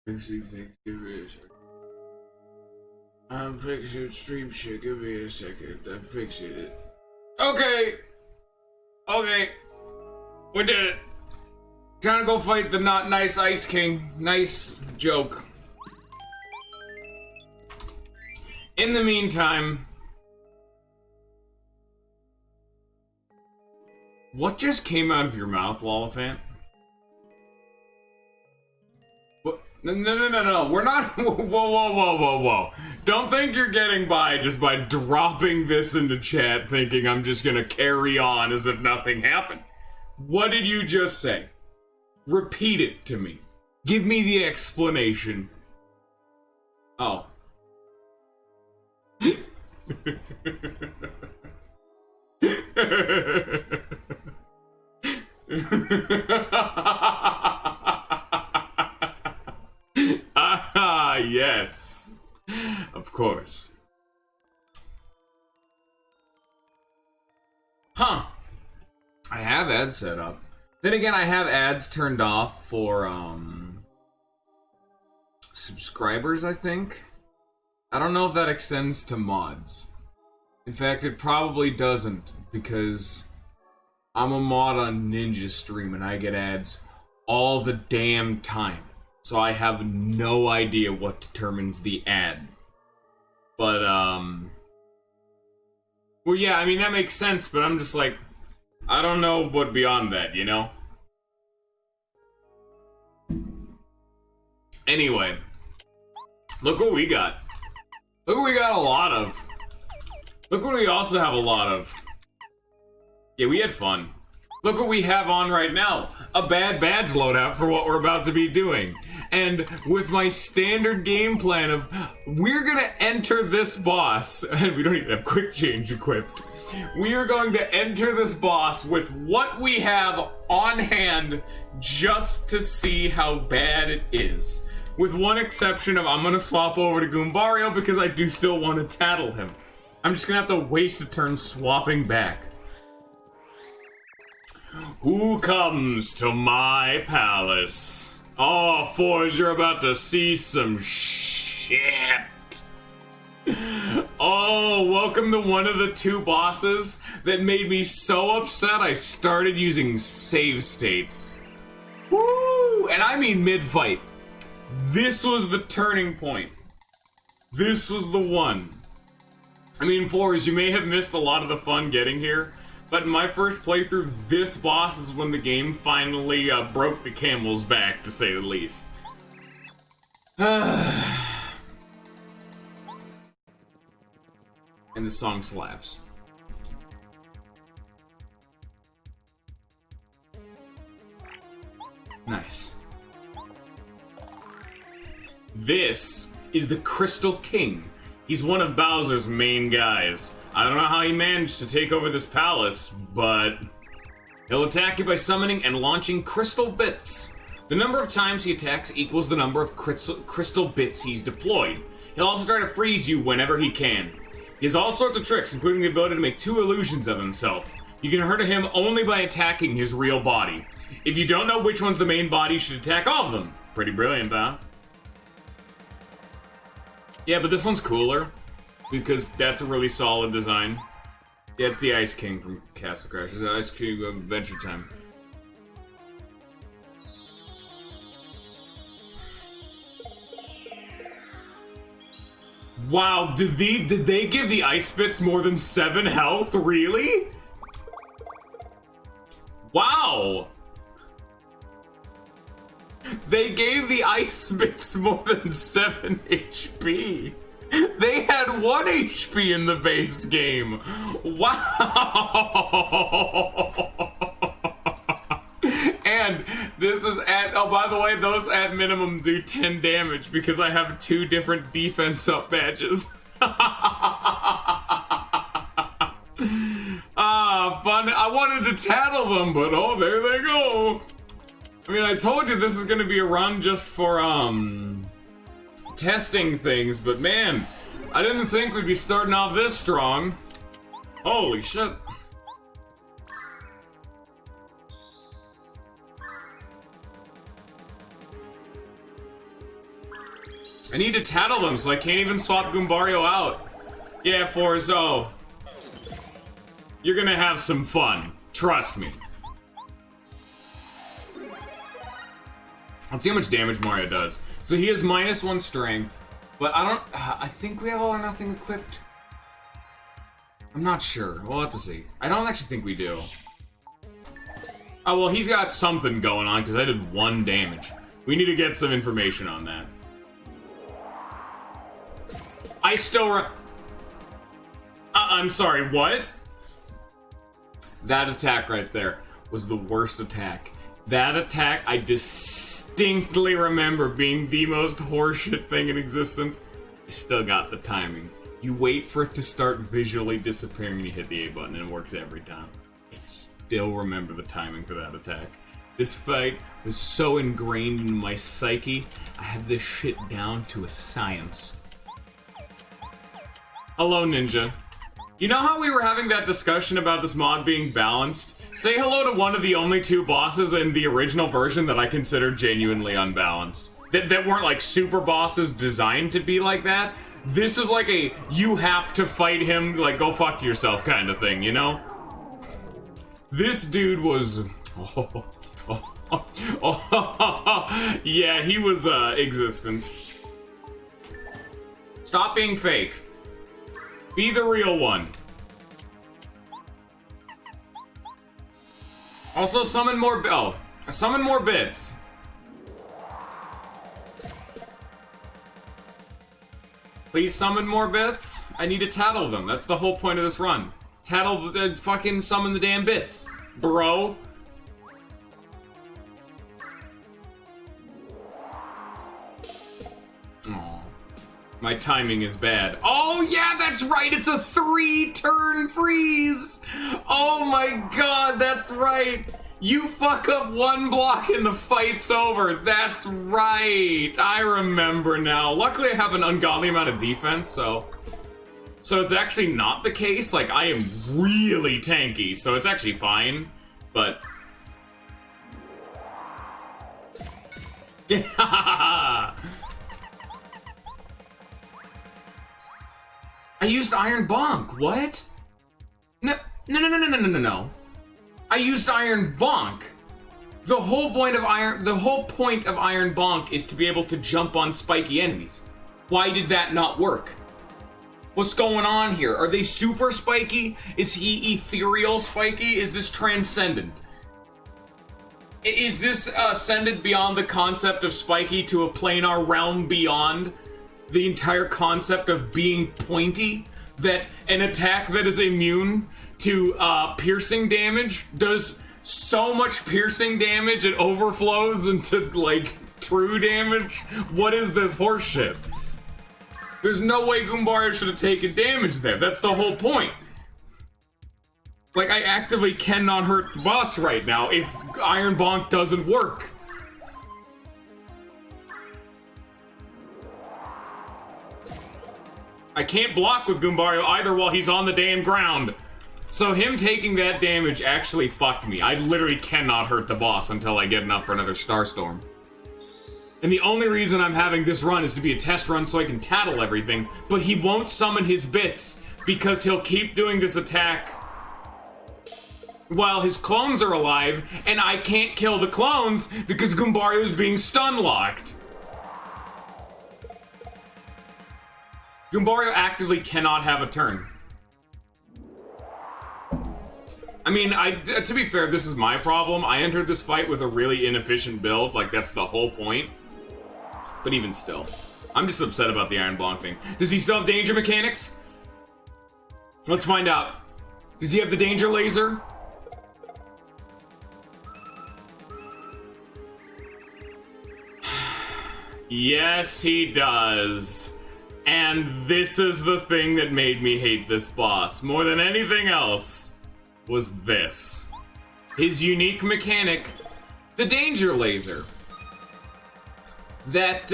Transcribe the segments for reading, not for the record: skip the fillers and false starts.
I'm fixing stream shit. Give me a second. I'm fixing it. Okay. Okay. We did it. Time to go fight the not nice Ice King. Nice joke. In the meantime... What just came out of your mouth, Lollifant? What? No. We're not... Whoa. Don't think you're getting by just by dropping this into chat thinking I'm just gonna carry on as if nothing happened. What did you just say? Repeat it to me. Give me the explanation. Oh. Ah, yes. Of course. Huh. I have ads set up. Then again, I have ads turned off for, subscribers, I think. I don't know if that extends to mods. In fact, it probably doesn't, because I'm a mod on Ninja Stream and I get ads all the damn time. So I have no idea what determines the ad. But, well, yeah, I mean, that makes sense, but I'm just like, I don't know what beyond that, you know? Anyway, look what we got. Look what we got a lot of. Look what we also have a lot of. Yeah, we had fun. Look what we have on right now. A bad badge loadout for what we're about to be doing. And with my standard game plan of, we're gonna enter this boss, and we don't even have quick change equipped. We are going to enter this boss with what we have on hand just to see how bad it is. With one exception of, I'm gonna swap over to Goombario because I do still want to tattle him. I'm just gonna have to waste a turn swapping back. Who comes to my palace? Oh, Forge, you're about to see some shit. Oh, welcome to one of the two bosses that made me so upset I started using save states. Woo! And I mean mid-fight. This was the turning point. This was the one. I mean, Forge, you may have missed a lot of the fun getting here, but in my first playthrough, this boss is when the game finally broke the camel's back, to say the least. And the song slaps. Nice. This is the Crystal King. He's one of Bowser's main guys. I don't know how he managed to take over this palace, but he'll attack you by summoning and launching crystal bits. The number of times he attacks equals the number of crystal bits he's deployed. He'll also try to freeze you whenever he can. He has all sorts of tricks, including the ability to make two illusions of himself. You can hurt him only by attacking his real body. If you don't know which one's the main body, you should attack all of them. Pretty brilliant, huh? Yeah, but this one's cooler, because that's a really solid design. Yeah, it's the Ice King from Castle Crashers. It's the Ice King of Adventure Time. Wow, did they give the Ice Bits more than 7 health? Really? Wow! They gave the Ice Bits more than 7 HP. They had 1 HP in the base game. Wow! And this is at, oh, by the way, those at minimum do 10 damage because I have 2 different defense up badges. Ah, fun. I wanted to tattle them, but oh, there they go. I mean, I told you this is gonna be a run just for, testing things, but man, I didn't think we'd be starting off this strong. Holy shit. I need to tattle them, so I can't even swap Goombario out. Yeah, Forzo. You're gonna have some fun. Trust me. Let's see how much damage Mario does. So he has -1 strength, but I think we have all or nothing equipped. I'm not sure. We'll have to see. I don't actually think we do. Oh, well, he's got something going on, because I did 1 damage. We need to get some information on that. I still I'm sorry, what? That attack right there was the worst attack. That attack, I distinctly remember being the most horseshit thing in existence. I still got the timing. You wait for it to start visually disappearing and you hit the A button and it works every time. I still remember the timing for that attack. This fight was so ingrained in my psyche, I have this shit down to a science. Hello, Ninja. You know how we were having that discussion about this mod being balanced? Say hello to one of the only 2 bosses in the original version that I consider genuinely unbalanced. That weren't like super bosses designed to be like that. This is like a, you have to fight him, like go fuck yourself kind of thing, you know? This dude was... yeah, he was existent. Stop being fake. Be the real one. Also, summon more summon more bits. Please summon more bits. I need to tattle them. That's the whole point of this run. Tattle the fucking summon the damn bits, bro. Aww. My timing is bad. Oh yeah, that's right, it's a 3-turn freeze! Oh my god, that's right! You fuck up 1 block and the fight's over. That's right. I remember now. Luckily I have an ungodly amount of defense, so it's actually not the case. Like, I am really tanky, so it's actually fine. But yeah. I used Iron Bonk. What? No. I used Iron Bonk. The whole point of Iron Bonk is to be able to jump on spiky enemies. Why did that not work? What's going on here? Are they super spiky? Is he ethereal spiky? Is this transcendent? Is this ascended beyond the concept of spiky to a planar realm beyond the entire concept of being pointy? That an attack that is immune to piercing damage does so much piercing damage it overflows into, like, true damage? What is this horseshit? There's no way Goombario should have taken damage there. That's the whole point. Like, I actively cannot hurt the boss right now if Iron Bonk doesn't work. I can't block with Goombario either while he's on the damn ground. So him taking that damage actually fucked me. I literally cannot hurt the boss until I get enough for another Starstorm. And the only reason I'm having this run is to be a test run so I can tattle everything, but he won't summon his bits because he'll keep doing this attack while his clones are alive, and I can't kill the clones because Goombario is being stun-locked. Goombario actively cannot have a turn. I mean, to be fair, this is my problem. I entered this fight with a really inefficient build, like that's the whole point. But even still, I'm just upset about the Iron Bonk thing. Does he still have danger mechanics? Let's find out. Does he have the danger laser? Yes, he does. And this is the thing that made me hate this boss more than anything else, was this. His unique mechanic, the danger laser. That,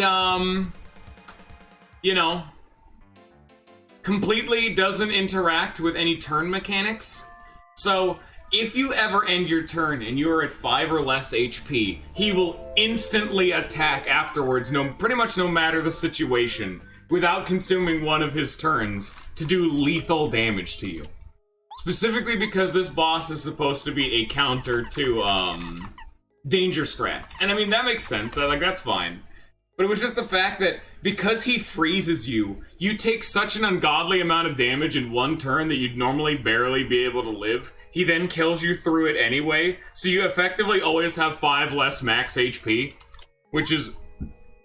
you know, completely doesn't interact with any turn mechanics. So, if you ever end your turn and you're at 5 or less HP, he will instantly attack afterwards, pretty much no matter the situation, without consuming one of his turns to do lethal damage to you. Specifically because this boss is supposed to be a counter to, danger strats. And I mean, that makes sense, that's fine. But it was just the fact that because he freezes you, you take such an ungodly amount of damage in one turn that you'd normally barely be able to live. He then kills you through it anyway, so you effectively always have 5 less max HP, which is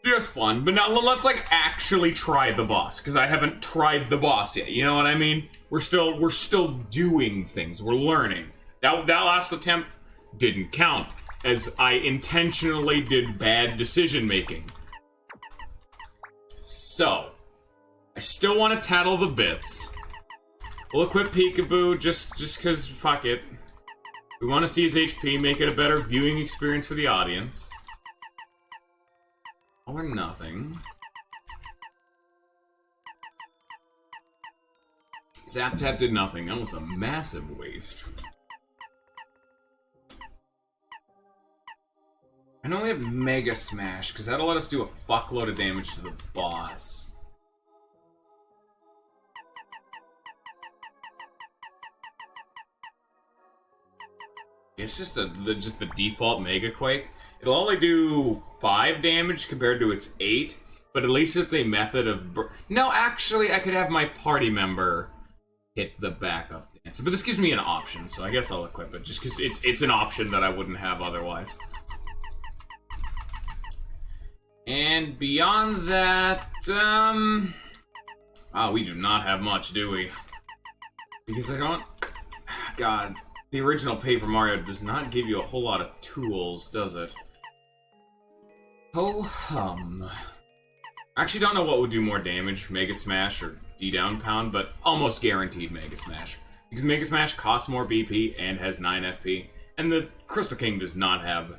just fun. But now let's actually try the boss, because I haven't tried the boss yet. You know what I mean? We're still doing things. We're learning. That last attempt didn't count, as I intentionally did bad decision making. So, I still want to tattle the bits. We'll equip Peekaboo just because, fuck it. We want to see his HP, make it a better viewing experience for the audience. Or nothing. Zap Tap did nothing. That was a massive waste. I know we have Mega Smash, because that'll let us do a fuckload of damage to the boss. It's just the default Mega Quake. It'll only do 5 damage compared to its 8, but at least it's a method of... No, actually, I could have my party member hit the backup dancer, but this gives me an option, so I guess I'll equip it, just because it's an option that I wouldn't have otherwise. And beyond that, we do not have much, do we? Because I don't... God, the original Paper Mario does not give you a whole lot of tools, does it? Oh, I actually don't know what would do more damage, Mega Smash or D-Down Pound, but almost guaranteed Mega Smash. Because Mega Smash costs more BP and has 9 FP, and the Crystal King does not have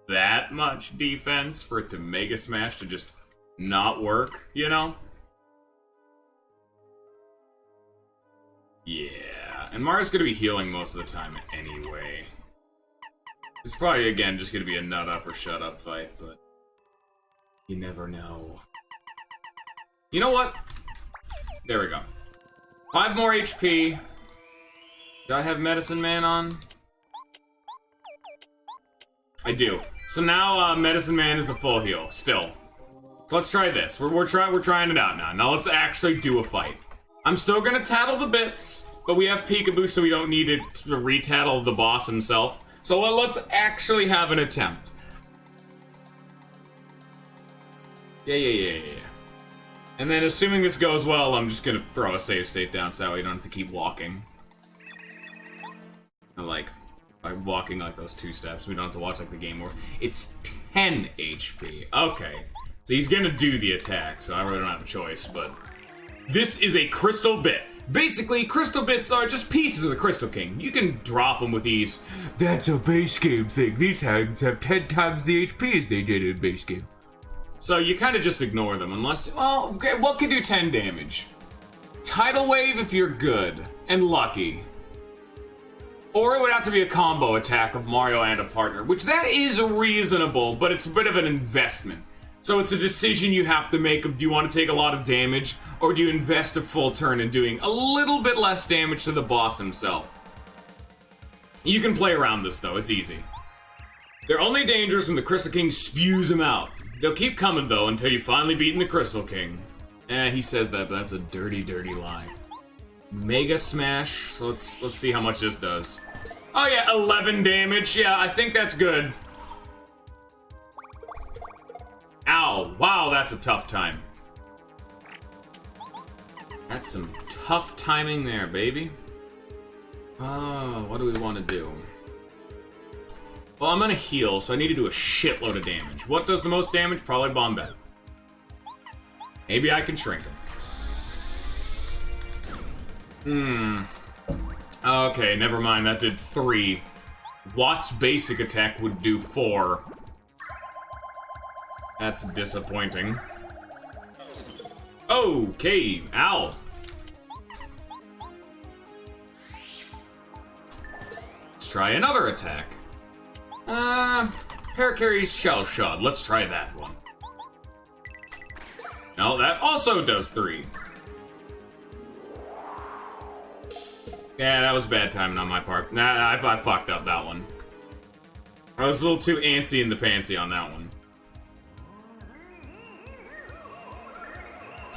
that much defense for it to Mega Smash to just not work, you know? Yeah, and Mario's gonna be healing most of the time anyway. It's probably, again, just gonna be a nut up or shut up fight, but you never know. You know what? There we go. 5 more HP. Do I have Medicine Man on? I do. So now Medicine Man is a full heal, still. So let's try this. We're trying it out now. Now let's actually do a fight. I'm still gonna tattle the bits, but we have Peekaboo, so we don't need to re-tattle the boss himself. So let's actually have an attempt. Yeah. And then, assuming this goes well, I'm just gonna throw a save state down so we don't have to keep walking. By walking like those 2 steps, we don't have to watch like the game over. It's 10 HP. Okay. So he's gonna do the attack, so I really don't have a choice, but... This is a Crystal Bit. Basically, Crystal Bits are just pieces of the Crystal King. You can drop them with ease. That's a base game thing. These hands have 10 times the HP as they did in base game. So you kind of just ignore them unless... Well, okay, what can do 10 damage? Tidal Wave if you're good and lucky. Or it would have to be a combo attack of Mario and a partner, which that is reasonable, but it's a bit of an investment. So it's a decision you have to make of, do you want to take a lot of damage, or do you invest a full turn in doing a little bit less damage to the boss himself? You can play around this, though. It's easy. They're only dangerous when the Crystal King spews them out. They'll keep coming, though, until you've finally beaten the Crystal King. He says that, but that's a dirty, dirty lie. Mega Smash, so let's see how much this does. Oh yeah, 11 damage. Yeah, I think that's good. Ow, wow, that's a tough time. That's some tough timing there, baby. What do we want to do? Well, I'm gonna heal, so I need to do a shitload of damage. What does the most damage? Probably Bombette. Maybe I can shrink him. Okay, never mind, that did 3. Watt's basic attack would do 4. That's disappointing. Okay, ow. Let's try another attack. Parakarry's Shell Shot. Let's try that one. No, that also does 3. Yeah, that was bad timing on my part. Nah, I fucked up that one. I was a little too antsy in the pantsy on that one.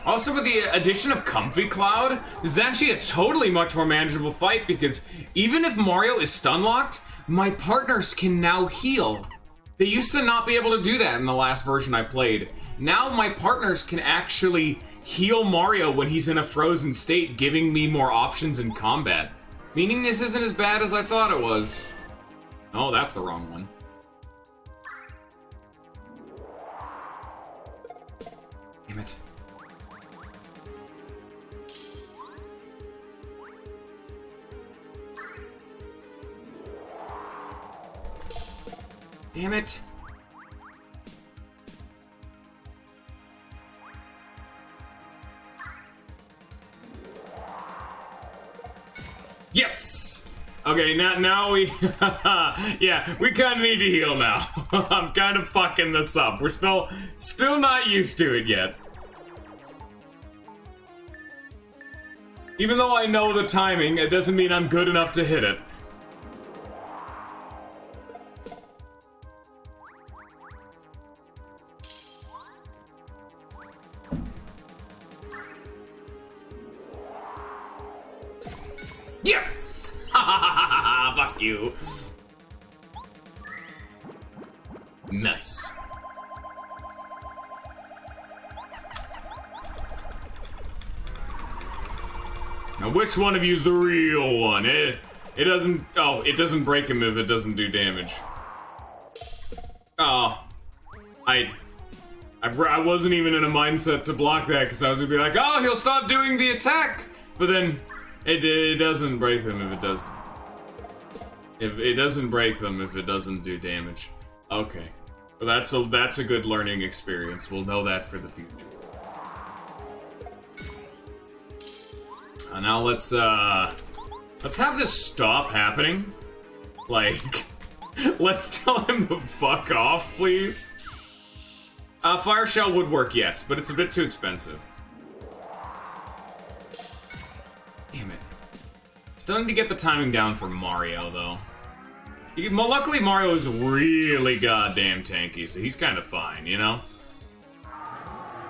Also, with the addition of Comfy Cloud, this is actually a totally much more manageable fight because even if Mario is stun-locked, my partners can now heal. They used to not be able to do that in the last version I played. Now my partners can actually heal Mario when he's in a frozen state, giving me more options in combat. Meaning this isn't as bad as I thought it was. Oh, that's the wrong one. Damn it. Damn it. Yes! Okay, now we... yeah, we kind of need to heal now. I'm kind of fucking this up. We're still not used to it yet. Even though I know the timing, it doesn't mean I'm good enough to hit it. Yes! Fuck you. Nice. Now, which one of you's the real one? It doesn't... Oh, it doesn't break him if it doesn't do damage. Oh. I wasn't even in a mindset to block that, because I was gonna be like, oh, he'll stop doing the attack! But then... It doesn't break them if it does. If it doesn't break them if it doesn't do damage. Okay, well, that's a good learning experience. We'll know that for the future. Now let's have this stop happening. Like, let's tell him to fuck off, please. Fire Shell would work, yes, but it's a bit too expensive. Damn it. Still need to get the timing down for Mario, though. Luckily, Mario is really goddamn tanky, so he's kind of fine, you know?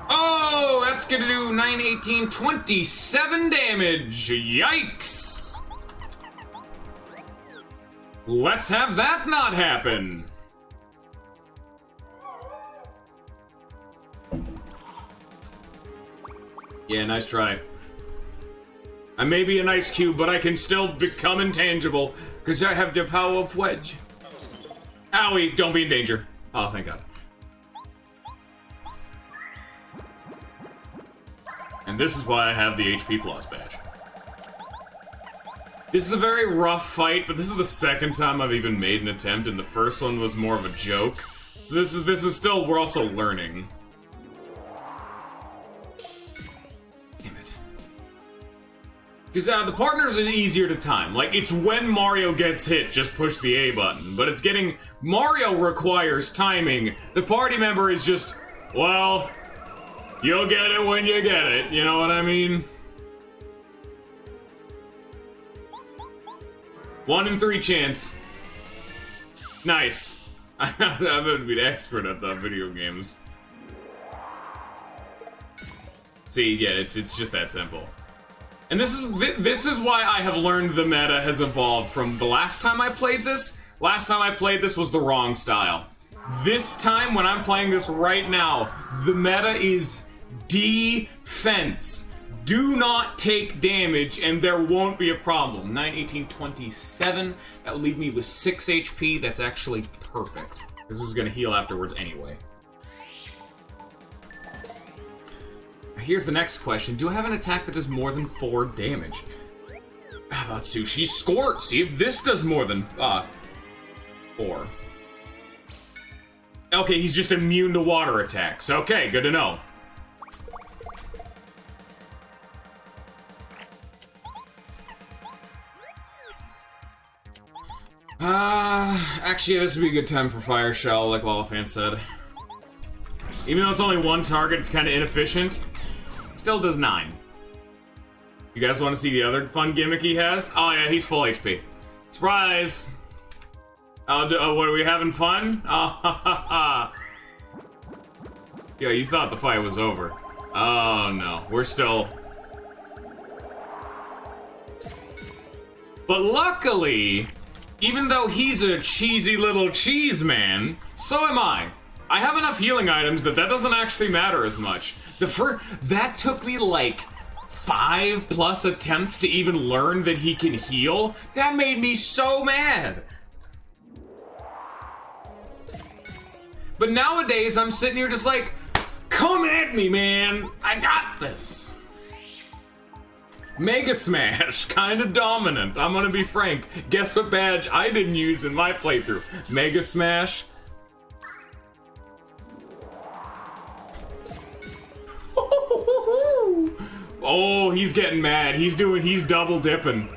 Oh, that's gonna do 9, 18, 27 damage! Yikes! Let's have that not happen! Yeah, nice try. I may be an ice cube, but I can still become intangible, because I have the power of Wedge. Owie, don't be in danger. Oh, thank God. And this is why I have the HP Plus badge. This is a very rough fight, but this is the second time I've even made an attempt, and the first one was more of a joke. So this is still, we're also learning. Because the partners are easier to time. Like, it's when Mario gets hit, just push the A button. But it's getting... Mario requires timing. The party member is just, well, you'll get it when you get it. You know what I mean? 1 in 3 chance. Nice. I'm gonna be an expert at the video games. See, yeah, it's just that simple. And this is why I have learned the meta has evolved from the last time I played this. Last time I played this was the wrong style. This time, when I'm playing this right now, the meta is defense. Do not take damage, and there won't be a problem. 9, 18, 27. That would leave me with 6 HP. That's actually perfect. This was going to heal afterwards anyway. Here's the next question. Do I have an attack that does more than 4 damage? How about Sushi Squirt? See if this does more than 4. Okay, he's just immune to water attacks. Okay, good to know. Actually, this would be a good time for Fire Shell, like Lollifan said. Even though it's only one target, it's kind of inefficient. Still does 9. You guys want to see the other fun gimmick he has? Oh yeah, he's full HP. Surprise! What, are we having fun? Ah, ha, ha, ha. Yeah, you thought the fight was over. Oh no, we're still... But luckily, even though he's a cheesy little cheese man, so am I. I have enough healing items that doesn't actually matter as much. That took me like 5+ attempts to even learn that he can heal. That made me so mad. But nowadays, I'm sitting here just like, come at me, man. I got this. Mega Smash, kinda dominant. I'm gonna be frank. Guess what badge I didn't use in my playthrough? Mega Smash. Oh, he's getting mad. He's double dipping.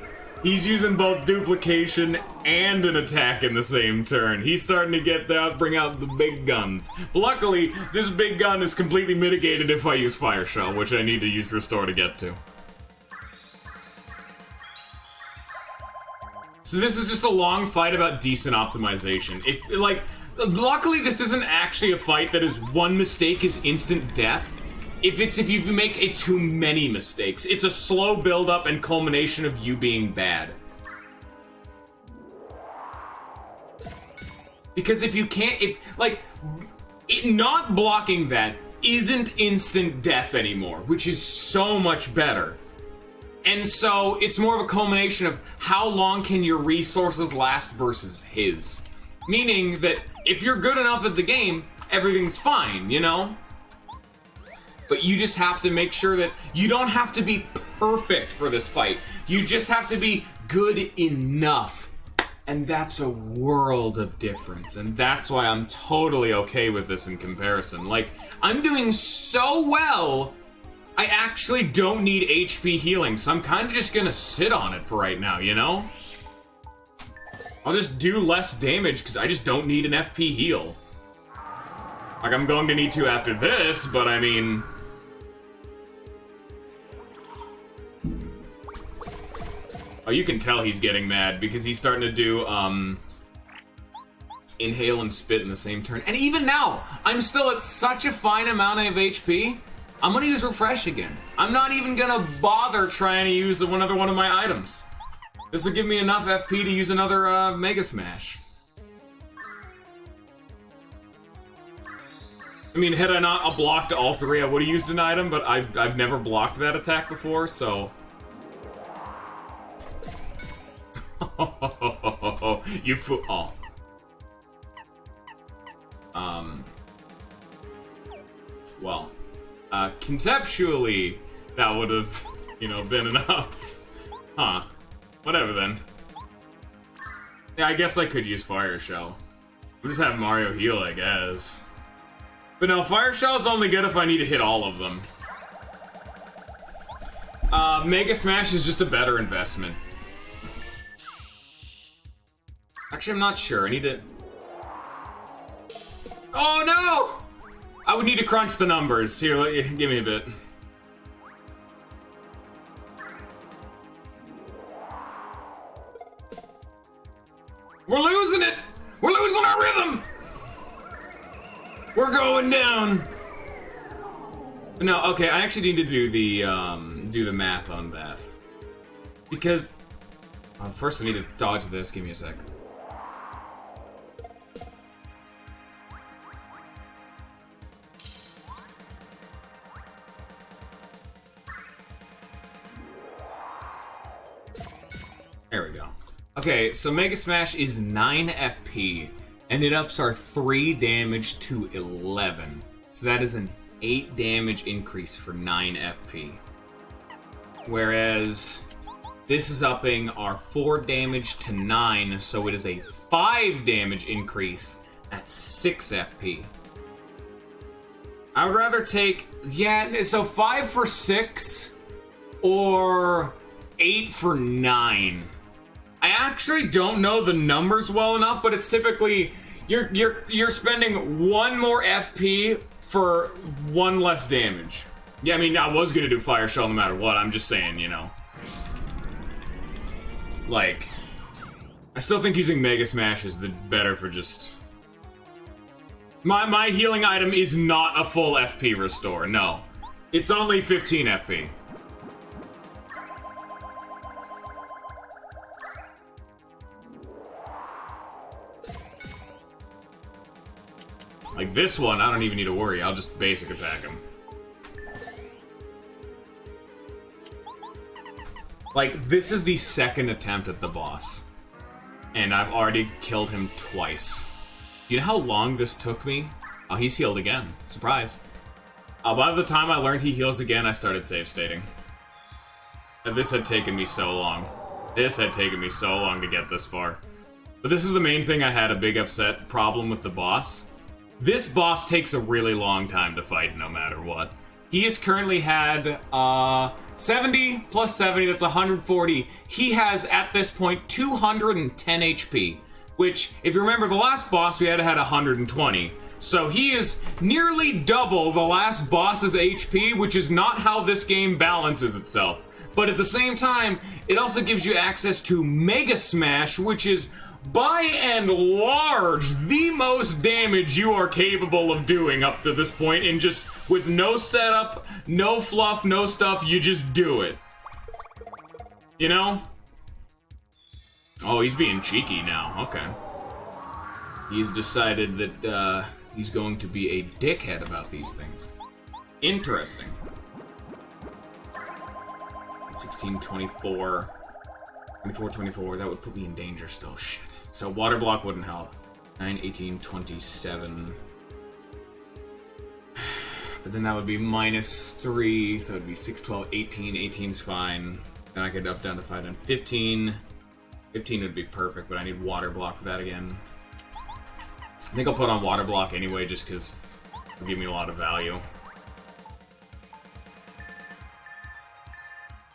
He's using both duplication and an attack in the same turn. He's starting to get that, bring out the big guns. But luckily, this big gun is completely mitigated if I use Fire Shell, which I need to use Restore to get to. So this is just a long fight about decent optimization. Luckily this isn't actually a fight that is one mistake is instant death. If you make too many mistakes, it's a slow build-up and culmination of you being bad. Because if you can't, not blocking that isn't instant death anymore, which is so much better. And so it's more of a culmination of how long can your resources last versus his. Meaning that if you're good enough at the game, everything's fine, you know? But you just have to make sure that you don't have to be perfect for this fight. You just have to be good enough. And that's a world of difference. And that's why I'm totally okay with this in comparison. Like, I'm doing so well, I actually don't need HP healing. So I'm kind of just gonna sit on it for right now, you know? I'll just do less damage because I just don't need an FP heal. Like, I'm going to need to after this, but I mean... Oh, you can tell he's getting mad because he's starting to do, inhale and spit in the same turn. And even now, I'm still at such a fine amount of HP, I'm gonna use Refresh again. I'm not even gonna bother trying to use another one of my items. This will give me enough FP to use another, Mega Smash. I mean, had I not blocked all three, I would have used an item, but I've never blocked that attack before, so... You fool. Oh. Well, conceptually, that would have, you know, been enough. Huh. Whatever then. Yeah, I guess I could use Fire Shell. We'll just have Mario heal, I guess. But no, Fire Shell is only good if I need to hit all of them. Mega Smash is just a better investment. Actually, I'm not sure. I need to... Oh, no! I would need to crunch the numbers. Here, give me a bit. We're losing it! We're losing our rhythm! We're going down! No, okay, I actually need to do the math on that. Because... first I need to dodge this. Give me a sec. There we go. Okay, so Mega Smash is 9 FP, and it ups our 3 damage to 11. So that is an 8 damage increase for 9 FP. Whereas this is upping our 4 damage to 9, so it is a 5 damage increase at 6 FP. I would rather take, yeah, so 5 for 6 or 8 for 9. I actually don't know the numbers well enough, but it's typically you're spending 1 more FP for 1 less damage. Yeah, I mean, I was gonna do Fire Shell no matter what. I'm just saying, you know. Like, I still think using Mega Smash is the better for just... My healing item is not a full FP restore, no. It's only 15 FP. Like this one, I don't even need to worry. I'll just basic attack him. Like, this is the 2nd attempt at the boss. And I've already killed him twice. You know how long this took me? Oh, he's healed again. Surprise. By the time I learned he heals again, I started save stating. And this had taken me so long. This had taken me so long to get this far. But this is the main thing I had a big upset problem with the boss. This boss takes a really long time to fight no matter what. He has currently had 70 plus 70, that's 140. He has, at this point, 210 HP. Which, if you remember the last boss, we had 120. So he is nearly double the last boss's HP, which is not how this game balances itself. But at the same time, it also gives you access to Mega Smash, which is, by and large, the most damage you are capable of doing up to this point, and just with no setup, no fluff, no stuff, you just do it. You know? Oh, he's being cheeky now. Okay. He's decided that, he's going to be a dickhead about these things. Interesting. 16, 24... 24, 24, that would put me in danger still. Shit. So water block wouldn't help. 9, 18, 27. But then that would be -3, so it'd be 6, 12, 18. 18's fine. Then I could up down to 5, then 15. 15 would be perfect, but I need water block for that again. I think I'll put on water block anyway, just because it'll give me a lot of value.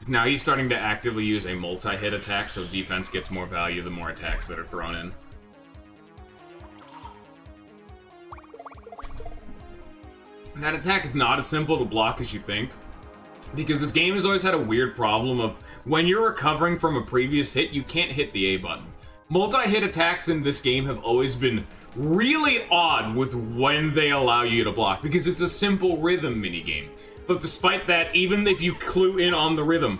Now he's starting to actively use a multi-hit attack, so defense gets more value the more attacks that are thrown in. That attack is not as simple to block as you think, because this game has always had a weird problem of when you're recovering from a previous hit, you can't hit the A button. Multi-hit attacks in this game have always been really odd with when they allow you to block, because it's a simple rhythm minigame. But despite that, even if you clue in on the rhythm,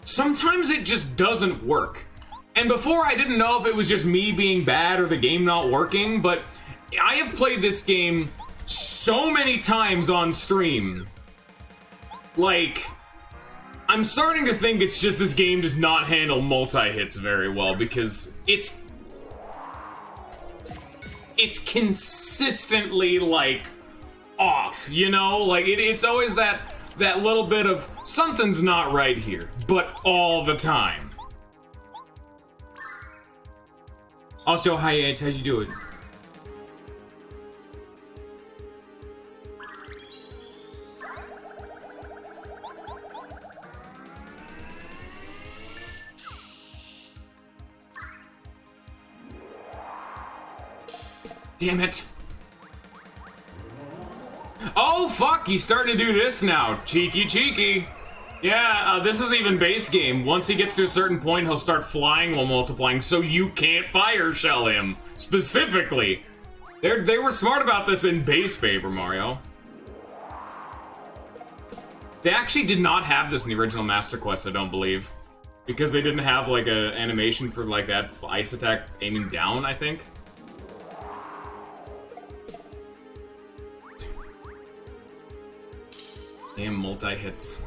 sometimes it just doesn't work. And before, I didn't know if it was just me being bad or the game not working, but I have played this game so many times on stream. Like, I'm starting to think it's just this game does not handle multi-hits very well, because it's consistently, like, off, you know? Like, it's always that little bit of something's not right here, but all the time. Also, hi Ed, how'd you do it? Damn it. Oh, fuck! He's starting to do this now. Cheeky, cheeky. Yeah, this is even base game. Once he gets to a certain point, he'll start flying while multiplying, so you can't fire shell him. Specifically. They were smart about this in base Paper Mario. They actually did not have this in the original Master Quest, I don't believe. Because they didn't have, like, an animation for, like, that ice attack aiming down, I think. Damn multi-hits.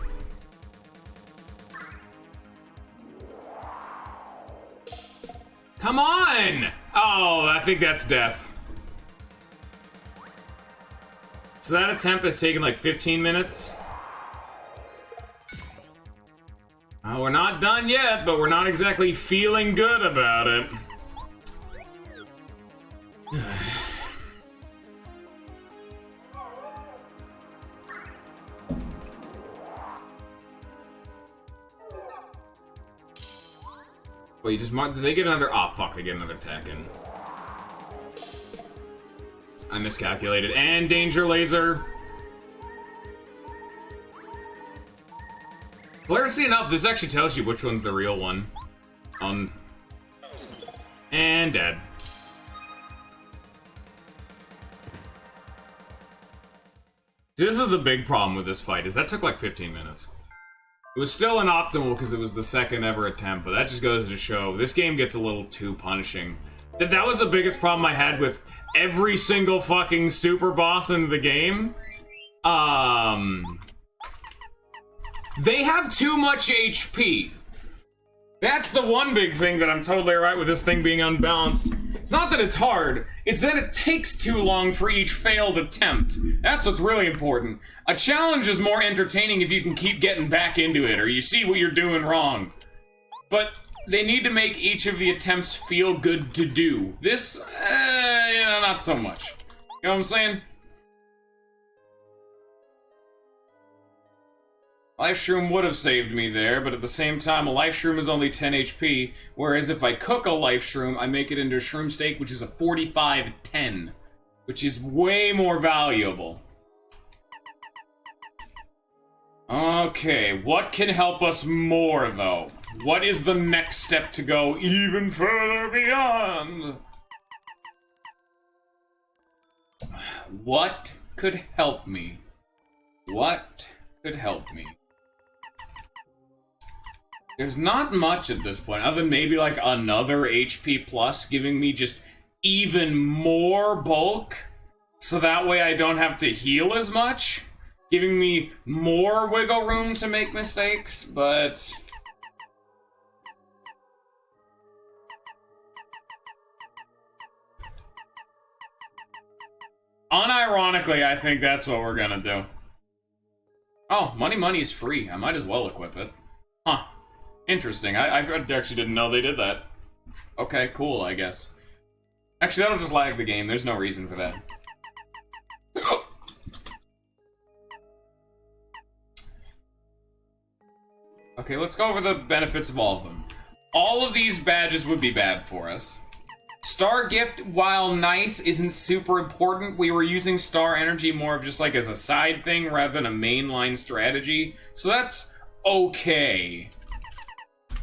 Come on! Oh, I think that's death. So that attempt has taken like 15 minutes. We're not done yet, but we're not exactly feeling good about it. Wait, did they get another... Oh, fuck, they get another attack in. I miscalculated. And danger laser. Hilariously enough, this actually tells you which one's the real one. And dead. This is the big problem with this fight, is that took like 15 minutes. It was still inoptimal because it was the second ever attempt, but that just goes to show this game gets a little too punishing. That was the biggest problem I had with every single fucking super boss in the game. They have too much HP. That's the one big thing that I'm totally right with this thing being unbalanced. It's not that it's hard, it's that it takes too long for each failed attempt. That's what's really important. A challenge is more entertaining if you can keep getting back into it, or you see what you're doing wrong. But they need to make each of the attempts feel good to do. This, not so much. You know what I'm saying? Life Shroom would have saved me there, but at the same time, a Life Shroom is only 10 HP, whereas if I cook a Life Shroom, I make it into a Shroom Steak, which is a 45-10, which is way more valuable. Okay, what can help us more, though? What is the next step to go even further beyond? What could help me? What could help me? There's not much at this point, other than maybe like another HP plus giving me just even more bulk, so that way I don't have to heal as much, giving me more wiggle room to make mistakes, but... unironically, I think that's what we're gonna do. Oh, money is free. I might as well equip it. Huh. Interesting. I actually didn't know they did that. Okay, cool, I guess. Actually, that'll just lag the game. There's no reason for that. Okay, let's go over the benefits of all of them. All of these badges would be bad for us. Star Gift, while nice, isn't super important. We were using Star Energy more of just like as a side thing rather than a mainline strategy. So that's okay.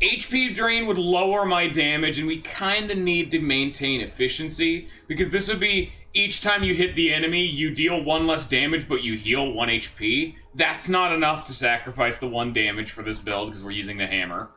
HP drain would lower my damage, and we kind of need to maintain efficiency, because this would be each time you hit the enemy, you deal 1 less damage, but you heal 1 HP. That's not enough to sacrifice the 1 damage for this build, because we're using the hammer.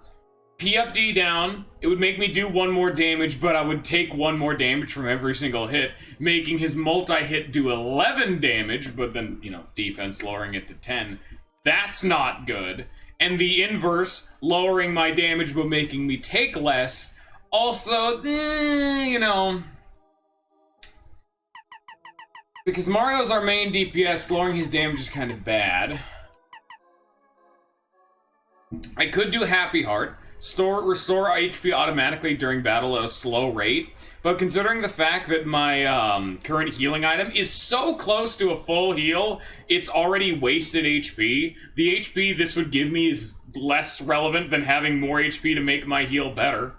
P up, D down, it would make me do 1 more damage, but I would take 1 more damage from every single hit, making his multi-hit do 11 damage, but then, you know, defense lowering it to 10. That's not good. And the inverse, lowering my damage but making me take less, also, you know... because Mario's our main DPS, lowering his damage is kind of bad. I could do Happy Heart, restore HP automatically during battle at a slow rate, but considering the fact that my current healing item is so close to a full heal, it's already wasted HP. The HP this would give me is less relevant than having more HP to make my heal better.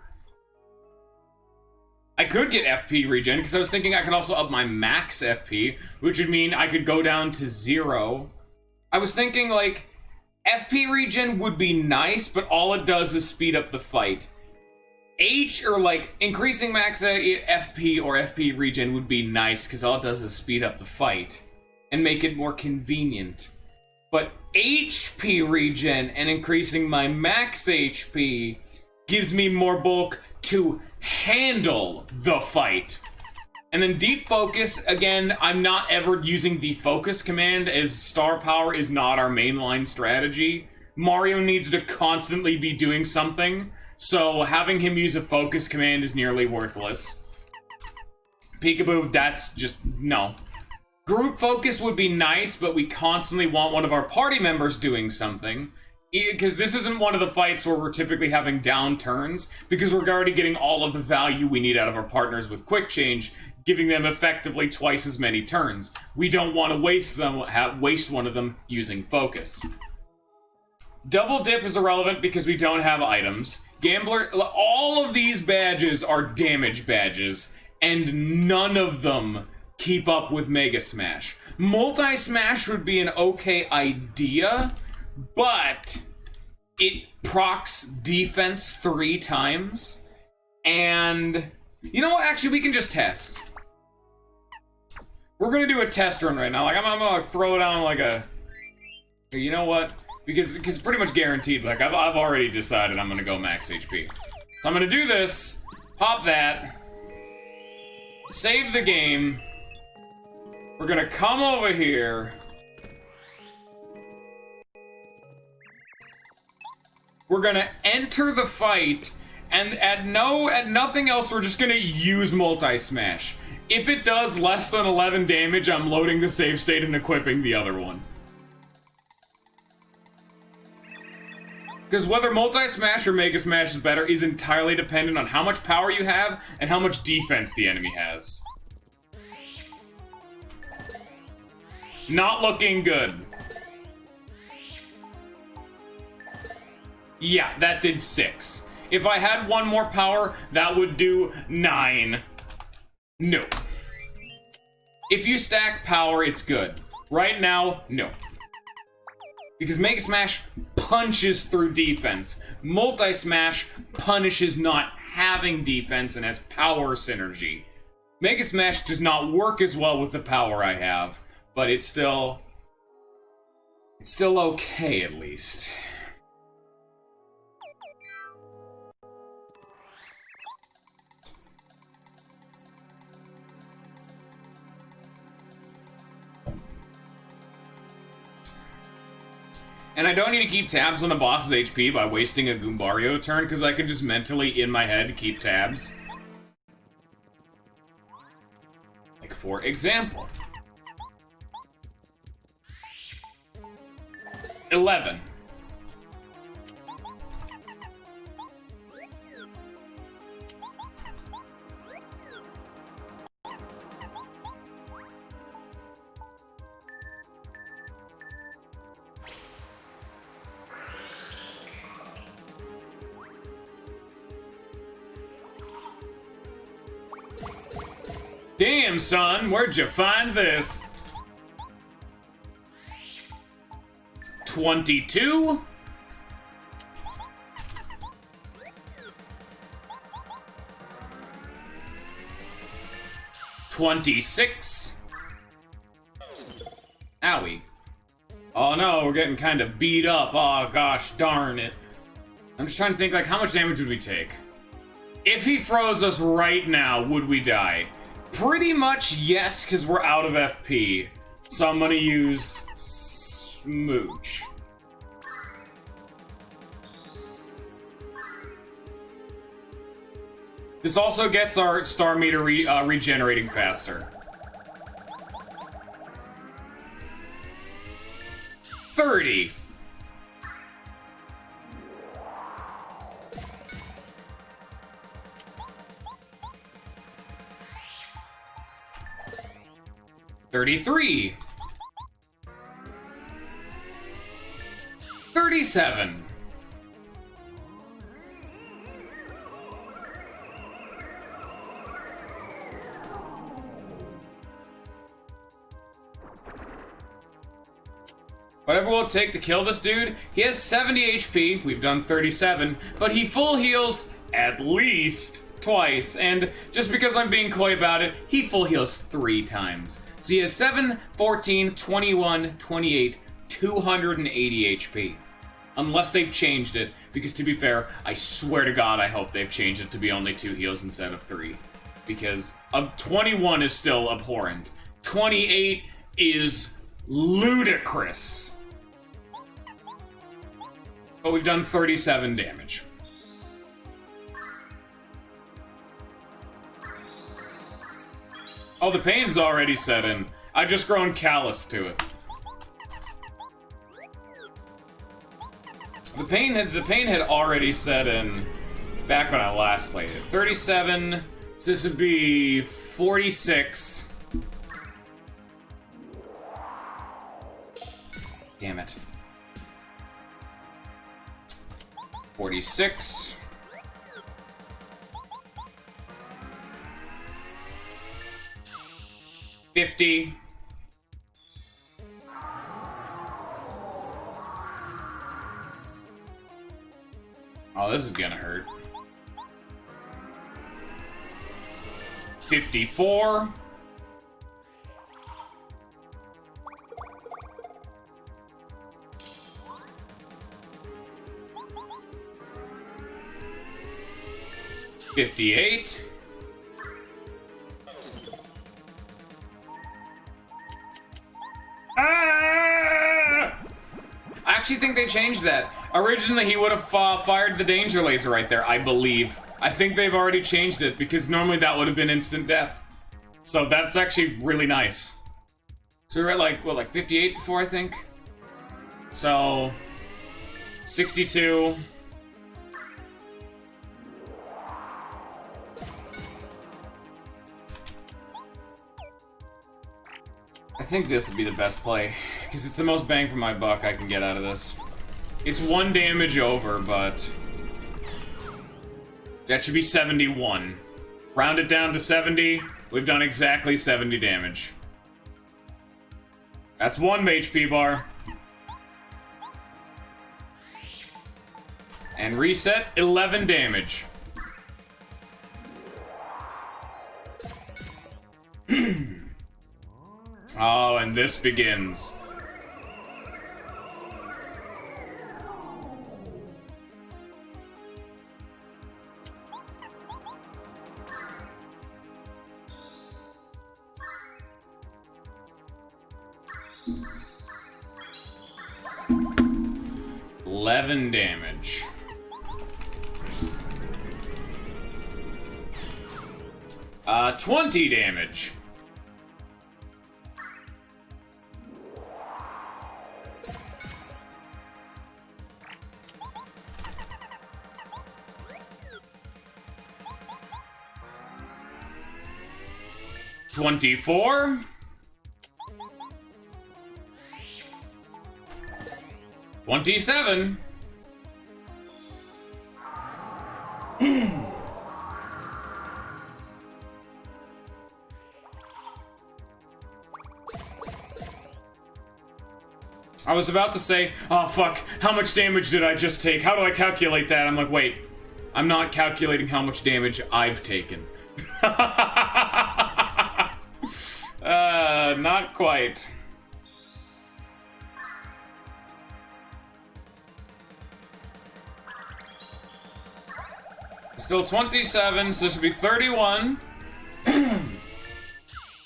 I could get FP regen, because I was thinking I could also up my max FP, which would mean I could go down to 0. I was thinking, like, FP regen would be nice, but all it does is speed up the fight. Increasing max FP or FP regen would be nice, because all it does is speed up the fight and make it more convenient. But HP regen and increasing my max HP gives me more bulk to handle the fight. And then Deep Focus, again, I'm not ever using the Focus command, as Star Power is not our mainline strategy. Mario needs to constantly be doing something, so having him use a Focus command is nearly worthless. Peekaboo, that's just, no. Group Focus would be nice, but we constantly want one of our party members doing something. Because this isn't one of the fights where we're typically having down turns, because we're already getting all of the value we need out of our partners with Quick Change, giving them effectively twice as many turns. We don't want to waste one of them using Focus. Double Dip is irrelevant because we don't have items. Gambler, all of these badges are damage badges, and none of them keep up with Mega Smash. Multi-Smash would be an okay idea, but it procs defense 3 times, and you know what? Actually, we can just test. We're gonna do a test run right now. Like, I'm gonna throw down like a... You know what? Because pretty much guaranteed, like, I've already decided I'm gonna go max HP. So I'm gonna do this, pop that, save the game. We're gonna come over here. We're gonna enter the fight, and at nothing else, we're just gonna use multi-smash. If it does less than 11 damage, I'm loading the save state and equipping the other one. Because whether multi-smash or Mega Smash is better is entirely dependent on how much power you have and how much defense the enemy has. Not looking good. Yeah, that did 6. If I had 1 more power, that would do 9. No. If you stack power, it's good. Right now, no. Because Mega Smash punches through defense. Multi-Smash punishes not having defense and has power synergy. Mega Smash does not work as well with the power I have, but it's still okay at least. And I don't need to keep tabs on the boss's HP by wasting a Goombario turn, because I can just mentally, in my head, keep tabs. Like, for example. 11. Damn, son, where'd you find this? 22? $26? Owie. Oh no, we're getting kind of beat up. Oh gosh, darn it. I'm just trying to think, like, how much damage would we take? If he froze us right now, would we die? Pretty much yes, because we're out of FP. So I'm gonna use Smooch. This also gets our star meter regenerating faster. 30. $33. 37. Whatever will it take to kill this dude? He has 70 HP, we've done 37, but he full heals at least twice, and just because I'm being coy about it, he full heals 3 times. So he has 7, 14, 21, 28, 280 HP. Unless they've changed it, because to be fair, I swear to God I hope they've changed it to be only 2 heals instead of 3. Because 21 is still abhorrent. 28 is ludicrous. But we've done 37 damage. Oh, the pain's already set in. I've just grown callous to it. The pain had already set in back when I last played it. 37, so this would be 46. Damn it. 46. 50. Oh, this is gonna hurt. 54. $58. I actually think they changed that. Originally, he would have fired the danger laser right there, I believe. I think they've already changed it, because normally that would have been instant death. So that's actually really nice. So we were at like, what, like 58 before, I think? So, 62. I think this would be the best play, because it's the most bang for my buck I can get out of this. It's 1 damage over, but that should be 71. Round it down to 70. We've done exactly 70 damage. That's 1 HP bar. And reset, 11 damage. Oh, and this begins. $11 damage. $20 damage. $24. 27. I was about to say, oh fuck, how much damage did I just take? How do I calculate that? I'm like, wait, I'm not calculating how much damage I've taken. Not quite. Still 27, so this should be 31.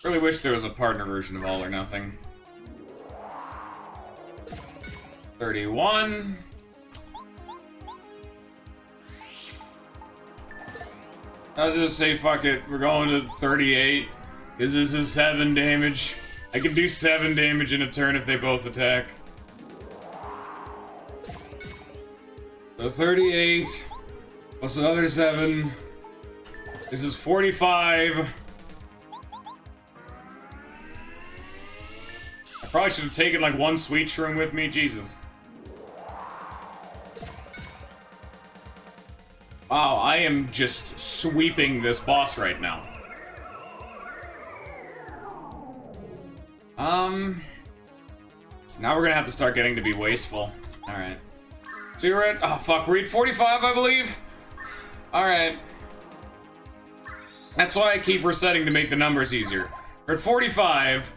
Really wish there was a partner version of All or Nothing. 31. I'll just say fuck it, we're going to 38. Because this is 7 damage. I can do 7 damage in a turn if they both attack. So 38. Plus another 7. This is 45. I probably should have taken like 1 sweet shroom with me, Jesus. Wow, I am just sweeping this boss right now. Now we're gonna have to start getting to be wasteful. Alright. So you're at, oh fuck, we're at 45, I believe? Alright. That's why I keep resetting to make the numbers easier. We're at 45.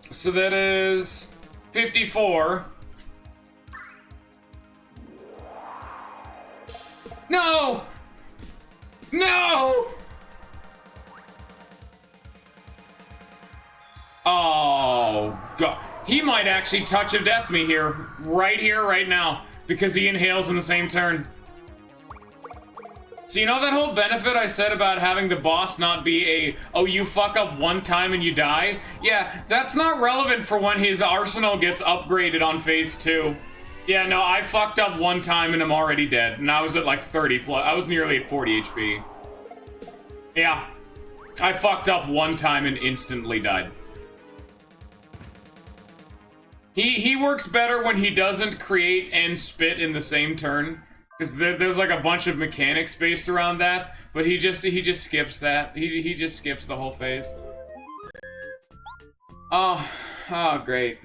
So that is 54. No! No! Oh, God. He might actually touch of death me here, right now, because he inhales in the same turn. So you know that whole benefit I said about having the boss not be a, oh, you fuck up 1 time and you die? Yeah, that's not relevant for when his arsenal gets upgraded on phase 2. Yeah, no, I fucked up 1 time and I'm already dead. And I was at like 30 plus. I was nearly at 40 HP. Yeah. I fucked up 1 time and instantly died. He works better when he doesn't create and spit in the same turn. Because there's like a bunch of mechanics based around that, but he just skips that. He just skips the whole phase. Oh, great.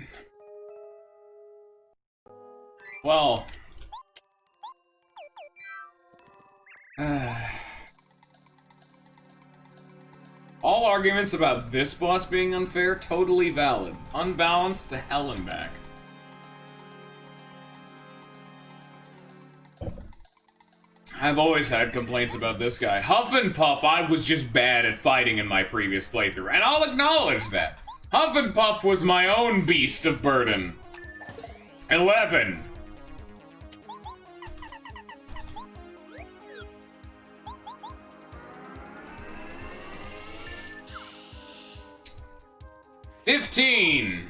Well. All arguments about this boss being unfair, totally valid. Unbalanced to hell and back. I've always had complaints about this guy. Huff and Puff, I was just bad at fighting in my previous playthrough, and I'll acknowledge that. Huff and Puff was my own beast of burden. 11. $15.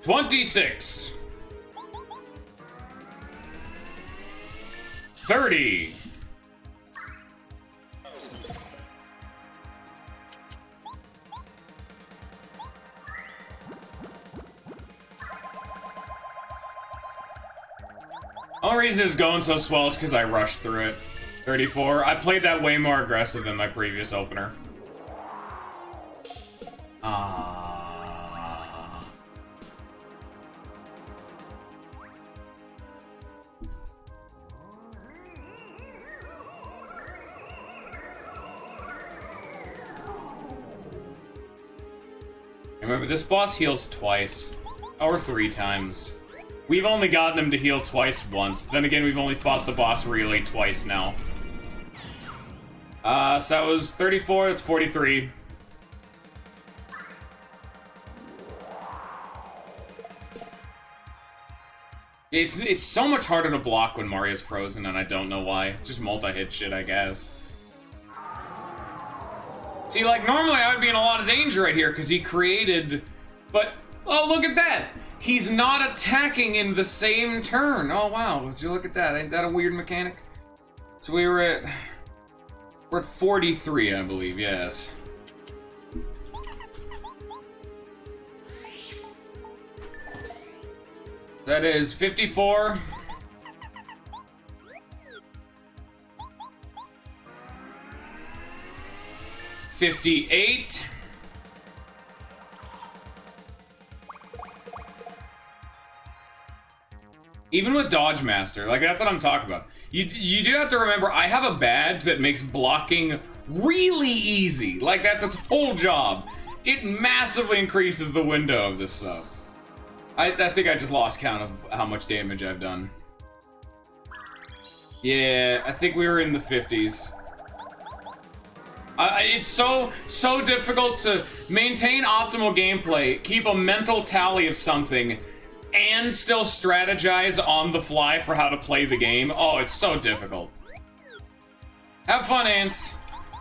26. 30. 'The only reason it's going so swell is because I rushed through it. 34. I played that way more aggressive than my previous opener. Remember, this boss heals twice. Or 3 times. We've only gotten him to heal twice once. Then again, we've only fought the boss really twice now. So that was 34, that's 43. It's so much harder to block when Mario's frozen, and I don't know why. Just multi-hit shit, I guess. See, like, normally I would be in a lot of danger right here, because he created... But, oh, look at that! He's not attacking in the same turn! Oh, wow, would you look at that? Ain't that a weird mechanic? So we're at 43, I believe, yes. That is 54. $58. Even with Dodge Master, like, that's what I'm talking about. You do have to remember, I have a badge that makes blocking really easy. Like, that's its whole job. It massively increases the window of this stuff. I think I just lost count of how much damage I've done. Yeah, I think we were in the 50s. It's so difficult to maintain optimal gameplay, keep a mental tally of something, and still strategize on the fly for how to play the game. Oh, it's so difficult. Have fun, Ants.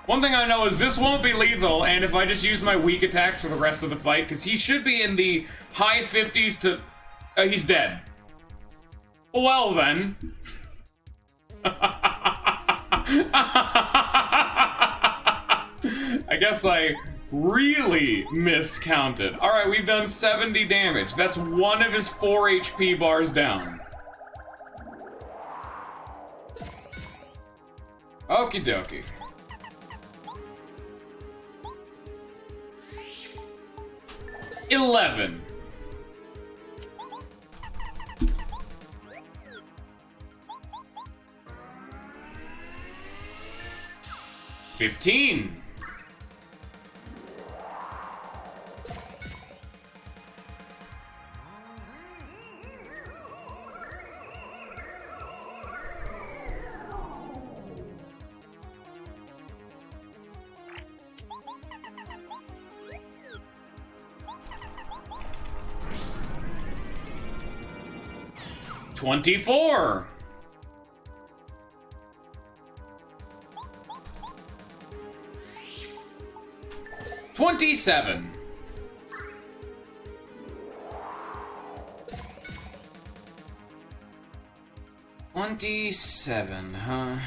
One thing I know is this won't be lethal, and if I just use my weak attacks for the rest of the fight, because he should be in the high 50s to... he's dead. Well, then. I guess I really miscounted. Alright, we've done 70 damage. That's one of his 4 HP bars down. Okie dokie. $11. $15. $24. $27. $27, huh?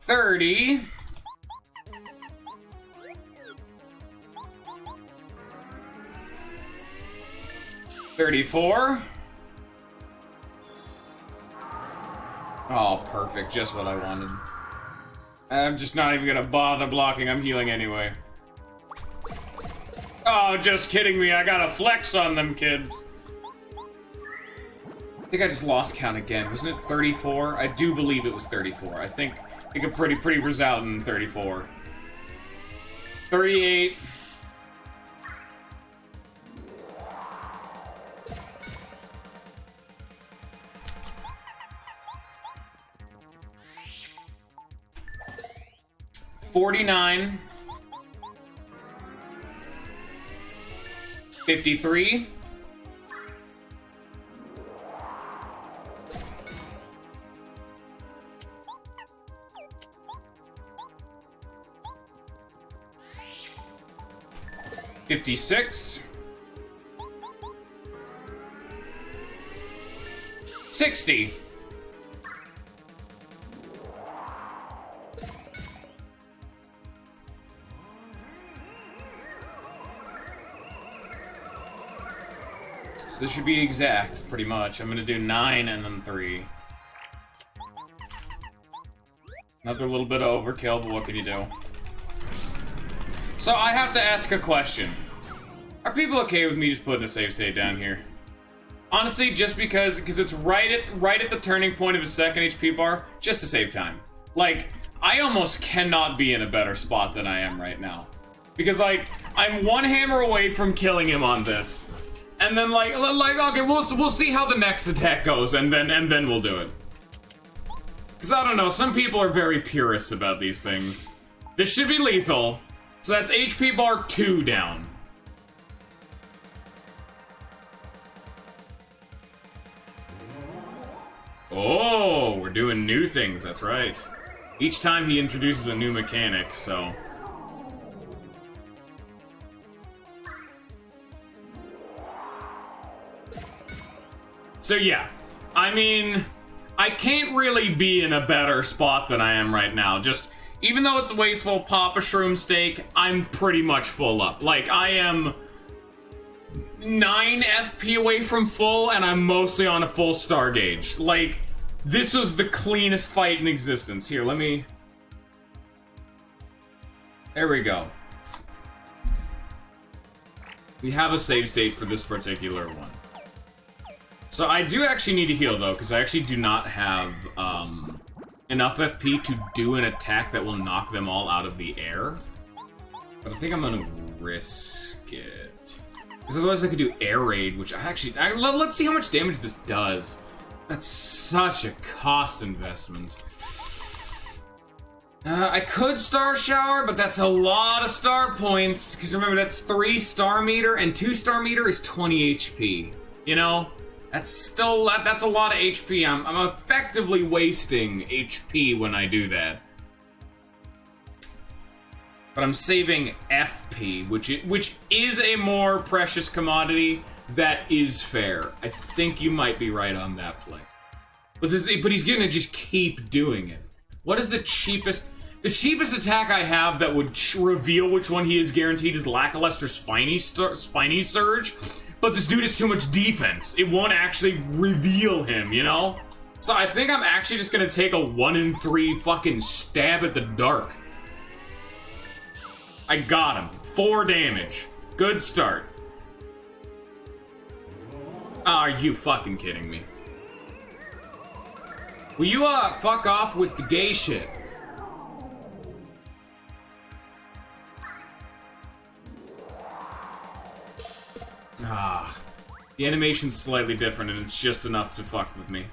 30. $34. Oh, perfect. Just what I wanted. I'm just not even gonna bother blocking. I'm healing anyway. Oh, just kidding me. I gotta flex on them kids. I think I just lost count again. Wasn't it 34? I do believe it was 34. I think a pretty resounding in 34. 38. $49. 53. $56. 60. So this should be exact, pretty much. I'm gonna do 9 and then 3. Another little bit of overkill, but what can you do? So I have to ask a question. Are people okay with me just putting a save state down here? Honestly, just because it's right at the turning point of a second HP bar, just to save time. Like, I almost cannot be in a better spot than I am right now. Because, like, I'm one hammer away from killing him on this. And then, like okay, we'll see how the next attack goes, and then we'll do it. Because, I don't know, some people are very purist about these things. This should be lethal. So that's HP bar 2 down. Oh, we're doing new things, that's right. Each time he introduces a new mechanic, so... So yeah, I mean, I can't really be in a better spot than I am right now. Just, even though it's wasteful, pop a shroom steak, I'm pretty much full up. Like, I am 9 FP away from full, and I'm mostly on a full star gauge. Like, this was the cleanest fight in existence. Here, let me... There we go. We have a save state for this particular one. So I do actually need to heal, though, because I actually do not have enough FP to do an attack that will knock them all out of the air. But I think I'm going to risk it. Because otherwise I could do air raid, which let's see how much damage this does. That's such a cost investment. I could Star Shower, but that's a lot of star points. Because remember, that's 3 star meter, and 2 star meter is 20 HP. You know? That's still, that's a lot of HP. I'm effectively wasting HP when I do that. But I'm saving FP, which is a more precious commodity. That is fair. I think you might be right on that play. But he's gonna just keep doing it. What is the cheapest... The cheapest attack I have that would reveal which one he is guaranteed is Lackluster Spiny Surge. But this dude has too much defense. It won't actually reveal him, you know? So I think I'm actually just gonna take a 1 in 3 fucking stab at the dark. I got him. 4 damage. Good start. Oh, are you fucking kidding me? Will you, fuck off with the gay shit? Ah. The animation's slightly different, and it's just enough to fuck with me.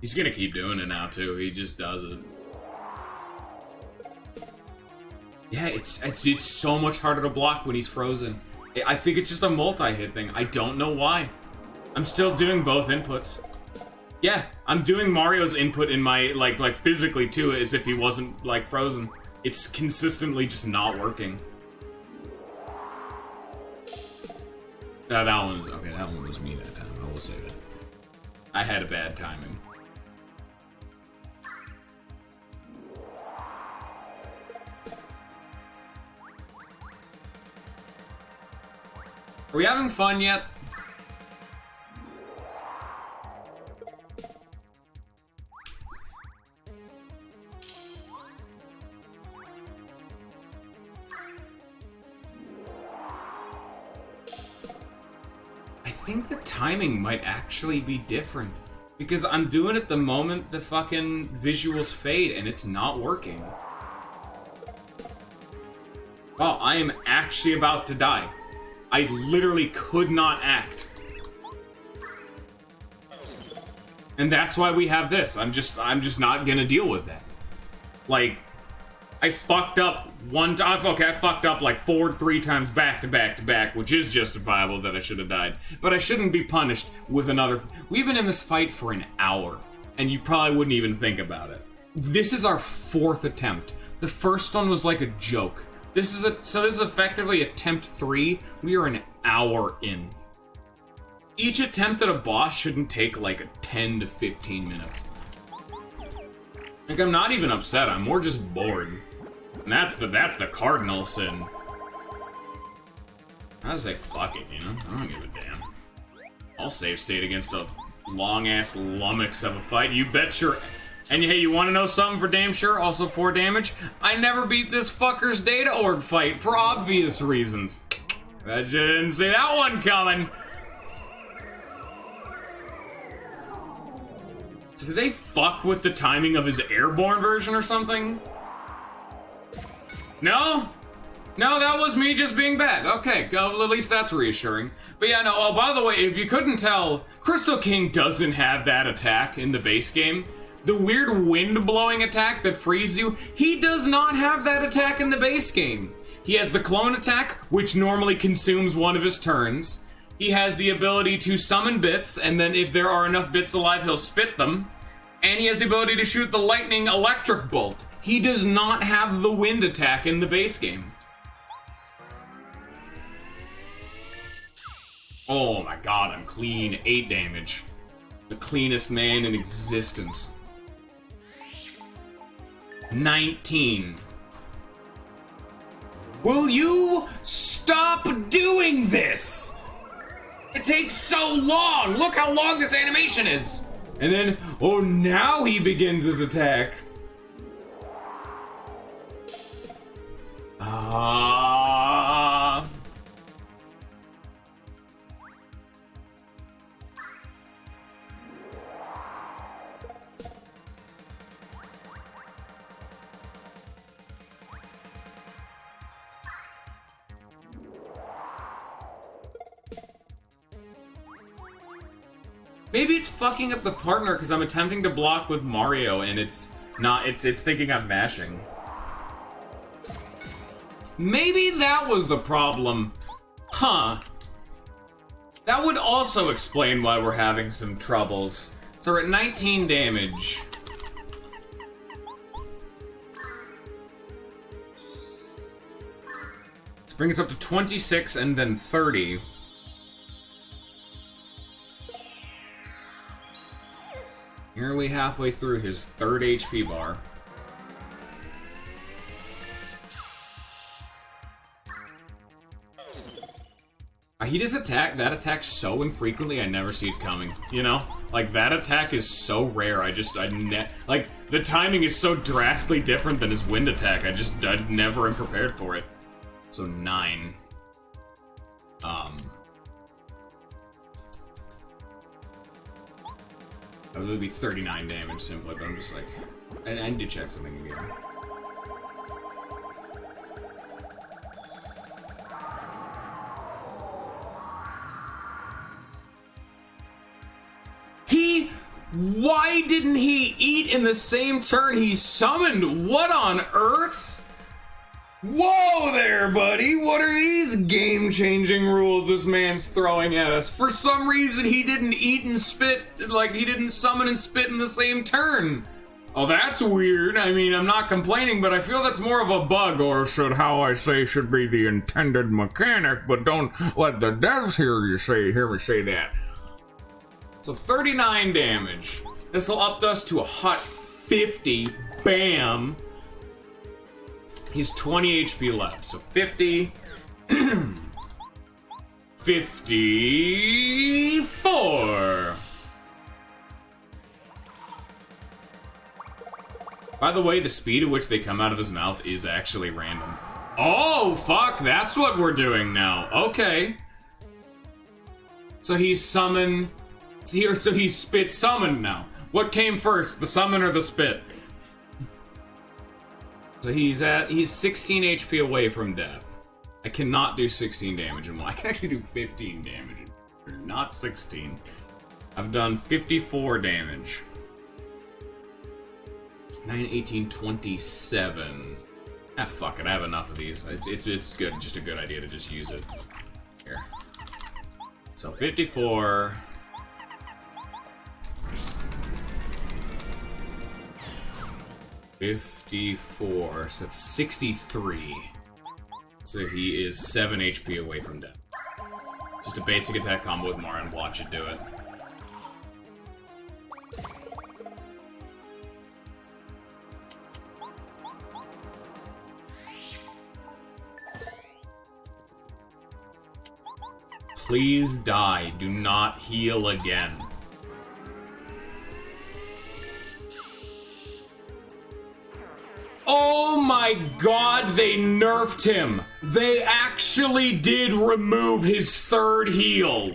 He's gonna keep doing it now, too. He just does it. Yeah, it's so much harder to block when he's frozen. I think it's just a multi-hit thing. I don't know why. I'm still doing both inputs. Yeah, I'm doing Mario's input in my, like physically, too, as if he wasn't, like, frozen. It's consistently just not working. That one, okay, that one was me that time, I will say that. I had a bad timing. Are we having fun yet? I think the timing might actually be different. Because I'm doing it the moment the fucking visuals fade and it's not working. Oh, I am actually about to die. I literally could not act. And that's why we have this. I'm just not gonna deal with that. Like, I fucked up one time. Okay, I fucked up like 3 times back to back to back, which is justifiable that I should have died. But I shouldn't be punished with another. We've been in this fight for an hour, and you probably wouldn't even think about it. This is our 4th attempt. The first one was like a joke. This is effectively attempt 3. We are an hour in. Each attempt at a boss shouldn't take like 10 to 15 minutes. Like, I'm not even upset, I'm more just bored. And that's the cardinal sin. I say fuck it, you know? I don't give a damn. I'll save state against a long-ass lummox of a fight. You bet your... And hey, you want to know something for damn sure? Also 4 damage? I never beat this fucker's data org fight for obvious reasons. I didn't see that one coming. So did they fuck with the timing of his airborne version or something? No? No, that was me just being bad. Okay, well, at least that's reassuring. But yeah, no, oh, by the way, if you couldn't tell, Crystal King doesn't have that attack in the base game. The weird wind-blowing attack that frees you, he does not have that attack in the base game. He has the clone attack, which normally consumes one of his turns. He has the ability to summon bits, and then if there are enough bits alive, he'll spit them. And he has the ability to shoot the lightning electric bolt. He does not have the wind attack in the base game. Oh my god, I'm clean. 8 damage. The cleanest man in existence. 19. Will you stop doing this? It takes so long! Look how long this animation is! And then, oh, now he begins his attack. Maybe it's fucking up the partner because I'm attempting to block with Mario and it's not, it's thinking I'm mashing. Maybe that was the problem. Huh. That would also explain why we're having some troubles. So we're at 19 damage. This brings us up to 26 and then 30. Nearly halfway through his 3rd HP bar. He just that attacks so infrequently, I never see it coming, you know? Like, that attack is so rare, like, the timing is so drastically different than his wind attack, I never am prepared for it. So, 9. That would be 39 damage simply, but I'm just like... I need to check something again. Why didn't he eat in the same turn he summoned? What on earth? Whoa there, buddy! What are these game-changing rules this man's throwing at us? For some reason, he didn't eat and spit, like, he didn't summon and spit in the same turn. Oh, that's weird. I mean, I'm not complaining, but I feel that's more of a bug, or should be the intended mechanic, but don't let the devs hear me say that. So 39 damage. This will up us to a hot 50. Bam! He's 20 HP left, so 50, 54. By the way, the speed at which they come out of his mouth is actually random. Oh, fuck, that's what we're doing now. Okay. So he's summoned... Here, so he's spit summoned now. What came first, the summon or the spit? So he's 16 HP away from death. I cannot do 16 damage in one. I can actually do 15 damage, not 16. I've done 54 damage. 9, 18, 27. Ah, fuck it. I have enough of these. It's good. Just a good idea to just use it. Here. So 54. So that's 63. So he is 7 HP away from death. Just a basic attack combo with Mario and watch it do it. Please die. Do not heal again. Oh my god, they nerfed him! They actually did remove his third heal!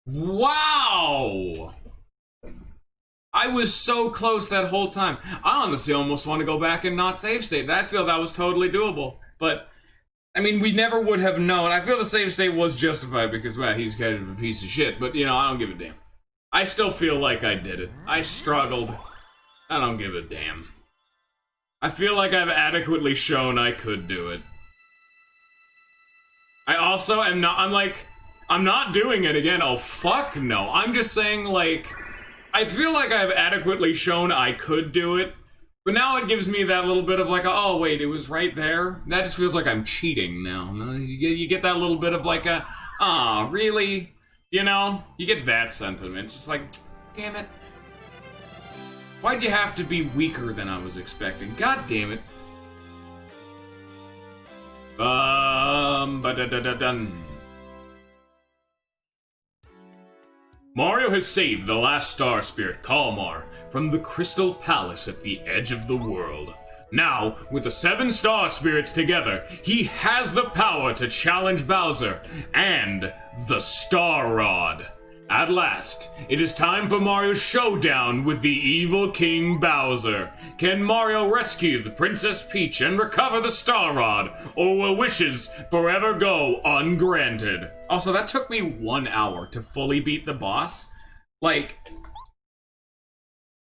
Wow! I was so close that whole time. I honestly almost want to go back and not save state. I feel that was totally doable. But, I mean, we never would have known. I feel the save state was justified because, well, he's kind of a piece of shit. But, you know, I don't give a damn. I still feel like I did it. I struggled. I don't give a damn. I feel like I've adequately shown I could do it. I also am not, I'm not doing it again. Oh, fuck no. I'm just saying, like, I feel like I've adequately shown I could do it, but now it gives me that little bit of like, oh wait, it was right there? That just feels like I'm cheating now. You get that little bit of like a, ah, really? You know? You get that sentiment. It's just like, damn it. Why'd you have to be weaker than I was expecting? God damn it. Ba-da-da-da-dun. Mario has saved the last star spirit, Kalmar, from the Crystal Palace at the edge of the world. Now, with the 7 star spirits together, he has the power to challenge Bowser and the Star Rod. At last, it is time for Mario's showdown with the evil King Bowser. Can Mario rescue the Princess Peach and recover the Star Rod, or will wishes forever go ungranted? Also, that took me 1 hour to fully beat the boss. Like,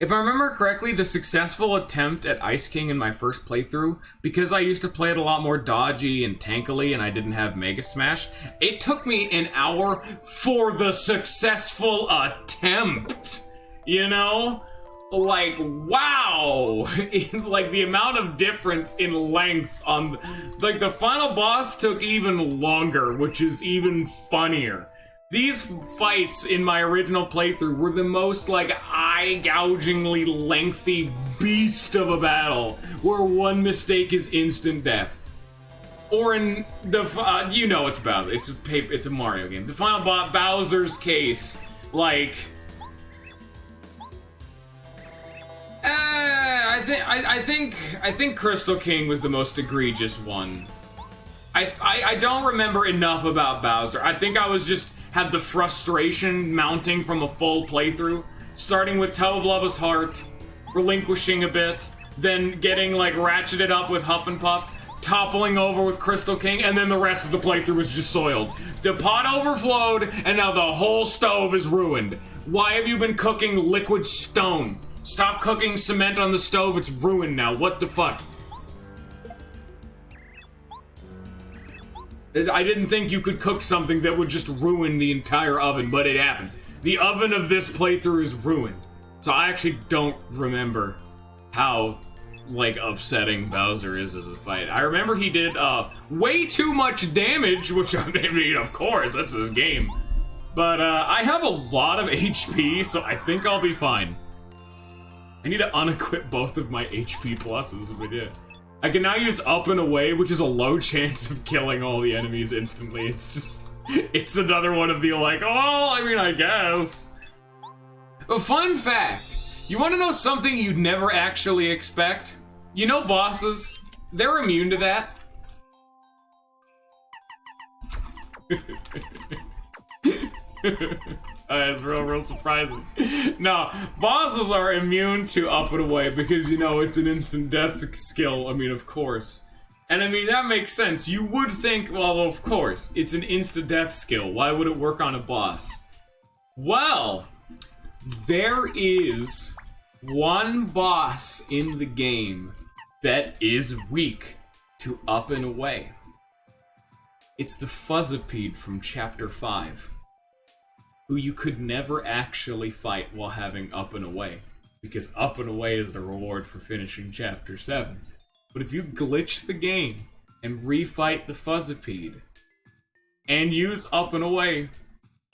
if I remember correctly, the successful attempt at Ice King in my first playthrough, because I used to play it a lot more dodgy and tankily and I didn't have Mega Smash, it took me an hour for the successful attempt, you know? Like, wow! Like, the amount of difference in length on... Like, the final boss took even longer, which is even funnier. These fights in my original playthrough were the most, like, eye-gougingly lengthy beast of a battle, where one mistake is instant death. Or in the, you know it's Bowser, it's a Mario game. The final boss, Bowser's case, like... I think Crystal King was the most egregious one. I don't remember enough about Bowser. I think I was just... had the frustration mounting from a full playthrough, starting with Toblubba's heart, relinquishing a bit, then getting, like, ratcheted up with Huff and Puff, toppling over with Crystal King, and then the rest of the playthrough was just soiled. The pot overflowed, and now the whole stove is ruined. Why have you been cooking liquid stone? Stop cooking cement on the stove, it's ruined now. What the fuck? I didn't think you could cook something that would just ruin the entire oven, but it happened. The oven of this playthrough is ruined. So I actually don't remember how, like, upsetting Bowser is as a fight. I remember he did, way too much damage, which, I mean, of course, that's his game. But, I have a lot of HP, so I think I'll be fine. I need to unequip both of my HP pluses, but yeah. I can now use up and away, which is a low chance of killing all the enemies instantly. It's just... It's another one of the like, oh, I mean, I guess. A fun fact. You want to know something you'd never actually expect? You know bosses, they're immune to that. That's real surprising. No, bosses are immune to up and away because, you know, it's an instant death skill. I mean, of course. And I mean, that makes sense. You would think, well, of course, it's an instant death skill. Why would it work on a boss? Well, there is one boss in the game that is weak to up and away. It's the Fuzzipede from Chapter 5, who you could never actually fight while having up and away, because up and away is the reward for finishing Chapter 7. But if you glitch the game and refight the Fuzzipede and use up and away,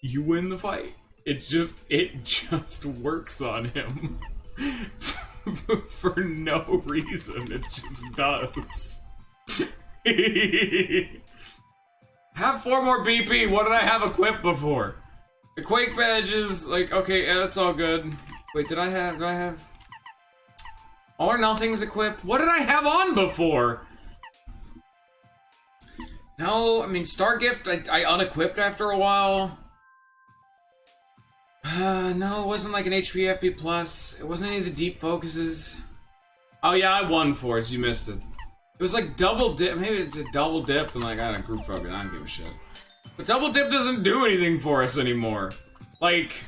you win the fight. It just works on him. For no reason, it just does. Have 4 more BP. What did I have equipped before? The Quake badges, like, okay, yeah, that's all good. Wait, do I have? All or Nothing's equipped? What did I have on before? No, I mean, Stargift, I unequipped after a while. No, it wasn't like an HP FP plus. It wasn't any of the deep focuses. Oh yeah, I won Force, you missed it. It was like double dip, maybe it's a double dip and like, I don't know, group focus, I don't give a shit. But double dip doesn't do anything for us anymore. Like...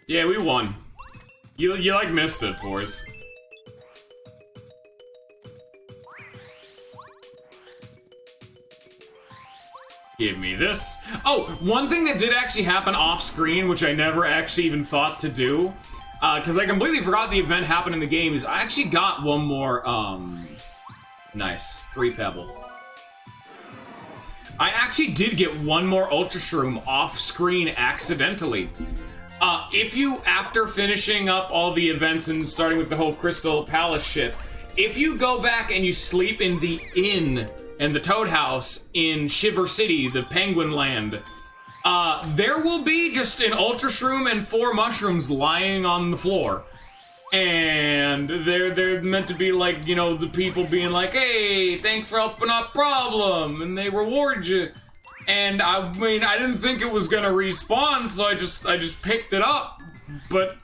Yeah, we won. You like missed it, Force. Give me this. Oh, one thing that did actually happen off screen, which I never actually even thought to do, because I completely forgot the event happened in the game, is I actually got one more, nice, free pebble. I actually did get one more Ultra Shroom off screen accidentally. If you, after finishing up all the events and starting with the whole Crystal Palace shit, if you go back and you sleep in the inn and the Toad House in Shiver City, the Penguin Land, there will be just an Ultra Shroom and 4 mushrooms lying on the floor. And they're meant to be like, you know, the people being like, hey, thanks for helping out problem, and they reward you. And I mean, I didn't think it was gonna respawn, so I just picked it up. But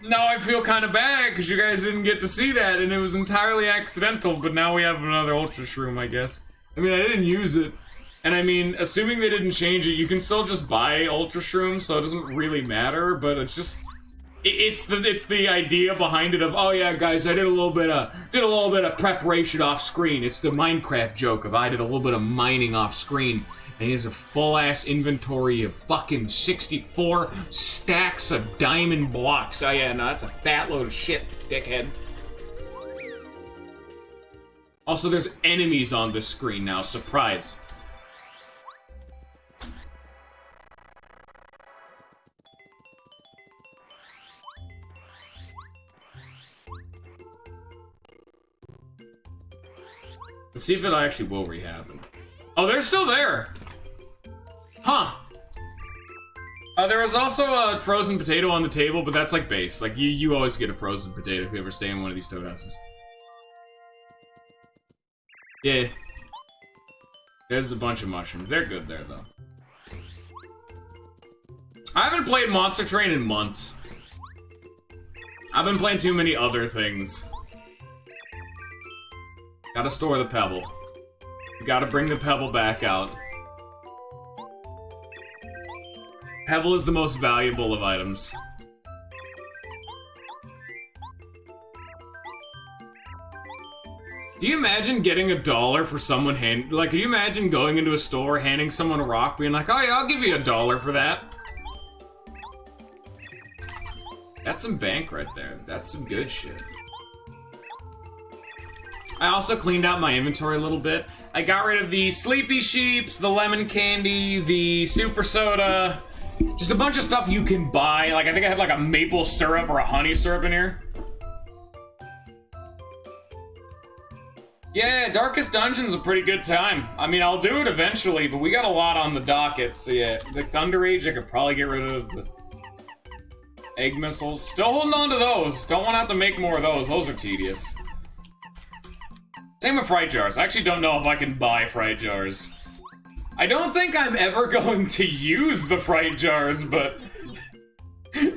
now I feel kind of bad because you guys didn't get to see that, and it was entirely accidental. But now we have another Ultra Shroom, I guess. I mean, I didn't use it, and I mean, assuming they didn't change it, you can still just buy Ultra Shrooms, so it doesn't really matter. But it's just, it's the idea behind it of, oh yeah, guys, I did a little bit of preparation off screen. It's the Minecraft joke of I did a little bit of mining off screen, and here's a full-ass inventory of fucking 64 stacks of diamond blocks. Oh yeah, no, that's a fat load of shit, dickhead. Also, there's enemies on the screen now. Surprise. Let's see if it actually will rehappen. Oh, they're still there! Huh. There was also a frozen potato on the table, but that's like base. Like, you always get a frozen potato if you ever stay in one of these Toad Houses. Yeah. There's a bunch of mushrooms. They're good there, though. I haven't played Monster Train in months. I've been playing too many other things. Gotta store the pebble. Gotta bring the pebble back out. Pebble is the most valuable of items. Do you imagine getting $1 for someone like, can you imagine going into a store, handing someone a rock, being like, oh yeah, I'll give you $1 for that? That's some bank right there. That's some good shit. I also cleaned out my inventory a little bit. I got rid of the Sleepy Sheeps, the lemon candy, the super soda, just a bunch of stuff you can buy. Like, I think I had like a maple syrup or a honey syrup in here. Yeah, Darkest Dungeon's a pretty good time. I mean, I'll do it eventually, but we got a lot on the docket. So yeah, the Thunder Age, I could probably get rid of the egg missiles. Still holding on to those. Don't want to have to make more of those. Those are tedious. Same with Fright Jars. I actually don't know if I can buy Fright Jars. I don't think I'm ever going to use the Fright Jars, but...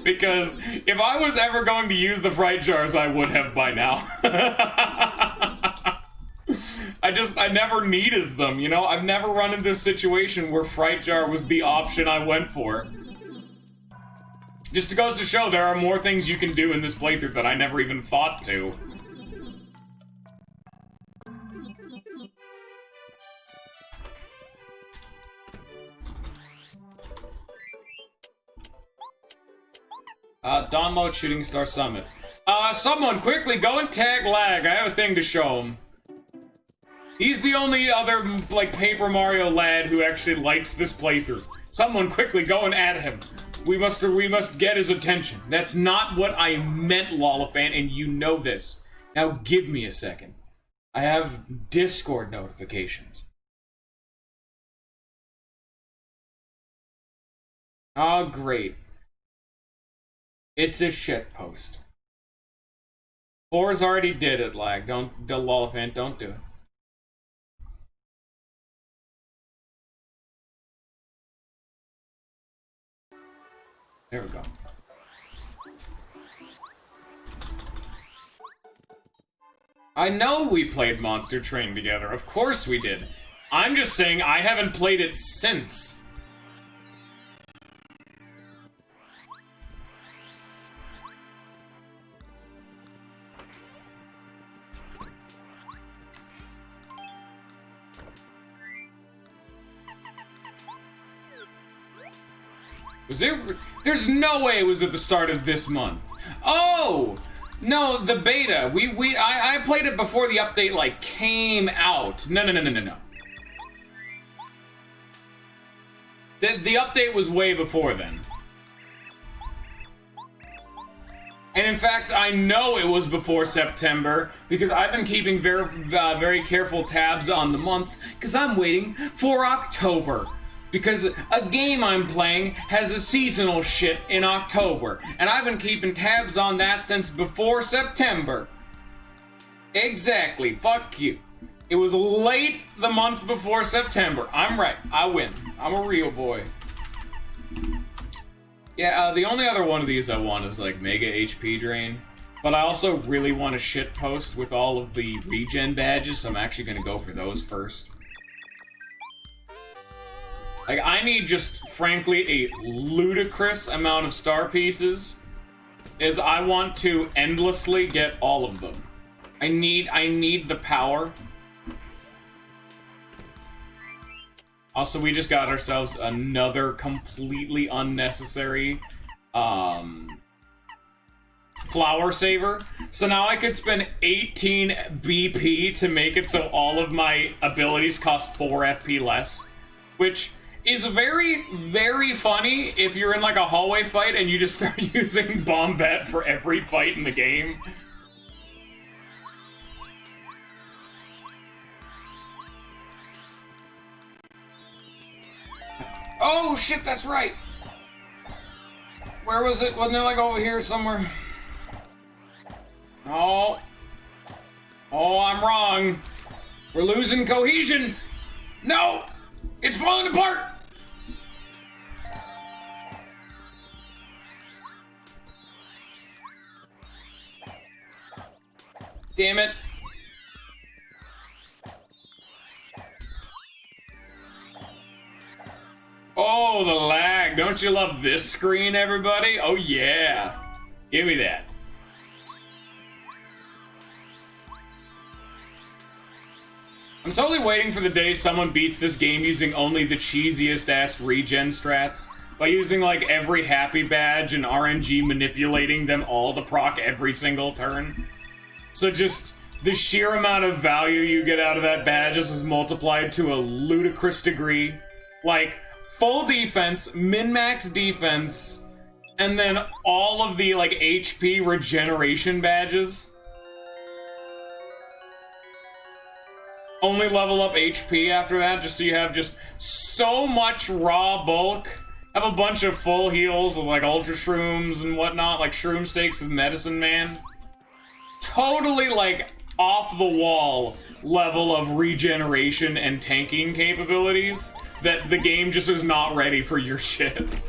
because if I was ever going to use the Fright Jars, I would have by now. I never needed them, you know? I've never run into a situation where Fright Jar was the option I went for. Just goes to show there are more things you can do in this playthrough that I never even thought to. Download Shooting Star Summit. Someone quickly go and tag Lag. I have a thing to show him. He's the only other, like, Paper Mario lad who actually likes this playthrough. Someone quickly go and add him. We must get his attention. That's not what I meant, Lollifant, and you know this. Now give me a second. I have Discord notifications. Oh, great. It's a shitpost. Floors already did it, Lag. Don't, Lollifant, don't do it. There we go. I know we played Monster Train together. Of course we did. I'm just saying I haven't played it since. Was it? There's no way it was at the start of this month. Oh! No, the beta. I played it before the update, like, came out. No. The update was way before then. And in fact, I know it was before September, because I've been keeping very careful tabs on the months, because I'm waiting for October. Because a game I'm playing has a seasonal shit in October, and I've been keeping tabs on that since before September. Exactly, fuck you. It was late the month before September. I'm right, I win. I'm a real boy. Yeah, the only other one of these I want is like Mega HP Drain. But I also really want a shit post with all of the regen badges, so I'm actually gonna go for those first. Like, I need just, frankly, a ludicrous amount of star pieces, as I want to endlessly get all of them. I need the power. Also, we just got ourselves another completely unnecessary, flower saver. So now I could spend 18 BP to make it so all of my abilities cost 4 FP less. Which is very, very funny if you're in like a hallway fight and you just start using Bombette for every fight in the game. Oh shit, that's right! Where was it? Wasn't it like over here somewhere? Oh. Oh, I'm wrong. We're losing cohesion! No! It's falling apart! Damn it. Oh, the lag. Don't you love this screen, everybody? Oh, yeah. Give me that. I'm totally waiting for the day someone beats this game using only the cheesiest ass regen strats. By using like every happy badge and RNG manipulating them all to proc every single turn. So just the sheer amount of value you get out of that badge is multiplied to a ludicrous degree. Like, full defense, min-max defense, and then all of the like HP regeneration badges. only level up HP after that, just so you have just so much raw bulk. Have a bunch of full heals of like ultra shrooms and whatnot, like shroom steaks with Medicine Man. Totally like off the wall level of regeneration and tanking capabilities that the game just is not ready for your shit.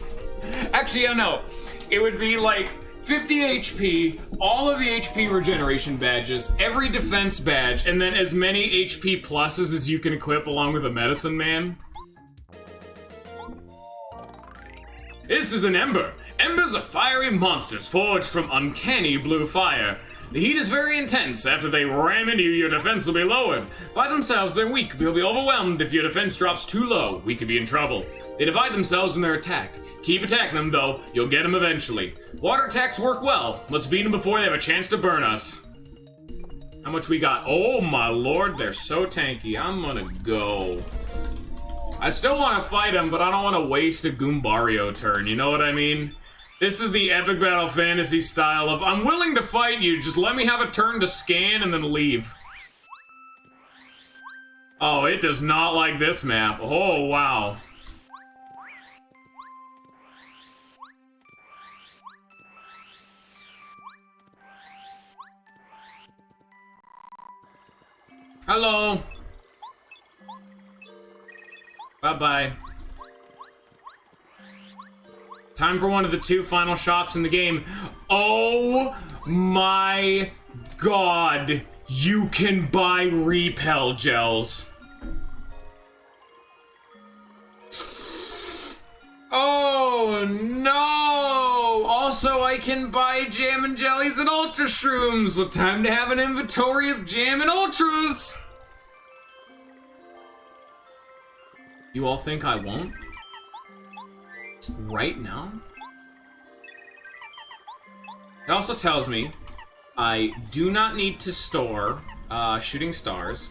Actually, yeah, no. It would be like 50 HP, all of the HP regeneration badges, every defense badge, and then as many HP pluses as you can equip along with a Medicine Man. This is an Ember. Embers are fiery monsters forged from uncanny blue fire. The heat is very intense. After they ram into you, your defense will be lowered. By themselves, they're weak. You'll be overwhelmed if your defense drops too low. We could be in trouble. They divide themselves when they're attacked. Keep attacking them, though. You'll get them eventually. Water attacks work well. Let's beat them before they have a chance to burn us. How much we got? Oh, my lord. They're so tanky. I'm gonna go. I still want to fight them, but I don't want to waste a Goombario turn. You know what I mean? This is the Epic Battle Fantasy style of, I'm willing to fight you, just let me have a turn to scan and then leave. Oh, it does not like this map. Oh, wow. Hello. Bye-bye. Time for one of the 2 final shops in the game. Oh my god. You can buy repel gels. Oh no! Also, I can buy jam and jellies and ultra shrooms. So time to have an inventory of jam and ultras. You all think I won't? Right now? It also tells me I do not need to store shooting stars.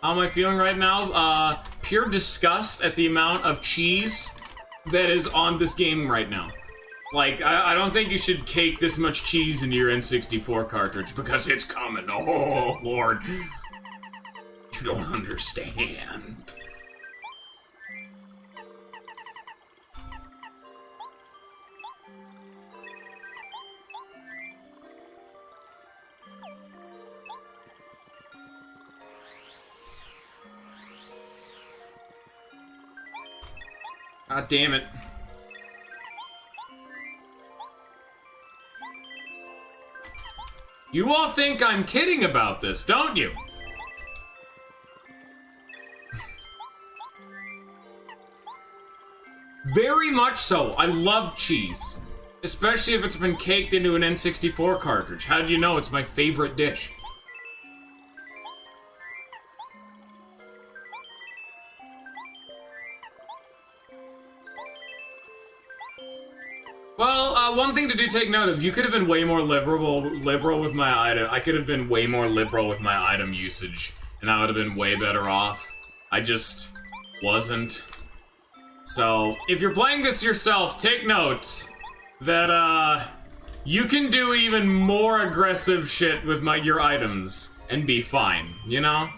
How am I feeling right now? Pure disgust at the amount of cheese that is on this game right now. Like, I don't think you should cake this much cheese into your N64 cartridge because it's coming. Oh, Lord. You don't understand. God damn it. You all think I'm kidding about this, don't you? Very much so. I love cheese. Especially if it's been caked into an N64 cartridge. How do you know it's my favorite dish? Well, one thing to do take note of, you could have been way more liberal with my item. I could have been way more liberal with my item usage, and I would have been way better off. I just wasn't. So, if you're playing this yourself, take note that, you can do even more aggressive shit with your items and be fine, you know?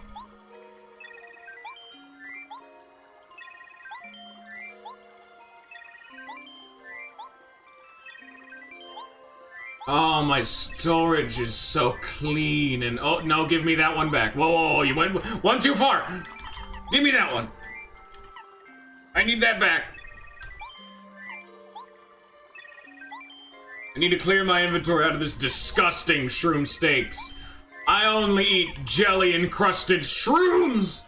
Oh, my storage is so clean and... Oh, no, give me that one back. Whoa, whoa, whoa, you went one too far. Give me that one. I need that back. I need to clear my inventory out of this disgusting shroom steaks. I only eat jelly-encrusted shrooms!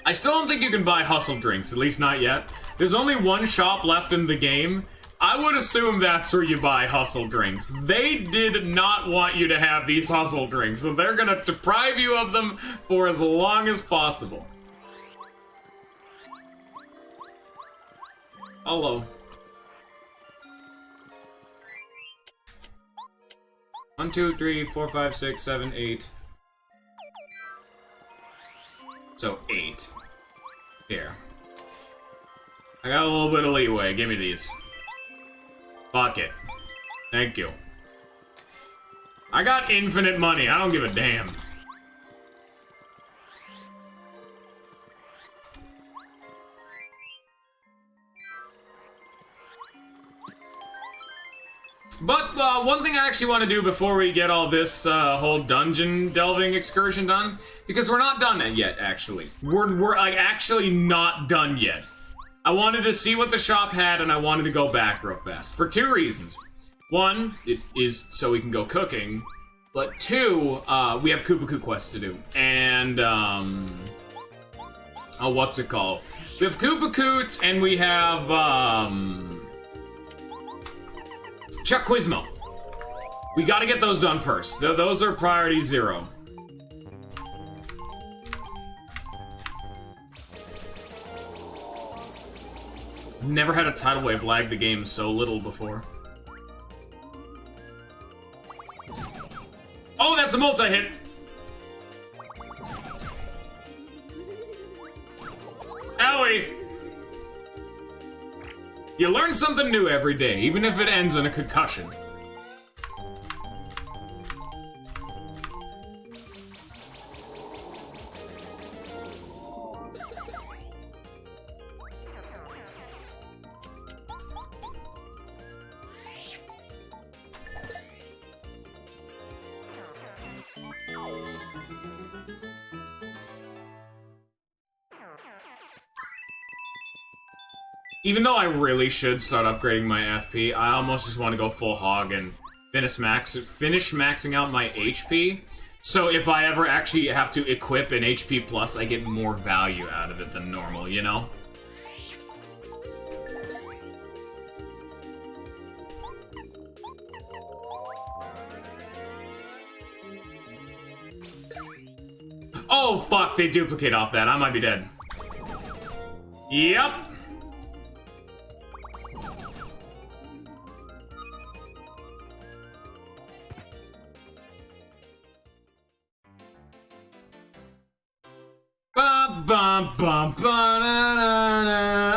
I still don't think you can buy hustle drinks, at least not yet. There's only one shop left in the game. I would assume that's where you buy hustle drinks. They did not want you to have these hustle drinks, so they're gonna deprive you of them for as long as possible. Hello. One, two, three, four, five, six, seven, 8. So 8. Here. I got a little bit of leeway. Give me these. Fuck it. Thank you. I got infinite money. I don't give a damn. But one thing I actually want to do before we get all this whole dungeon delving excursion done, because we're not done yet, actually. We're like actually not done yet. I wanted to see what the shop had, and I wanted to go back real fast for two reasons. One, it is so we can go cooking, but two, we have Koopa quests to do, and oh, what's it called? We have Koopa and we have Chuck Quizmo. We gotta get those done first. Those are priority 0. Never had a tidal wave lag the game so little before. Oh, that's a multi-hit! Owie! You learn something new every day, even if it ends in a concussion. Even though I really should start upgrading my FP, I almost just want to go full hog and finish maxing out my HP. So if I ever actually have to equip an HP plus, I get more value out of it than normal, you know? Oh fuck, they duplicate off that. I might be dead. Yep.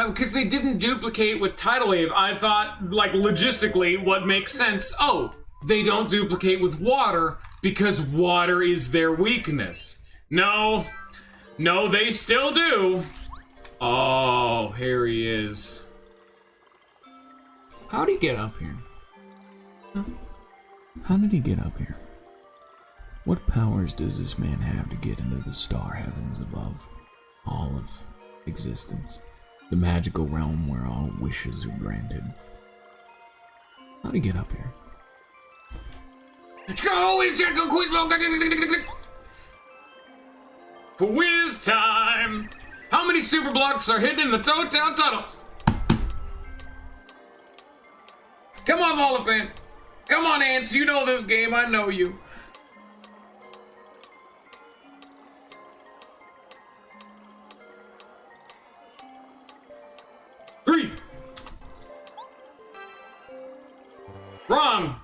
Because they didn't duplicate with Tidal Wave, I thought, like, logistically, what makes sense, oh, they don't duplicate with water because water is their weakness. No, they still do. Oh, here he is. How'd he get up here? How did he get up here? What powers does this man have to get into the star heavens above all of existence? The magical realm where all wishes are granted. How'd he get up here? Go! It's Quiz time! How many super blocks are hidden in the Toad Town tunnels? Come on, Volifant! Come on, Ants, you know this game, I know you. Three! Wrong!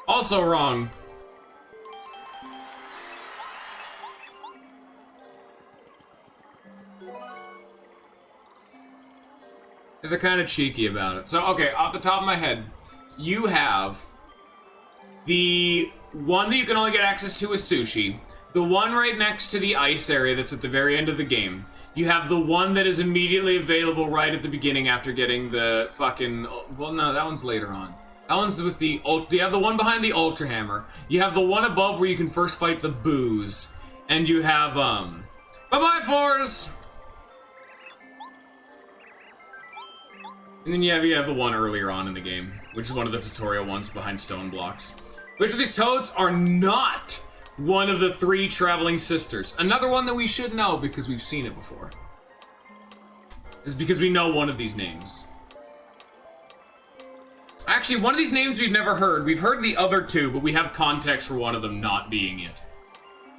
Also wrong. They're kind of cheeky about it. So, okay, off the top of my head, you have the one that you can only get access to is sushi, the one right next to the ice area that's at the very end of the game. You have the one that is immediately available right at the beginning after getting the fucking... Well, no, that one's later on. That one's with the... You have the one behind the Ultra Hammer. You have the one above where you can first fight the Boos. And you have, Bye-bye, Fours! And then you have the one earlier on in the game, which is one of the tutorial ones behind stone blocks. Which of these toads are not one of the 3 traveling sisters? Another one that we should know because we've seen it before. Is because we know one of these names. Actually, one of these names we've never heard. We've heard the other 2, but we have context for one of them not being it.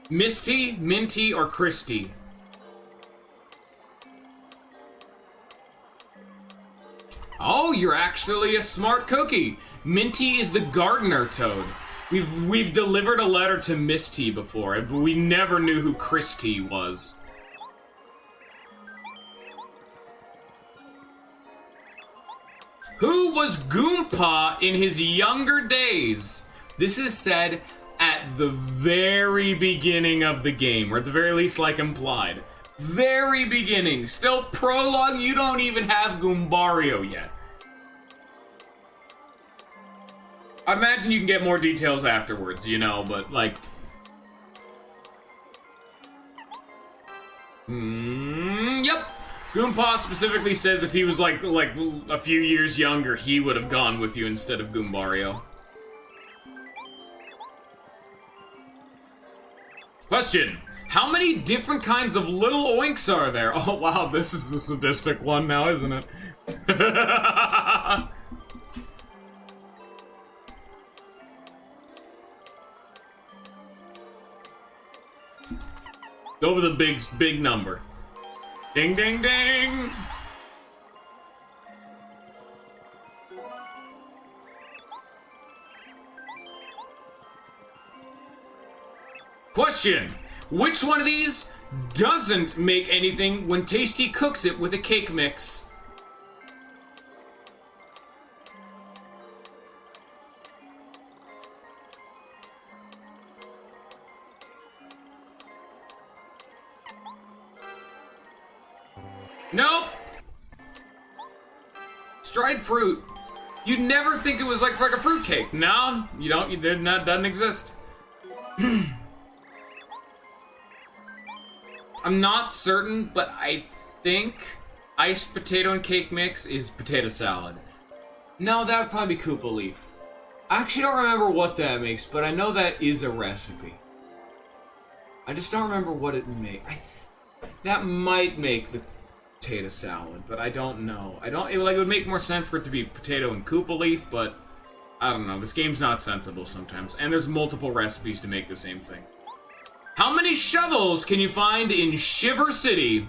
Misty, Minty, or Christy? Oh, you're actually a smart cookie. Minty is the gardener toad. We've delivered a letter to Misty before, but we never knew who Christy was. Who was Goompa in his younger days? This is said at the very beginning of the game, or at the very least, like, implied. Very beginning. Still prologue, you don't even have Goombario yet. I imagine you can get more details afterwards, you know, but, like... Yep. Goompa specifically says if he was, like a few years younger, he would have gone with you instead of Goombario. Question. How many different kinds of little oinks are there? Oh, wow, this is a sadistic one now, isn't it? Go with the big number. Ding, ding, ding! Question. Which one of these doesn't make anything when Tasty cooks it with a cake mix? Nope. Dried fruit. You'd never think it was like a fruit cake. No, you don't. That doesn't exist. I'm not certain, but I think iced potato and cake mix is potato salad. No, that would probably be Koopa Leaf. I actually don't remember what that makes, but I know that is a recipe. I just don't remember what it makes. That might make the potato salad, but I don't know. It would make more sense for it to be potato and Koopa Leaf, but I don't know. This game's not sensible sometimes, and there's multiple recipes to make the same thing. How many shovels can you find in Shiver City?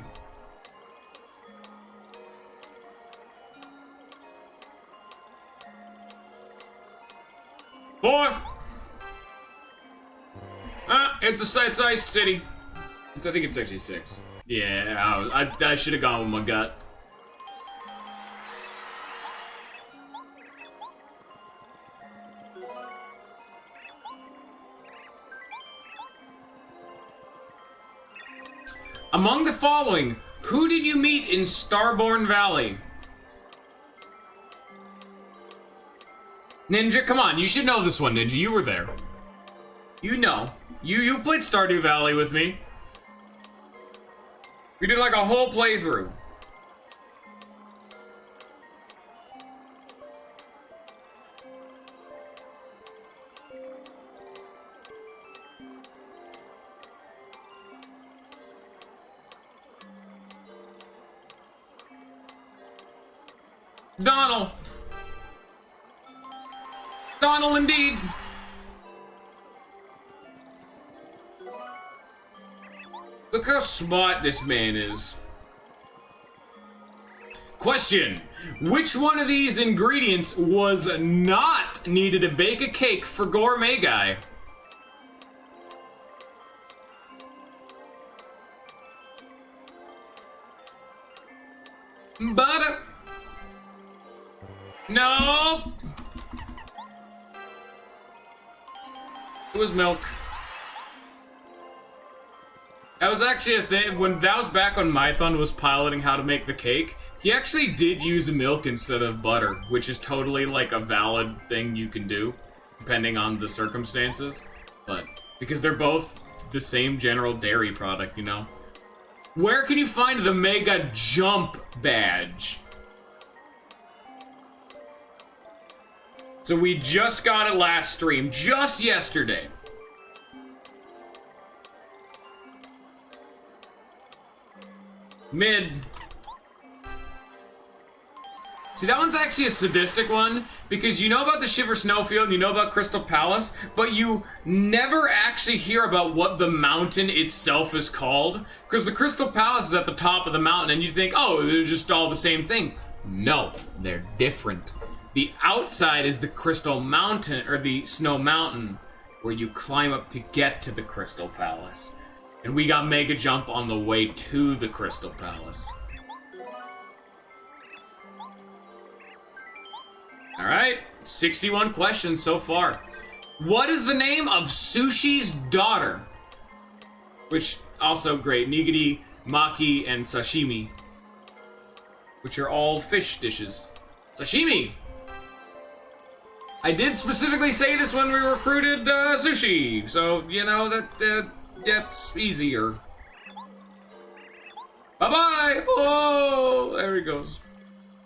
4. It's Ice City. I think it's actually 6. Yeah, I should have gone with my gut. Among the following, who did you meet in Starborn Valley? Ninja, come on, you should know this one, Ninja. You were there. You know. You played Stardew Valley with me. We did like a whole playthrough. Donald. Donald indeed. Look how smart this man is. Question. Which one of these ingredients was not needed to bake a cake for Gourmet Guy? Butter. No. It was milk. That was actually a thing. When that was back when Mython was piloting how to make the cake, he actually did use milk instead of butter, which is totally like a valid thing you can do, depending on the circumstances. But because they're both the same general dairy product, you know. Where can you find the Mega Jump badge? So we just got it last stream, just yesterday. Mid. See, that one's actually a sadistic one, because you know about the Shiver Snowfield, and you know about Crystal Palace, but you never actually hear about what the mountain itself is called, because the Crystal Palace is at the top of the mountain, and you think, oh, they're just all the same thing. No, they're different. The outside is the Crystal Mountain, or the Snow Mountain, where you climb up to get to the Crystal Palace. And we got Mega Jump on the way to the Crystal Palace. Alright, 61 questions so far. What is the name of Sushi's daughter? Which, also great. Nigiri, maki, and sashimi. Which are all fish dishes. Sashimi! I did specifically say this when we recruited Sushi, so, you know, that's easier. Bye-bye! Oh, there he goes.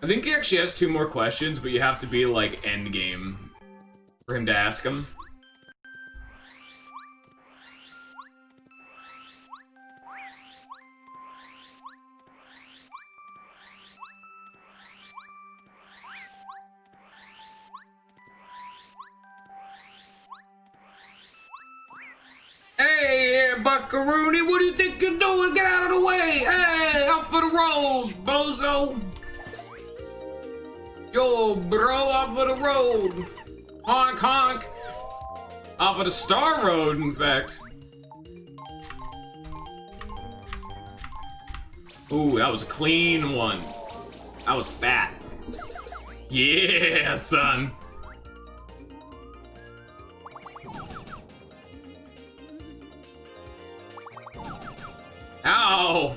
I think he actually has 2 more questions, but you have to be, like, endgame for him to ask them. Hey, Buckaroony, what do you think you're doing? Get out of the way! Hey, up for the road, bozo! Yo, bro, up for the road! Honk, honk! Off of the Star Road, in fact. Ooh, that was a clean one. That was fat. Yeah, son. Ow!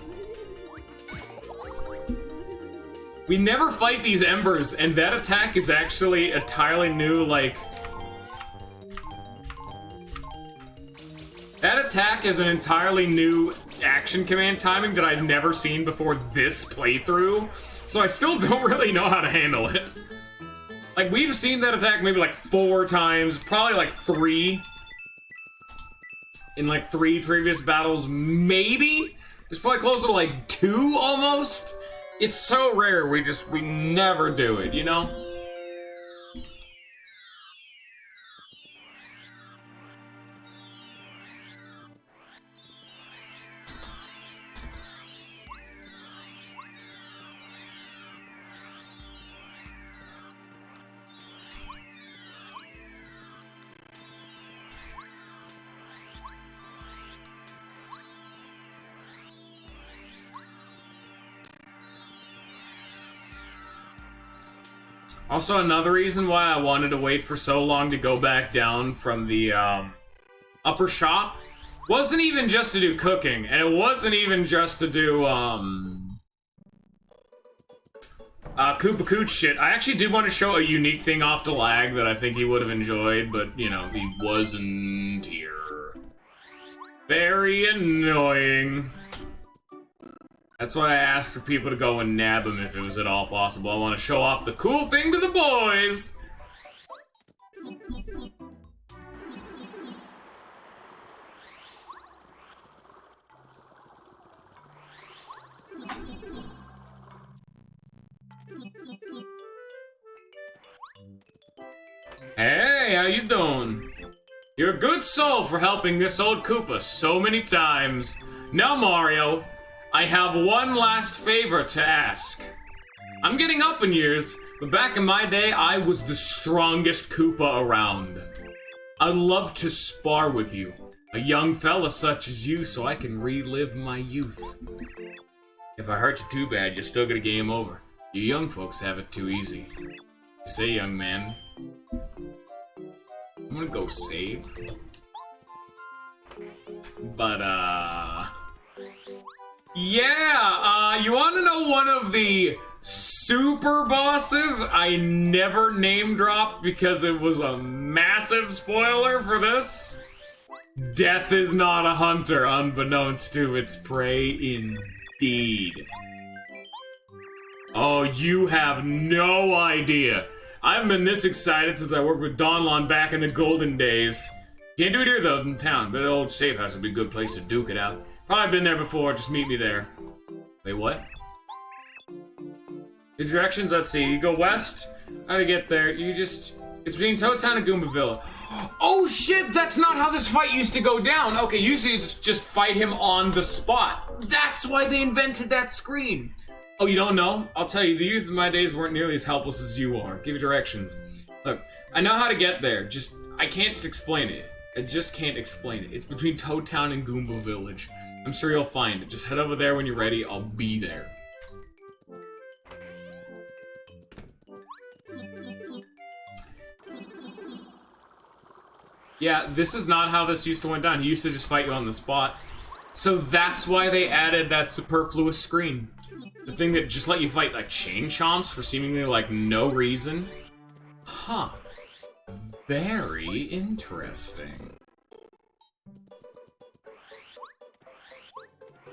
We never fight these embers, and that attack is actually entirely new, like... That attack is an entirely new action command timing that I'd never seen before this playthrough, so I still don't really know how to handle it. Like, we've seen that attack maybe like 4 times, probably like 3. In like 3 previous battles, maybe? It's probably closer to like 2 almost. It's so rare, we never do it, you know? Also, another reason why I wanted to wait for so long to go back down from the upper shop wasn't even just to do cooking, and it wasn't even just to do Koopa Cooch shit. I actually did want to show a unique thing off to Lag that I think he would have enjoyed, but, you know, he wasn't here. Very annoying. That's why I asked for people to go and nab him if it was at all possible. I want to show off the cool thing to the boys! Hey, how you doing? You're a good soul for helping this old Koopa so many times. Now, Mario, I have one last favor to ask. I'm getting up in years, but back in my day, I was the strongest Koopa around. I'd love to spar with you, a young fella such as you, so I can relive my youth. If I hurt you too bad, you're still gonna game over. You young folks have it too easy. Say, young man. I'm gonna go save. But, yeah, you wanna know one of the super bosses I never name dropped because it was a massive spoiler for this? Death is not a hunter, unbeknownst to its prey indeed. Oh, you have no idea. I haven't been this excited since I worked with Donlon back in the golden days. Can't do it here though, in town, but the old safe house would be a good place to duke it out. Probably been there before, just meet me there. Wait, what? The directions, let's see. You go west, how to get there, it's between Toad Town and Goomba Villa. Oh shit, that's not how this fight used to go down. Okay, usually it's just fight him on the spot. That's why they invented that screen. Oh, you don't know? I'll tell you, the youth of my days weren't nearly as helpless as you are. Give you directions. Look, I know how to get there, I can't just explain it. I just can't explain it. It's between Toad Town and Goomba Village. I'm sure you'll find it. Just head over there when you're ready, I'll be there. Yeah, this is not how this used to went down. He used to just fight you on the spot. So that's why they added that superfluous screen. The thing that just let you fight, like, chain chomps for seemingly, like, no reason. Huh. Very interesting.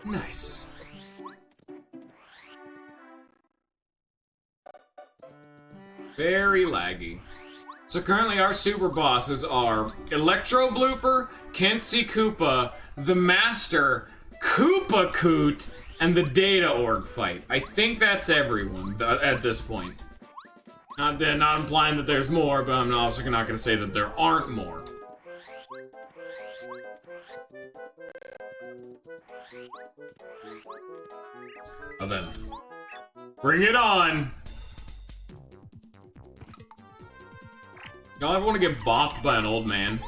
Nice. Very laggy. So currently our super bosses are Electro Blooper, Kentsy Koopa, the Master, Koopa Koot, and the Data Org fight. I think that's everyone at this point. Not implying that there's more, but I'm also not going to say that there aren't more. Well then, bring it on! Y'all ever want to get bopped by an old man?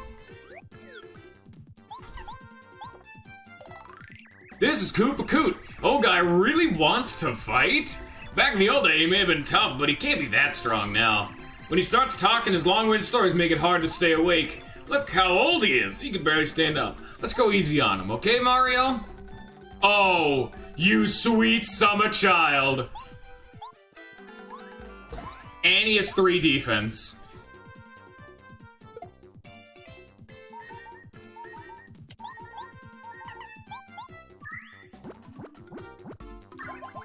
This is Koopa Koot. Old guy really wants to fight? Back in the old day, he may have been tough, but he can't be that strong now. When he starts talking, his long-winded stories make it hard to stay awake. Look how old he is. He can barely stand up. Let's go easy on him, okay, Mario? Oh, you sweet summer child. And he has 3 defense.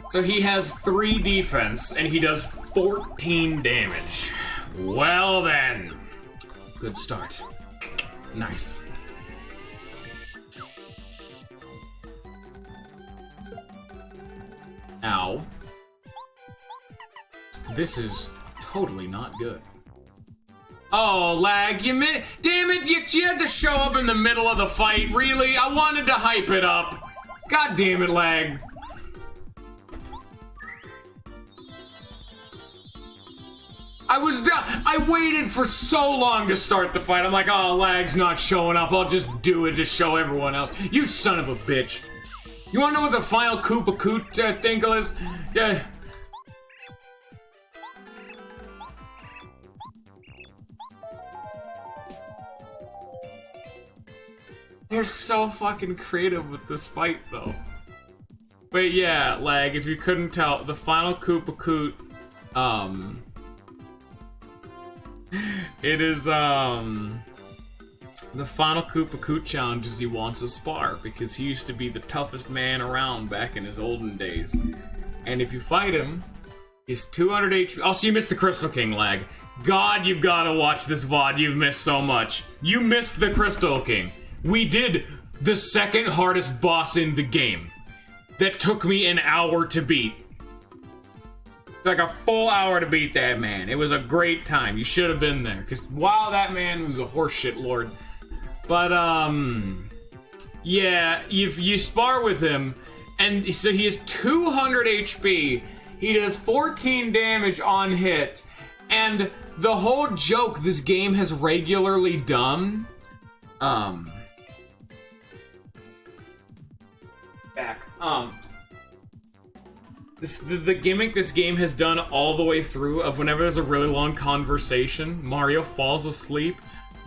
So he has 3 defense, and he does 14 damage. Well then. Good start. Nice. Ow. This is totally not good. Oh, lag, you damn it, you had to show up in the middle of the fight, really? I wanted to hype it up. God damn it, lag. I waited for so long to start the fight. I'm like, oh, lag's not showing up. I'll just do it to show everyone else. You son of a bitch. You wanna know what the final Koopa Koot thing is? Yeah. They're so fucking creative with this fight, though. But yeah, lag, if you couldn't tell, the final Koopa Koot, it is, the final Koopa Koot challenge is he wants a spar, because he used to be the toughest man around back in his olden days. And if you fight him, he's 200 HP. Also, you missed the Crystal King, lag. God, you've gotta watch this VOD, you've missed so much. You missed the Crystal King. We did the second hardest boss in the game. That took me an hour to beat. Like a full hour to beat that man. It was a great time. You should have been there. Because, wow, that man was a horseshit lord. But, yeah, you spar with him, and so he has 200 HP. He does 14 damage on hit. And the whole joke this game has regularly done, the gimmick this game has done all the way through of whenever there's a really long conversation, Mario falls asleep.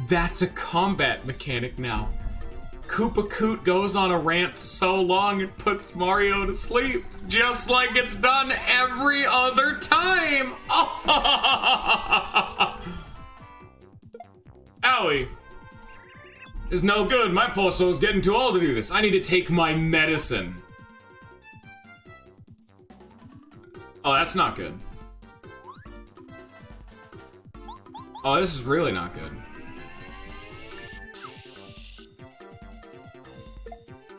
That's a combat mechanic now. Koopa Koot goes on a rant so long it puts Mario to sleep, just like it's done every other time. Owie. It's no good. My poor soul's getting too old to do this. I need to take my medicine. Oh, that's not good. Oh, this is really not good.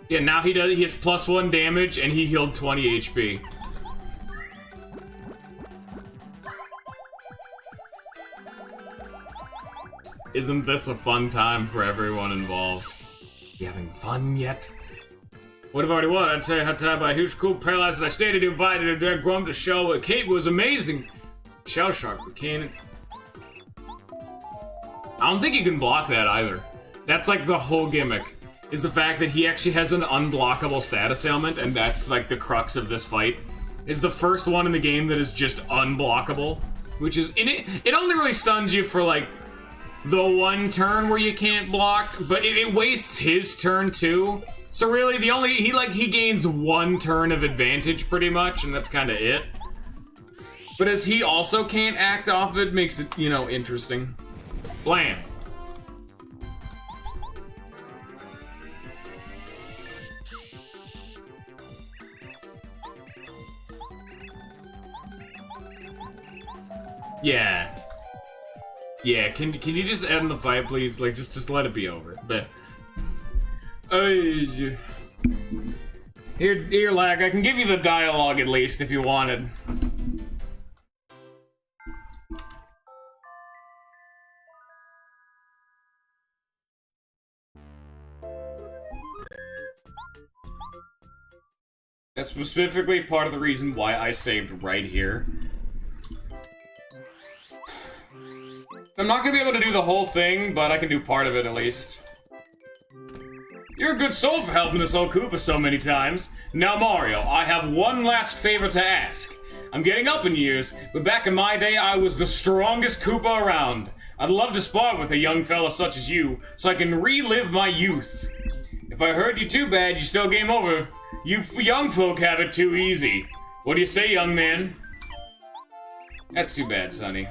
Yeah, now he has +1 damage and he healed 20 HP. Isn't this a fun time for everyone involved? You having fun yet? What have I already won? I'd tell you how to by a huge cool paralyzed. I stayed invited to Grum to show. Kate was amazing. Shell Shark, but can't it? I don't think you can block that either. That's like the whole gimmick. Is the fact that he actually has an unblockable status ailment, and that's like the crux of this fight. Is the first one in the game that is just unblockable, which is in it. It only really stuns you for like the one turn where you can't block, but it wastes his turn too. So really, he gains one turn of advantage pretty much, and that's kind of it. But as he also can't act off of it, makes it, you know, interesting. Blam. Yeah. Yeah, can you just end the fight, please? Like, just let it be over. But here, lag. I can give you the dialogue at least if you wanted. That's specifically part of the reason why I saved right here. I'm not gonna be able to do the whole thing, but I can do part of it at least. You're a good soul for helping this old Koopa so many times. Now, Mario, I have one last favor to ask. I'm getting up in years, but back in my day, I was the strongest Koopa around. I'd love to spar with a young fella such as you, so I can relive my youth. If I hurt you too bad, you still game over. You young folk have it too easy. What do you say, young man? That's too bad, Sonny.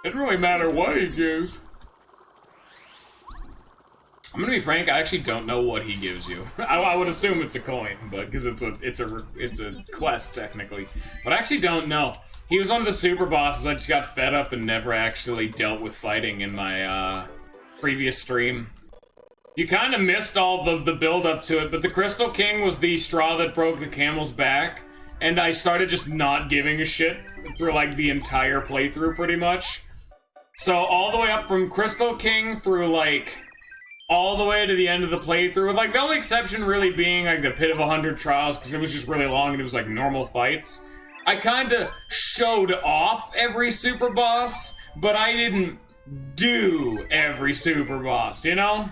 It doesn't really matter what he gives. I'm gonna be frank, I actually don't know what he gives you. I would assume it's a coin, but because it's a quest technically. But I actually don't know. He was one of the super bosses I just got fed up and never actually dealt with fighting in my previous stream. You kind of missed all of the build up to it, but the Crystal King was the straw that broke the camel's back, and I started just not giving a shit through like the entire playthrough pretty much. So all the way up from Crystal King through like all the way to the end of the playthrough, with like the only exception really being like the Pit of 100 Trials, because it was just really long and it was like normal fights. I kind of showed off every super boss, but I didn't do every super boss, you know?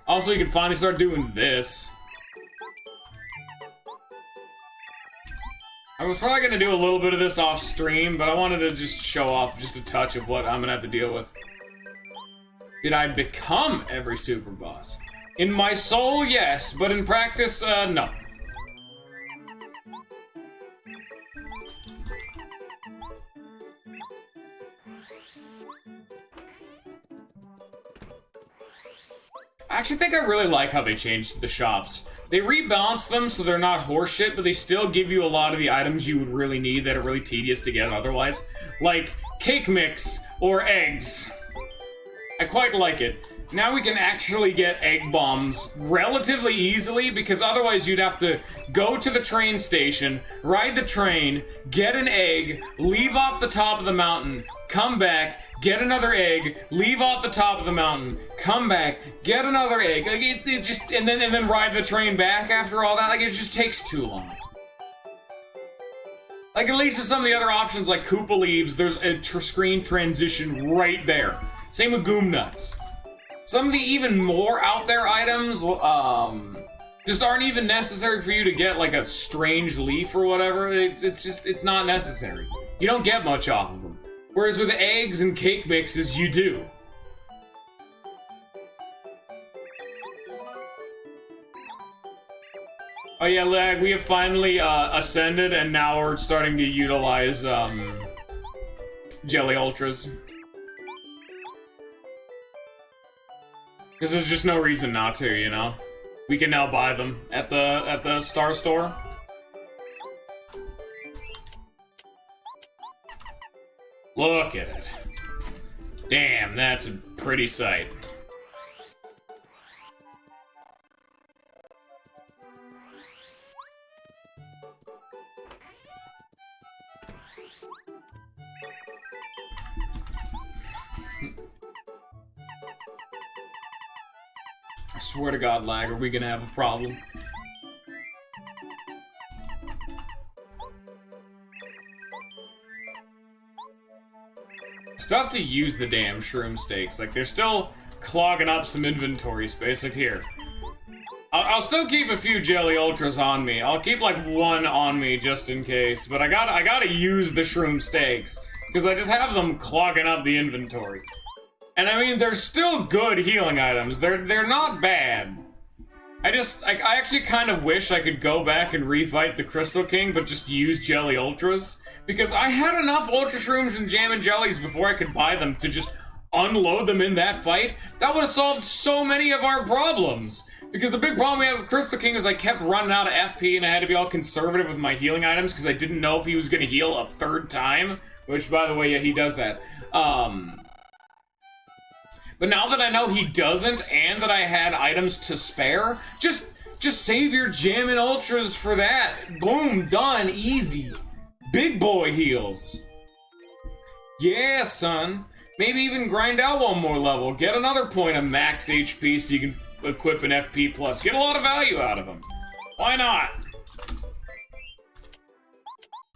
Also, you can finally start doing this. I was probably gonna do a little bit of this off stream, but I wanted to just show off just a touch of what I'm gonna have to deal with. Did I become every super boss? In my soul, yes, but in practice, no. I actually think I really like how they changed the shops. They rebalanced them so they're not horseshit, but they still give you a lot of the items you would really need that are really tedious to get otherwise. Like cake mix or eggs. I quite like it. Now we can actually get egg bombs relatively easily, because otherwise you'd have to go to the train station, ride the train, get an egg, leave off the top of the mountain, come back, get another egg, leave off the top of the mountain, come back, get another egg. Like it just and then ride the train back after all that. Like it just takes too long. Like at least with some of the other options like Koopa Leaves, there's a screen transition right there. Same with Goom Nuts. Some of the even more out there items just aren't even necessary for you to get like a strange leaf or whatever. It's not necessary. You don't get much off of them. Whereas with eggs and cake mixes, you do. Oh yeah, Lag, we have finally ascended, and now we're starting to utilize Jelly Ultras. Because there's just no reason not to, you know? We can now buy them at the Star Store. Look at it. Damn, that's a pretty sight. I swear to God, Lag, are we gonna have a problem? Still have to use the damn shroom stakes. Like, they're still clogging up some inventory space. Like, here. I'll still keep a few Jelly Ultras on me. I'll keep like one on me just in case. But I gotta use the Shroom Steaks because I just have them clogging up the inventory. And I mean, they're still good healing items. They're not bad. I actually kind of wish I could go back and refight the Crystal King, but just use Jelly Ultras because I had enough Ultra Shrooms and Jam and Jellies before I could buy them to just unload them in that fight. That would have solved so many of our problems. Because the big problem we have with Crystal King is I kept running out of FP and I had to be all conservative with my healing items because I didn't know if he was going to heal a third time. Which, by the way, yeah, he does that. But now that I know he doesn't and that I had items to spare, just save your Jam and Ultras for that. Boom, done, easy. Big boy heals. Yeah, son. Maybe even grind out one more level. Get another point of max HP so you can equip an FP plus. Get a lot of value out of them. Why not?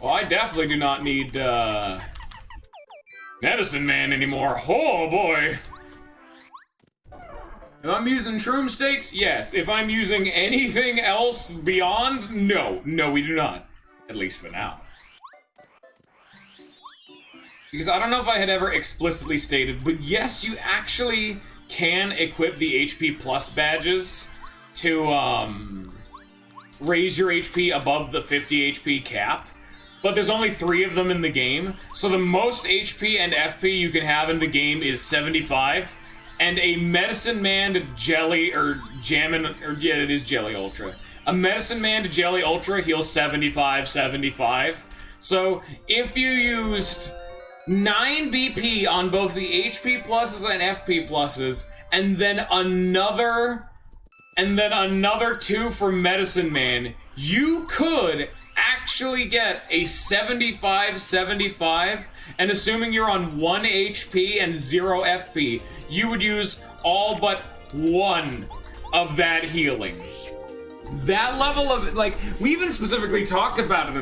Well, I definitely do not need, Medicine Man anymore. Oh, boy. If I'm using Shroom Steaks, yes. If I'm using anything else beyond, no. No, we do not. At least for now. Because I don't know if I had ever explicitly stated, but yes, you actually can equip the HP plus badges to raise your HP above the 50 HP cap, but there's only 3 of them in the game, so the most HP and FP you can have in the game is 75, and a Medicine Man to Jelly, or Jammin', or yeah, it is Jelly Ultra. A Medicine Man to Jelly Ultra heals 75, 75. So if you used 9 BP on both the HP pluses and FP pluses, and then another 2 for Medicine Man, you could actually get a 75-75, and assuming you're on 1 HP and 0 FP, you would use all but 1 of that healing. That level of, like, we even specifically talked about it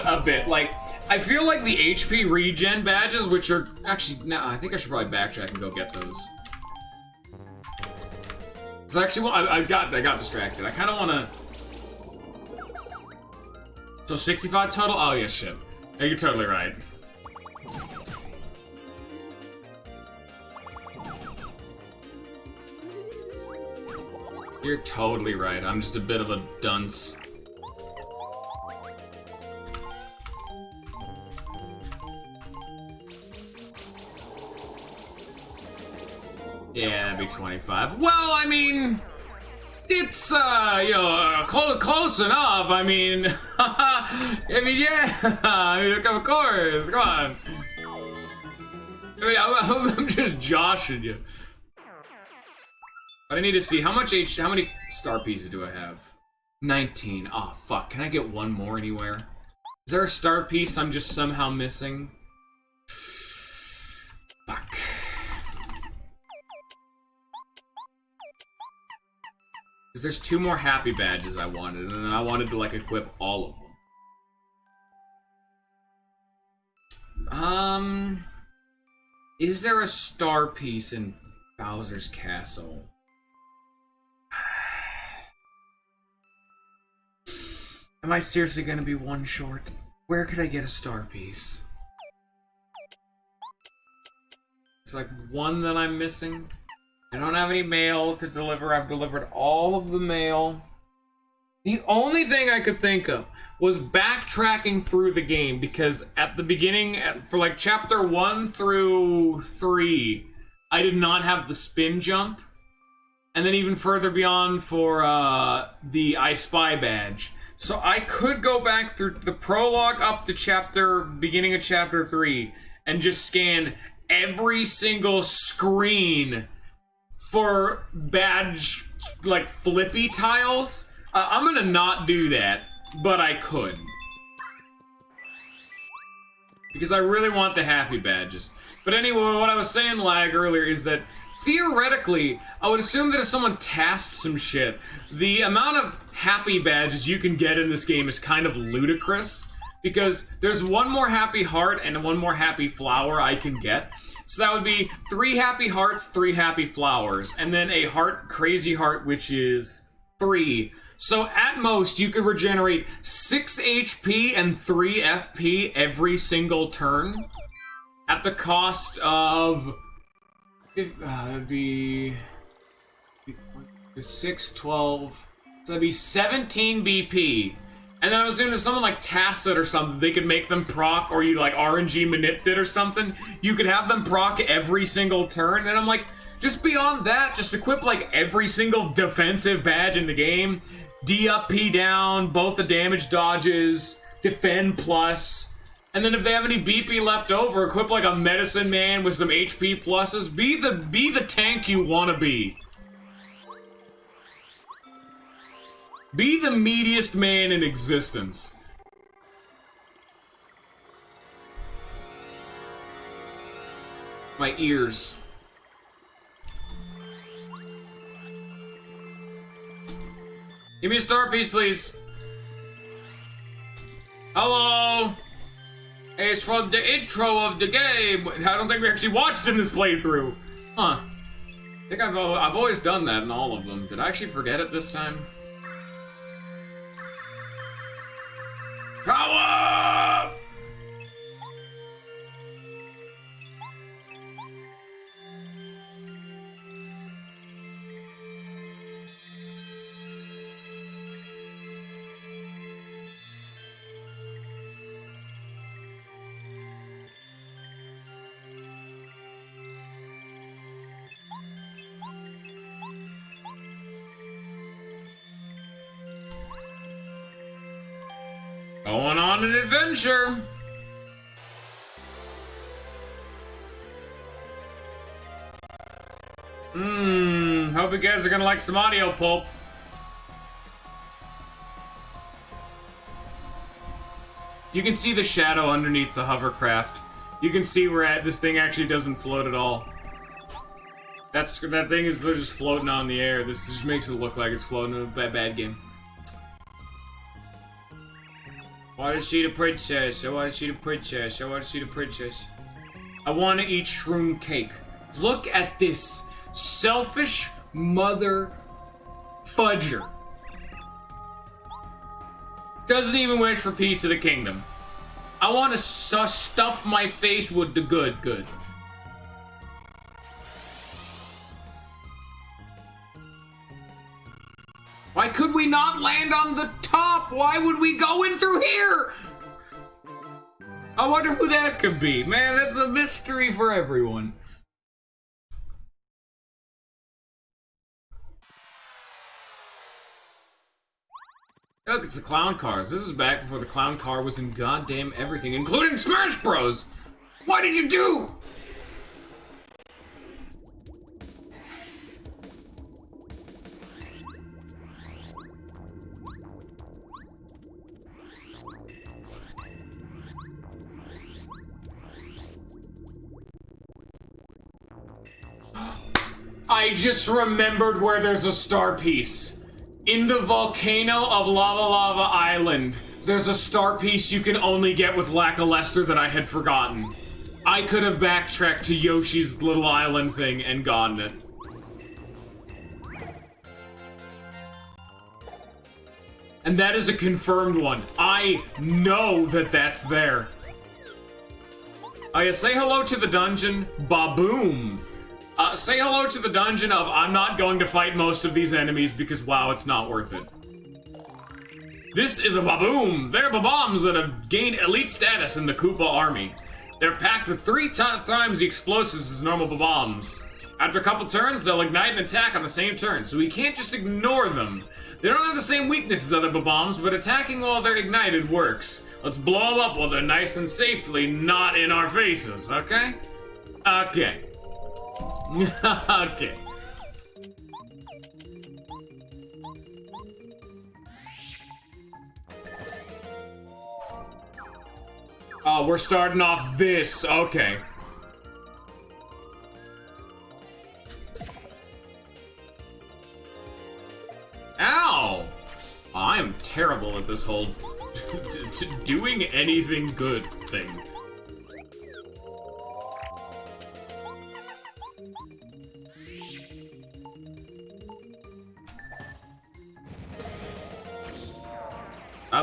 a bit. Like, I feel like the HP regen badges, which are actually, no, I think I should probably backtrack and go get those. So actually, well, I got distracted. I kind of want to. So 65 total. Oh yeah, shit. Yeah, you're totally right. You're totally right. I'm just a bit of a dunce. Yeah, big 25. Well, I mean, it's, you know, close enough. I mean, I mean, yeah. I mean, of course. Come on. I mean, I'm just joshing you. But I need to see how many star pieces do I have? 19. Oh, fuck. Can I get one more anywhere? Is there a star piece I'm just somehow missing? Fuck. Because there's 2 more happy badges I wanted, and then I wanted to, like, equip all of them. Is there a star piece in Bowser's Castle? Am I seriously gonna be 1 short? Where could I get a star piece? There's like 1 that I'm missing. I don't have any mail to deliver. I've delivered all of the mail. The only thing I could think of was backtracking through the game, because at the beginning, for like chapter 1 through 3, I did not have the spin jump. And then even further beyond for the I Spy badge. So I could go back through the prologue up to beginning of chapter 3 and just scan every single screen for badge, like, flippy tiles. I'm gonna not do that, but I could. Because I really want the happy badges. But anyway, what I was saying, Lag, earlier is that theoretically, I would assume that if someone tasked some shit, the amount of happy badges you can get in this game is kind of ludicrous. Because there's 1 more happy heart and 1 more happy flower I can get. So that would be 3 happy hearts, 3 happy flowers. And then a crazy heart, which is 3. So at most, you could regenerate 6 HP and 3 FP every single turn. At the cost of... it'd be... 6, 12... So it'd be 17 BP. And then I was assuming if someone like Tacit or something, they could make them proc, or you like RNG Manip it or something. You could have them proc every single turn. And I'm like, just beyond that, just equip like every single defensive badge in the game. D up, P down, both the damage dodges, defend plus. And then if they have any BP left over, equip like a medicine man with some HP pluses. Be the tank you want to be. Be the meatiest man in existence. My ears. Give me a star piece, please. Hello. It's from the intro of the game. I don't think we actually watched in this playthrough. Huh. I think I've always done that in all of them. Did I actually forget it this time? Power! Going on an adventure. Hope you guys are gonna like some audio pulp. You can see the shadow underneath the hovercraft. You can see where this thing actually doesn't float at all. That thing is just floating on the air. This just makes it look like it's floating in a bad game. I want to see the princess. I want to see the princess. I want to see the princess. I want to eat shroom cake. Look at this selfish mother fudger. Doesn't even wish for peace of the kingdom. I want to stuff my face with the good. Why could we not land on the top? Why would we go in through here? I wonder who that could be. Man, that's a mystery for everyone. Look, it's the clown cars. This is back before the clown car was in goddamn everything, including Smash Bros. What did you do? I just remembered where there's a star piece. In the volcano of Lava Island, there's a star piece you can only get with Lackluster that I had forgotten. I could have backtracked to Yoshi's little island thing and gotten it. And that is a confirmed one. I know that that's there. Oh yeah, say hello to the dungeon, Baboom. Say hello to the dungeon of I'm not going to fight most of these enemies because, wow, it's not worth it. This is a Baboom. They're Babombs that have gained elite status in the Koopa army. They're packed with 3 times the explosives as normal Babombs. After a couple turns, they'll ignite and attack on the same turn, so we can't just ignore them. They don't have the same weakness as other Babombs, but attacking while they're ignited works. Let's blow them up while they're nice and safely not in our faces, okay? Okay. Okay. Oh, we're starting off this. Okay. Ow! I am terrible at this whole doing anything good thing.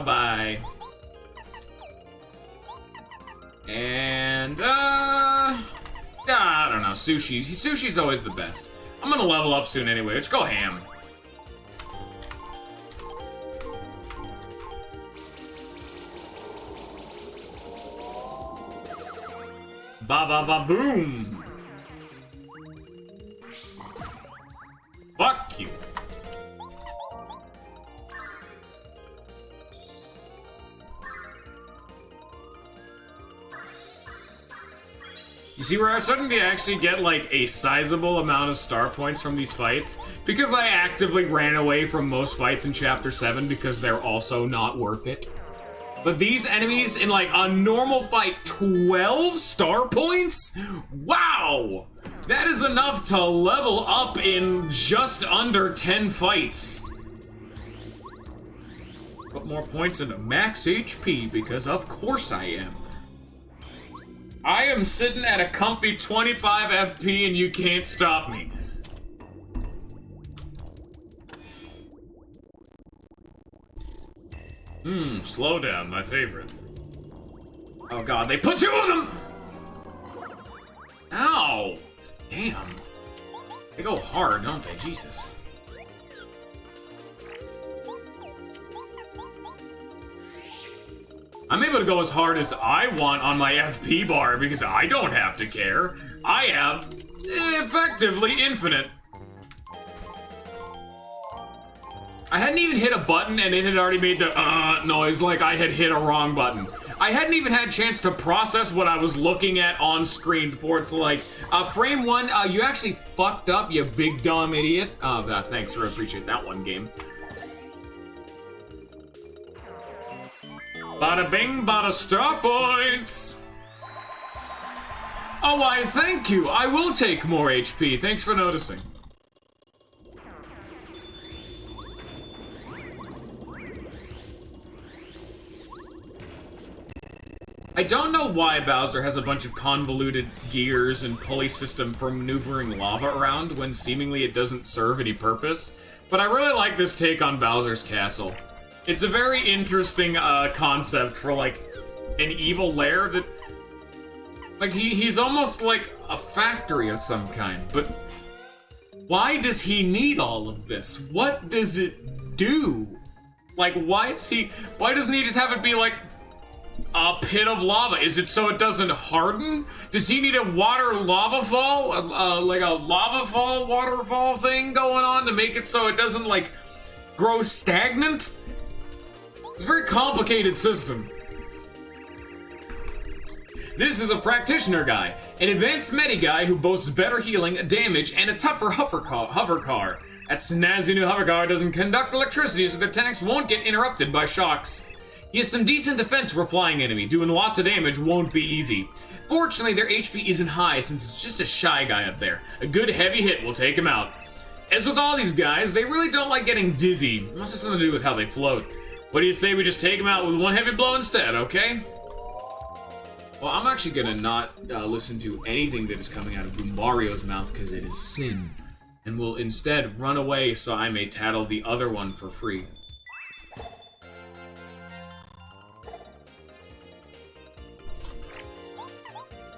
Bye-bye. And, I don't know, sushi. Sushi's always the best. I'm gonna level up soon anyway. Let's go ham. Ba-ba-ba-boom! Fuck you. You see, we're starting to actually get, like, a sizable amount of star points from these fights, because I actively ran away from most fights in Chapter 7 because they're also not worth it. But these enemies in, like, a normal fight, 12 star points? Wow! That is enough to level up in just under 10 fights. Put more points into max HP, because of course I am. I am sitting at a comfy 25 FP and you can't stop me. Slow down, my favorite. Oh god, they put 2 of them! Ow! Damn. They go hard, don't they? Jesus. I'm able to go as hard as I want on my FP bar because I don't have to care. I have effectively infinite. I hadn't even hit a button and it had already made the noise like I had hit a wrong button. I hadn't even had a chance to process what I was looking at on screen before it's like, frame 1, you actually fucked up, you big dumb idiot. Thanks, I appreciate that one, game. Bada bing, bada star points! Oh, why, thank you. I will take more HP. Thanks for noticing. I don't know why Bowser has a bunch of convoluted gears and pulley system for maneuvering lava around when seemingly it doesn't serve any purpose, but I really like this take on Bowser's Castle. It's a very interesting concept for, like, an evil lair that... Like, he's almost like a factory of some kind, but... Why does he need all of this? What does it do? Like, why doesn't he just have it be, like, a pit of lava? Is it so it doesn't harden? Does he need a water lava fall? Like a lava fall, waterfall thing going on to make it so it doesn't, like, grow stagnant? It's a very complicated system. This is a practitioner guy, an advanced medi guy who boasts better healing, damage, and a tougher hover car. That snazzy new hover car doesn't conduct electricity so the attacks won't get interrupted by shocks. He has some decent defense for a flying enemy, doing lots of damage won't be easy. Fortunately, their HP isn't high since it's just a shy guy up there. A good heavy hit will take him out. As with all these guys, they really don't like getting dizzy. It must have something to do with how they float. What do you say we just take him out with one heavy blow instead, okay? Well, I'm actually gonna not listen to anything that is coming out of Goombario's mouth because it is sin, and will instead run away so I may tattle the other one for free.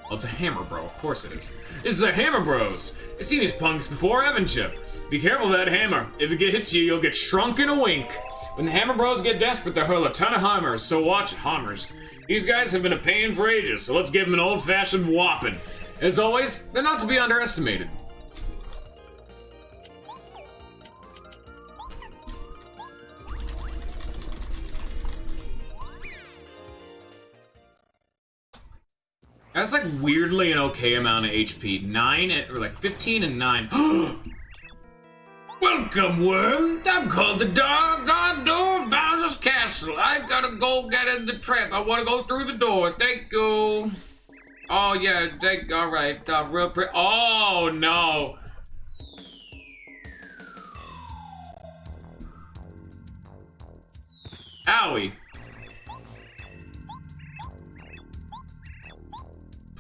Well, it's a Hammer Bro, of course it is. This is a Hammer Bros. I've seen these punks before, haven't you? Be careful of that hammer. If it hits you, you'll get shrunk in a wink. When the Hammer Bros get desperate, they hurl a ton of hammers, so watch it, hammers. These guys have been a pain for ages, so let's give them an old-fashioned whopping. As always, they're not to be underestimated. That's like weirdly an okay amount of HP. 9, or like 15 and 9. Welcome, worm! I'm called the God Door of Bowser's Castle. I gotta go get in the trap. I wanna go through the door. Thank you. Oh, yeah, alright. Real pretty. Oh, no. Owie.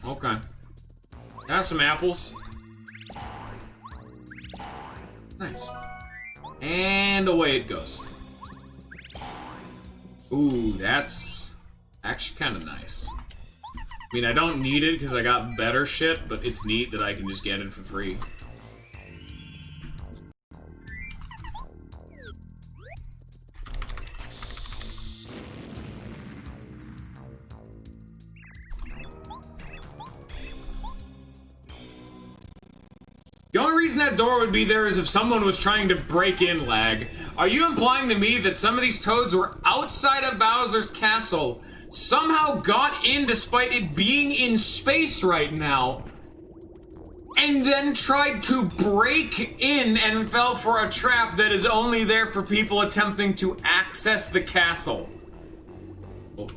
Okay. Have some apples. Nice. And away it goes. Ooh, that's actually kind of nice. I mean, I don't need it because I got better shit, but it's neat that I can just get it for free. The only reason that door would be there is if someone was trying to break in, Lag. Are you implying to me that some of these toads were outside of Bowser's castle, somehow got in despite it being in space right now, and then tried to break in and fell for a trap that is only there for people attempting to access the castle? Oh.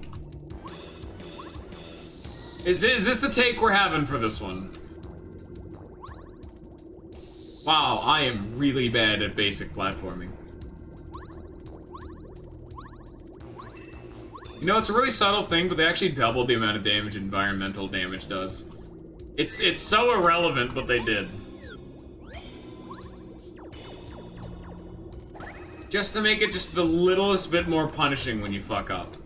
Is this the take we're having for this one? Wow, I am really bad at basic platforming. You know, it's a really subtle thing, but they actually doubled the amount of damage environmental damage does. It's so irrelevant, but they did. Just to make it just the littlest bit more punishing when you fuck up.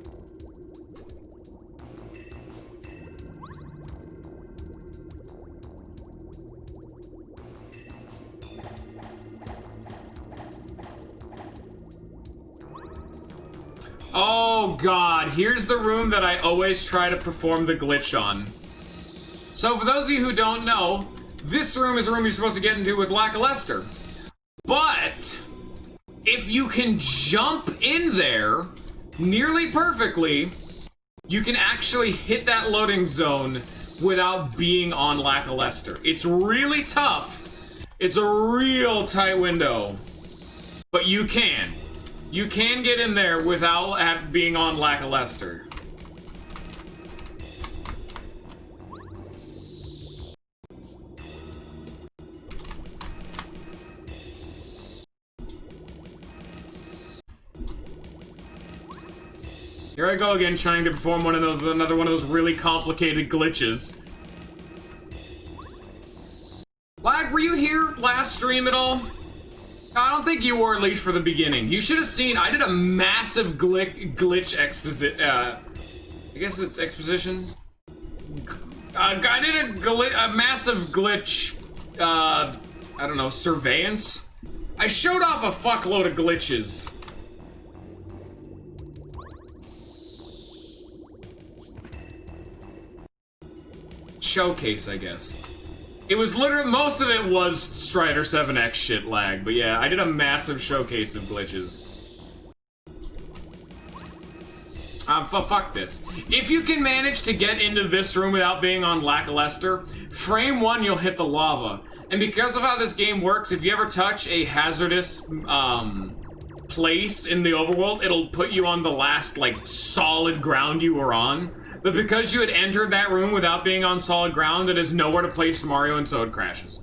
Oh god, here's the room that I always try to perform the glitch on. So for those of you who don't know, this room is a room you're supposed to get into with Lackluster. But if you can jump in there nearly perfectly, you can actually hit that loading zone without being on Lackluster. It's really tough. It's a real tight window. But you can. You can get in there without being on Lackluster. Here I go again, trying to perform another one of those really complicated glitches. Lag, were you here last stream at all? I don't think you were, at least for the beginning. You should have seen, I did a massive glitch exposition, I guess it's exposition? I did a massive glitch, I don't know, surveillance? I showed off a fuckload of glitches. Showcase, I guess. It was literally, most of it was Strider 7X shit, Lag, but yeah, I did a massive showcase of glitches. Fuck this. If you can manage to get into this room without being on Lackluster, frame 1 you'll hit the lava. And because of how this game works, if you ever touch a hazardous, place in the overworld, it'll put you on the last, like, solid ground you were on. But because you had entered that room without being on solid ground, it is nowhere to place Mario, and so it crashes.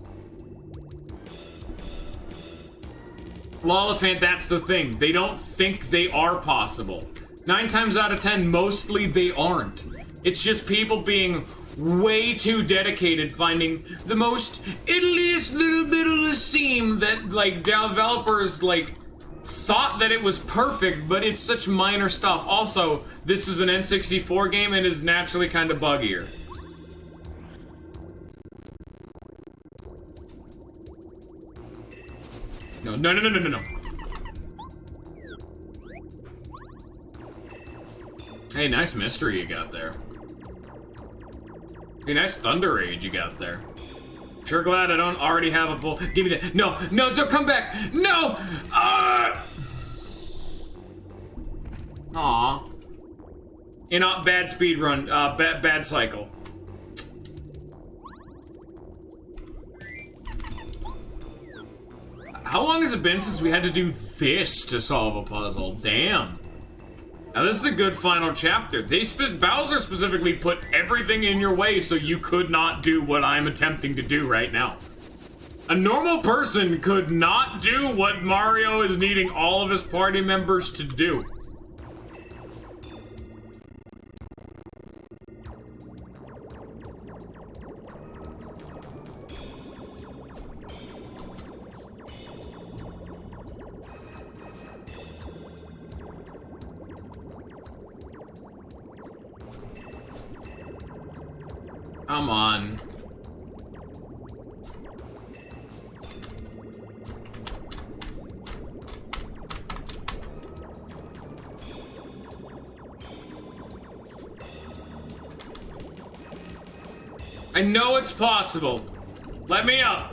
Lollifant, that's the thing. They don't think they are possible. 9 times out of 10, mostly they aren't. It's just people being way too dedicated, finding the most idliest little bit of the seam that, like, developers, like, thought that it was perfect, but it's such minor stuff. Also, this is an N64 game and is naturally kind of buggier. No. Hey, nice mystery you got there. Hey, nice Thunder Rage you got there. Sure glad I don't already have a full. Give me that. No, don't come back. No. Aw. Bad speed run. Bad cycle. How long has it been since we had to do this to solve a puzzle? Damn. Now this is a good final chapter. Bowser specifically put everything in your way so you could not do what I'm attempting to do right now. A normal person could not do what Mario is needing all of his party members to do. Come on. I know it's possible. Let me up.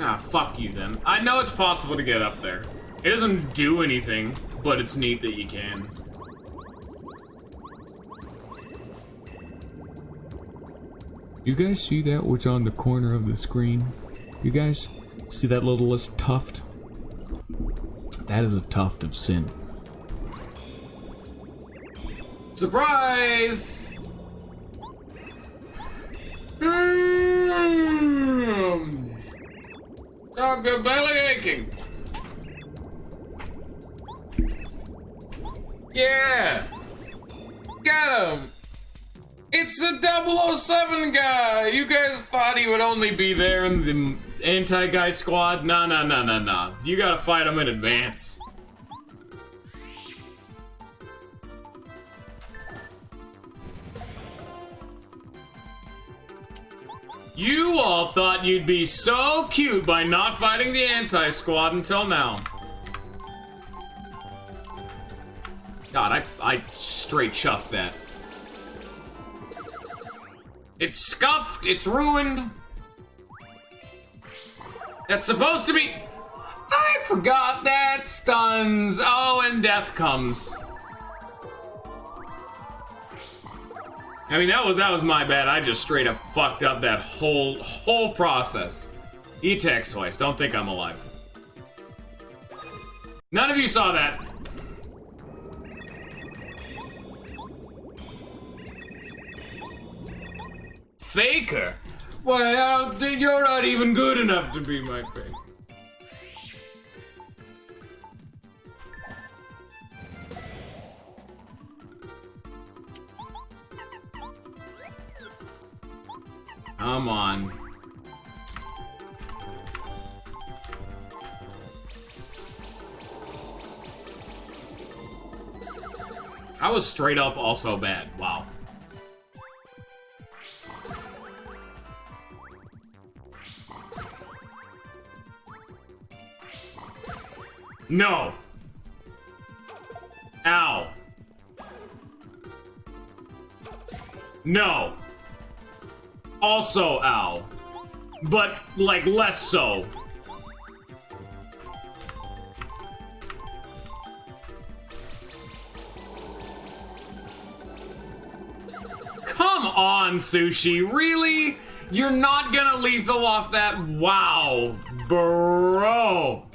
Ah, fuck you then. I know it's possible to get up there. It doesn't do anything, but it's neat that you can. You guys see that what's on the corner of the screen? You guys see that littlest tuft? That is a tuft of sin. Surprise! Oh, my belly aching. Yeah! Got him! It's a 007 guy! You guys thought he would only be there in the anti-guy squad? Nah, nah, nah, nah, nah. You gotta fight him in advance. You all thought you'd be so cute by not fighting the anti-squad until now. God, I straight chuffed that. It's scuffed, it's ruined. That's supposed to be... I forgot that stuns. Oh, and death comes. I mean, that was my bad. I just straight up fucked up that whole process. E-text twice. Don't think I'm alive. None of you saw that. Faker? Well, you're not even good enough to be my fake. Come on. I was straight up also bad. Wow. No. Ow. No. Also ow. But, like, less so. Come on, Sushi. Really? You're not gonna lethal off that? Wow. Bro.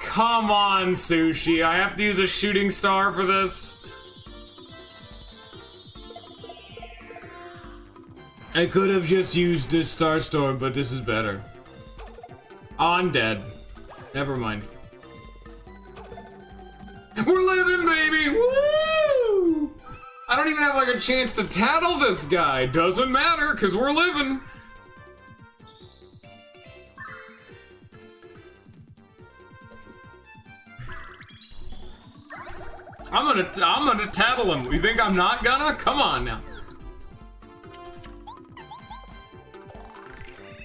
Come on, Sushi. I have to use a shooting star for this. I could have just used a Star Storm, but this is better. Oh, I'm dead. Never mind. We're living, baby! Woo! I don't even have like a chance to tattle this guy. Doesn't matter, because we're living. I'm gonna tattle him. You think I'm not gonna? Come on now.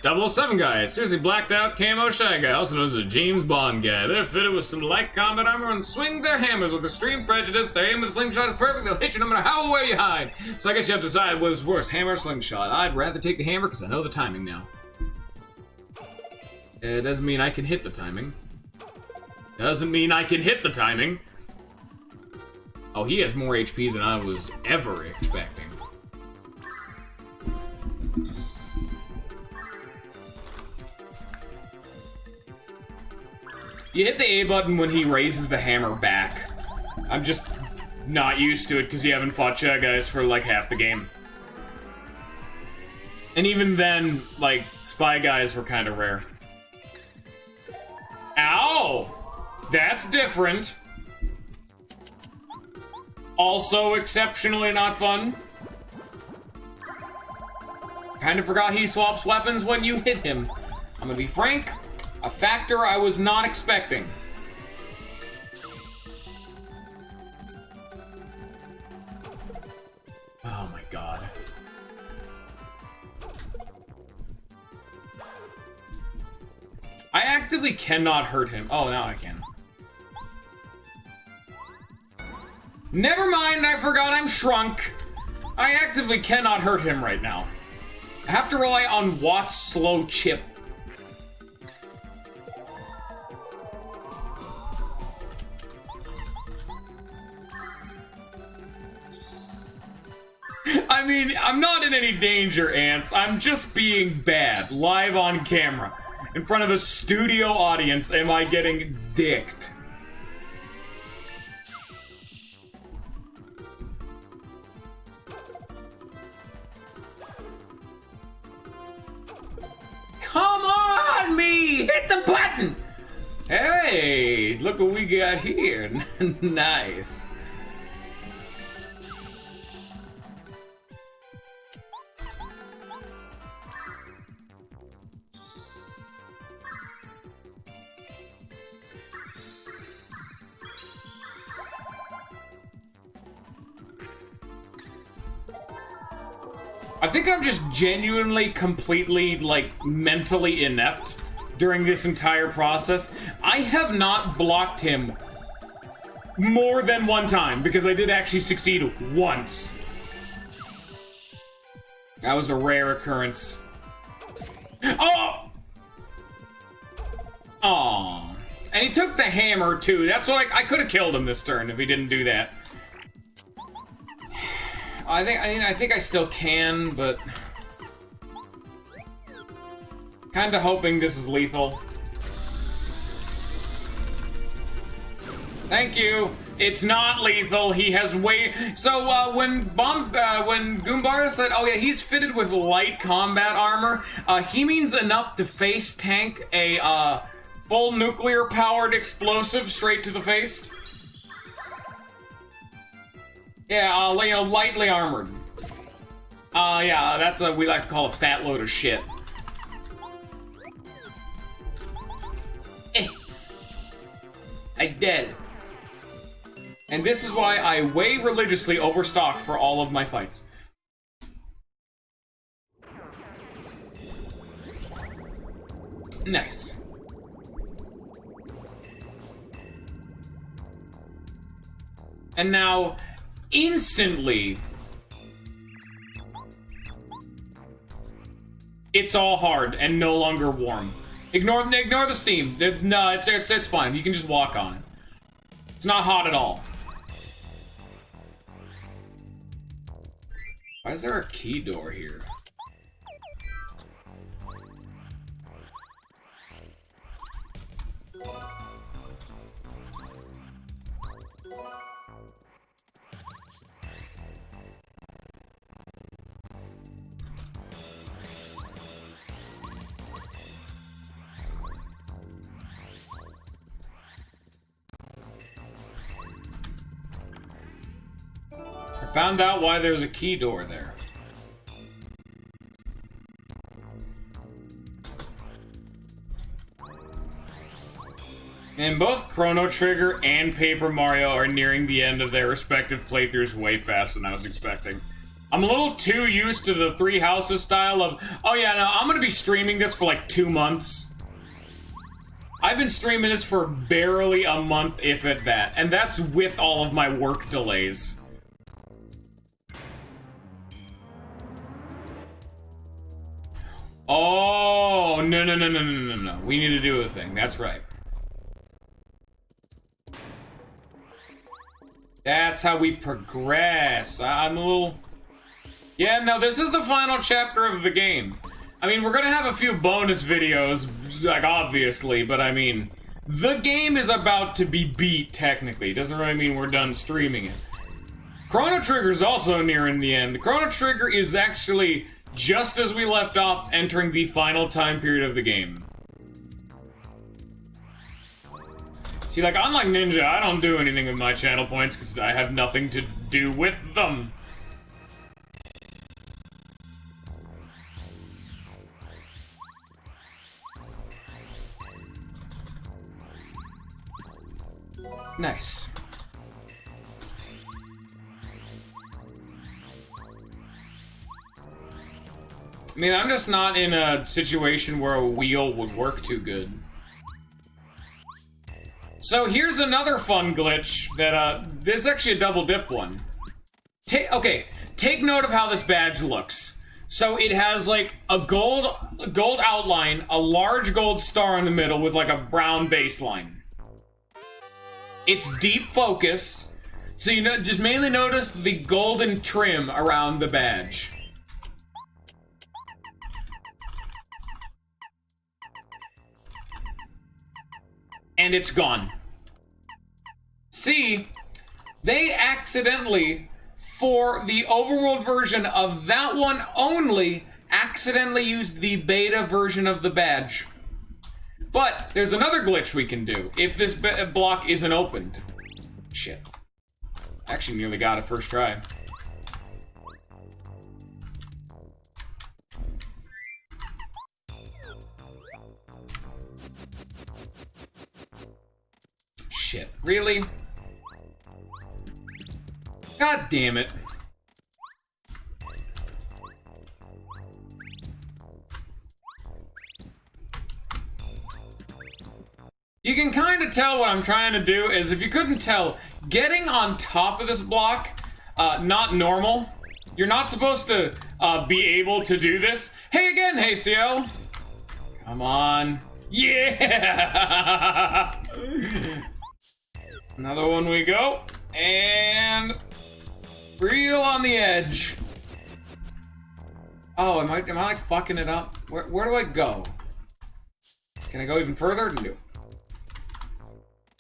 007 guy, seriously blacked out camo shy guy, also known as a James Bond guy. They're fitted with some light combat armor and swing their hammers with extreme prejudice. Their aim with slingshot is perfect. They'll hit you no matter how away you hide. So I guess you have to decide what is worse, hammer or slingshot. I'd rather take the hammer because I know the timing now. It doesn't mean I can hit the timing. Doesn't mean I can hit the timing. Oh, he has more HP than I was ever expecting. You hit the A button when he raises the hammer back. I'm just not used to it because you haven't fought Shy Guys for like half the game. And even then, like, Spy Guys were kind of rare. Ow! That's different. Also exceptionally not fun. Kind of forgot he swaps weapons when you hit him. I'm gonna be frank, a factor I was not expecting. Oh my god. I actively cannot hurt him. Oh, now I can. Never mind, I forgot I'm shrunk. I actively cannot hurt him right now. I have to rely on Watt's slow chip. I mean, I'm not in any danger, Ants. I'm just being bad, live on camera. In front of a studio audience, am I getting dicked? Come on, me! Hit the button! Hey, look what we got here. Nice. I think I'm just genuinely, completely, like, mentally inept during this entire process. I have not blocked him more than one time, because I did actually succeed once. That was a rare occurrence. Oh! Aw. And he took the hammer, too. That's what I could have killed him this turn if he didn't do that. I think I still can, but kinda hoping this is lethal. Thank you. It's not lethal. He has way. So when Goombara said, "Oh yeah, he's fitted with light combat armor," he means enough to face tank a full nuclear-powered explosive straight to the face. Yeah, you know, lightly armored. Yeah, that's what we like to call a fat load of shit. I dead. And this is why I way religiously overstock for all of my fights. Nice. And now, instantly, it's all hard and no longer warm. Ignore the steam. No, it's fine. You can just walk on it. It's not hot at all. Why is there a key door here? Found out why there's a key door there. And both Chrono Trigger and Paper Mario are nearing the end of their respective playthroughs way faster than I was expecting. I'm a little too used to the Three Houses style of, oh yeah, no, I'm gonna be streaming this for like 2 months. I've been streaming this for barely a month, if at that, and that's with all of my work delays. Oh, no. We need to do a thing. That's right. That's how we progress. I'm a little... Yeah, no, this is the final chapter of the game. I mean, we're gonna have a few bonus videos, like, obviously, but I mean... The game is about to be beat, technically. Doesn't really mean we're done streaming it. Chrono Trigger's also nearing the end. The Chrono Trigger is actually... just as we left off, entering the final time period of the game. See, like, unlike Ninja, I don't do anything with my channel points because I have nothing to do with them. Nice. I mean, I'm just not in a situation where a wheel would work too good. So here's another fun glitch that, this is actually a double dip one. Okay, take note of how this badge looks. So it has like a gold outline, a large gold star in the middle with like a brown baseline. It's deep focus, so you know, just mainly notice the golden trim around the badge. And it's gone. See, they accidentally, for the overworld version of that one only, accidentally used the beta version of the badge. But there's another glitch we can do if this block isn't opened. Shit. Actually nearly got it first try. Shit, really? God damn it. You can kind of tell what I'm trying to do is, if you couldn't tell, getting on top of this block, not normal. You're not supposed to be able to do this. Hey again, hey CL. Come on. Yeah! Another one we go. And reel on the edge. Oh, am I like fucking it up? Where do I go? Can I go even further? No.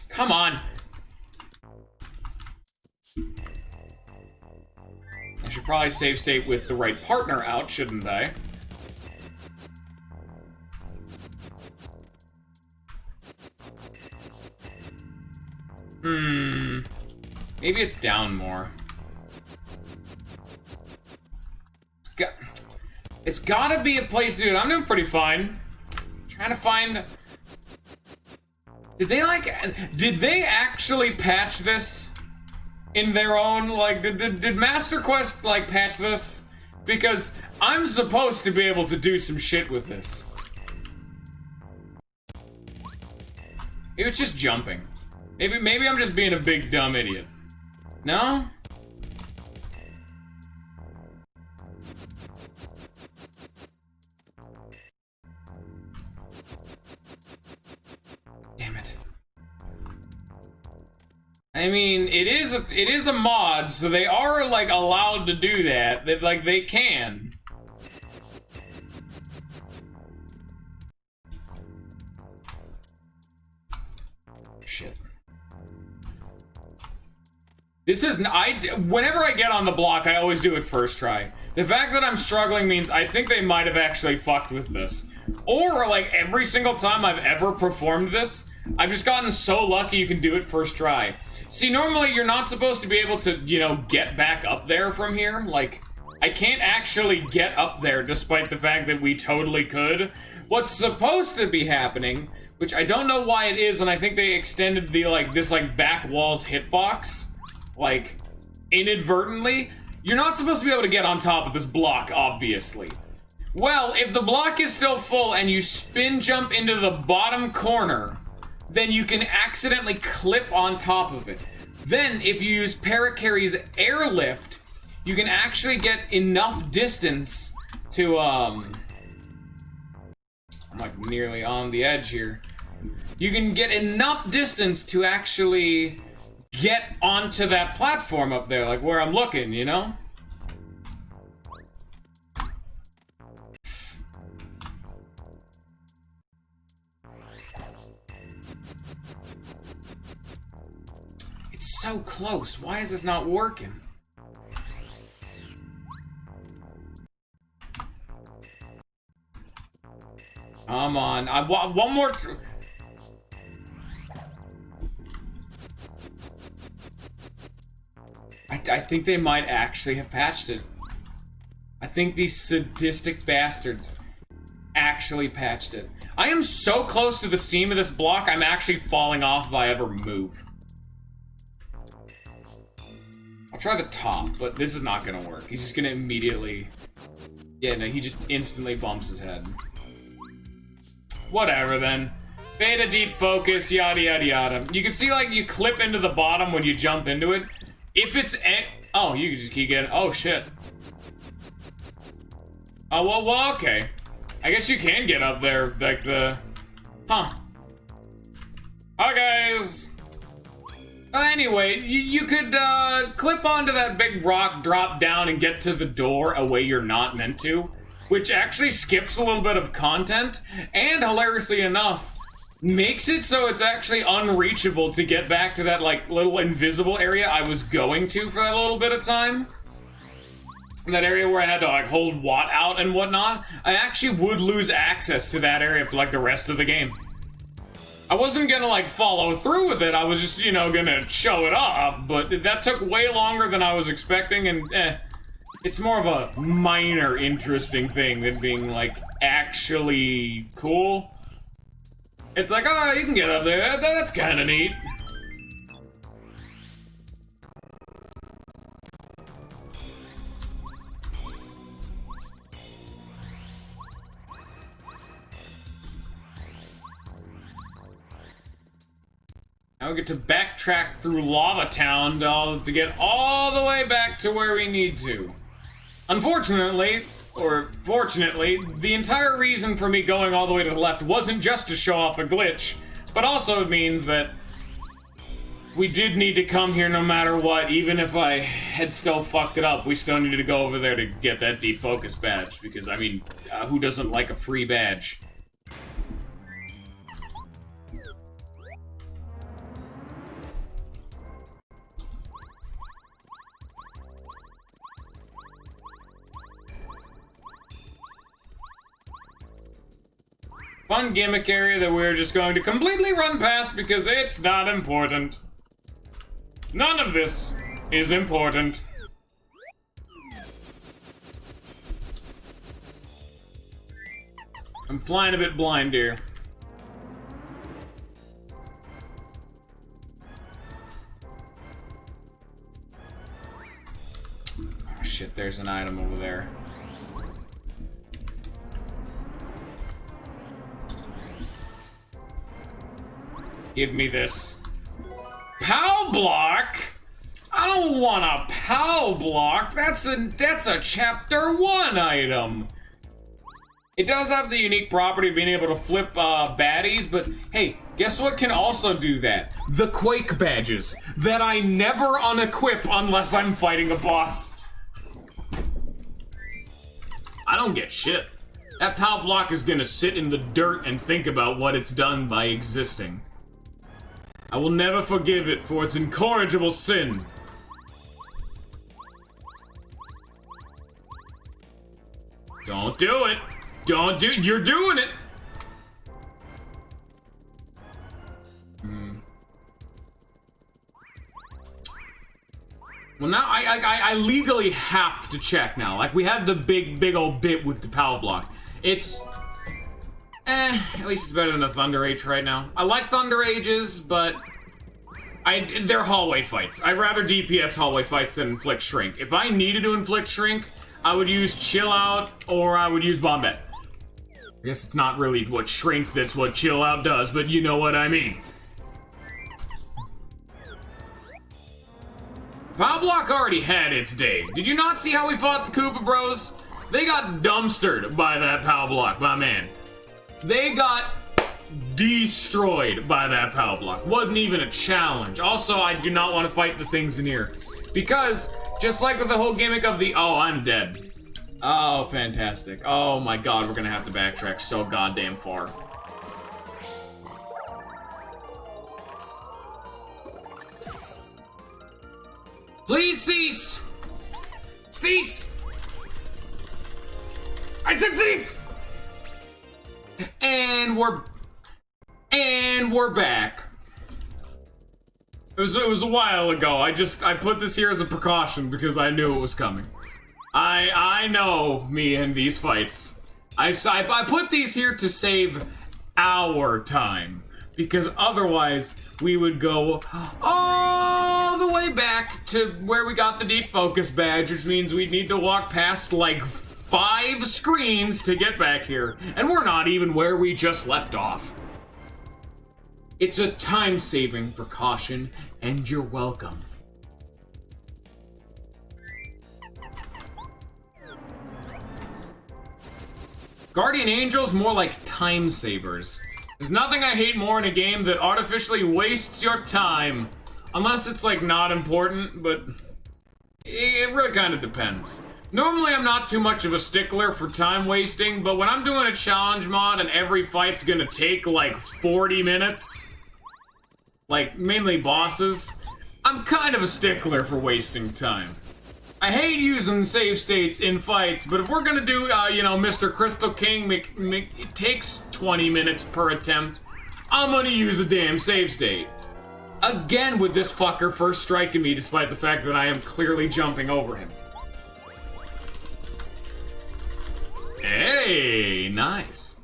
Come on. I should probably save state with the right partner out, shouldn't I? Maybe it's down more. It's gotta be a place to do it. I'm doing pretty fine. Trying to find... Did they actually patch this in their own, like, did Master Quest, like, patch this? Because I'm supposed to be able to do some shit with this. It was just jumping. Maybe I'm just being a big dumb idiot. No? Damn it. I mean, it is a mod, so they are like allowed to do that. They can. Shit. This is whenever I get on the block, I always do it first try. The fact that I'm struggling means I think they might have actually fucked with this. Or like every single time I've ever performed this, I've just gotten so lucky you can do it first try. See, normally you're not supposed to be able to, you know, get back up there from here. Like, I can't actually get up there despite the fact that we totally could. What's supposed to be happening, which I don't know why it is, and I think they extended the, like, this, like, back walls hitbox, like, inadvertently. You're not supposed to be able to get on top of this block, obviously. Well, if the block is still full and you spin jump into the bottom corner, then you can accidentally clip on top of it. Then, if you use Parakarry's airlift, you can actually get enough distance to, I'm like nearly on the edge here. You can get enough distance to actually get onto that platform up there, like where I'm looking, you know? It's so close. Why is this not working? Come on. I want one more. I think they might actually have patched it. I think these sadistic bastards actually patched it. I am so close to the seam of this block, I'm actually falling off if I ever move. I'll try the top, but this is not gonna work. He's just gonna immediately... Yeah, no, he just instantly bumps his head. Whatever, then. Beta deep focus, yada yada yada. You can see, like, you clip into the bottom when you jump into it. If it's... Oh, you can just keep getting... Oh, shit. Oh, well, okay. I guess you can get up there, like the... Huh. Hi, guys! Anyway, you could, clip onto that big rock, drop down, and get to the door a way you're not meant to. Which actually skips a little bit of content, and hilariously enough, makes it so it's actually unreachable to get back to that, like, little invisible area I was going to for that little bit of time. That area where I had to, like, hold Watt out and whatnot. I actually would lose access to that area for, like, the rest of the game. I wasn't gonna, like, follow through with it. I was just, you know, gonna show it off, but that took way longer than I was expecting, and, it's more of a minor interesting thing than being, like, actually cool. It's like, oh, you can get up there. That's kind of neat. Now we get to backtrack through Lava Town to get all the way back to where we need to. Unfortunately, or fortunately, the entire reason for me going all the way to the left wasn't just to show off a glitch, but also it means that we did need to come here no matter what. Even if I had still fucked it up, we still needed to go over there to get that deep focus badge, because, I mean, who doesn't like a free badge? Fun gimmick area that we're just going to completely run past because it's not important. None of this is important. I'm flying a bit blind here. Oh shit, there's an item over there. Give me this. POW block? I don't want a POW block. That's a chapter 1 item. It does have the unique property of being able to flip baddies, but hey, guess what can also do that? The Quake badges that I never unequip unless I'm fighting a boss. I don't get shit. That POW block is gonna sit in the dirt and think about what it's done by existing. I will never forgive it for its incorrigible sin. Don't do it. Don't do it. You're doing it. Well, now I legally have to check now. Like, we had the big old bit with the POW block. It's... at least it's better than the Thunder Age right now. I like Thunder Ages, but they're hallway fights. I'd rather DPS hallway fights than inflict shrink. If I needed to inflict shrink, I would use Chill Out or I would use Bombette. I guess it's not really what shrink that's what Chill Out does, but you know what I mean. POW block already had its day. Did you not see how we fought the Koopa Bros? They got dumpstered by that POW block, my man. They got destroyed by that POW block. Wasn't even a challenge. Also, I do not want to fight the things in here. Because, just like with the whole gimmick of the, oh, I'm dead. Oh, fantastic. Oh my god, we're gonna have to backtrack so goddamn far. Please cease! Cease! I said cease! And we're back. It was a while ago. I put this here as a precaution because I knew it was coming. I know me and these fights. I put these here to save our time, because otherwise we would go all the way back to where we got the deep focus badge, which means we'd need to walk past like 5 screens to get back here, and we're not even where we just left off. It's a time-saving precaution, and you're welcome. Guardian Angels, more like time savers. There's nothing I hate more in a game that artificially wastes your time. Unless it's like not important, but it really kind of depends. Normally I'm not too much of a stickler for time wasting, but when I'm doing a challenge mod and every fight's gonna take like 40 minutes, like mainly bosses, I'm kind of a stickler for wasting time. I hate using save states in fights, but if we're gonna do, you know, Mr. Crystal King, it takes 20 minutes per attempt, I'm gonna use a damn save state. Again with this fucker first striking me despite the fact that I am clearly jumping over him. Hey, nice.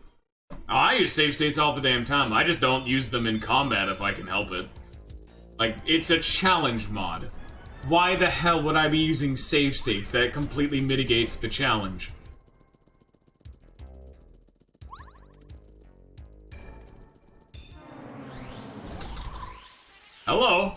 Oh, I use save states all the damn time. I just don't use them in combat if I can help it. Like, it's a challenge mod. Why the hell would I be using save states? That completely mitigates the challenge. Hello?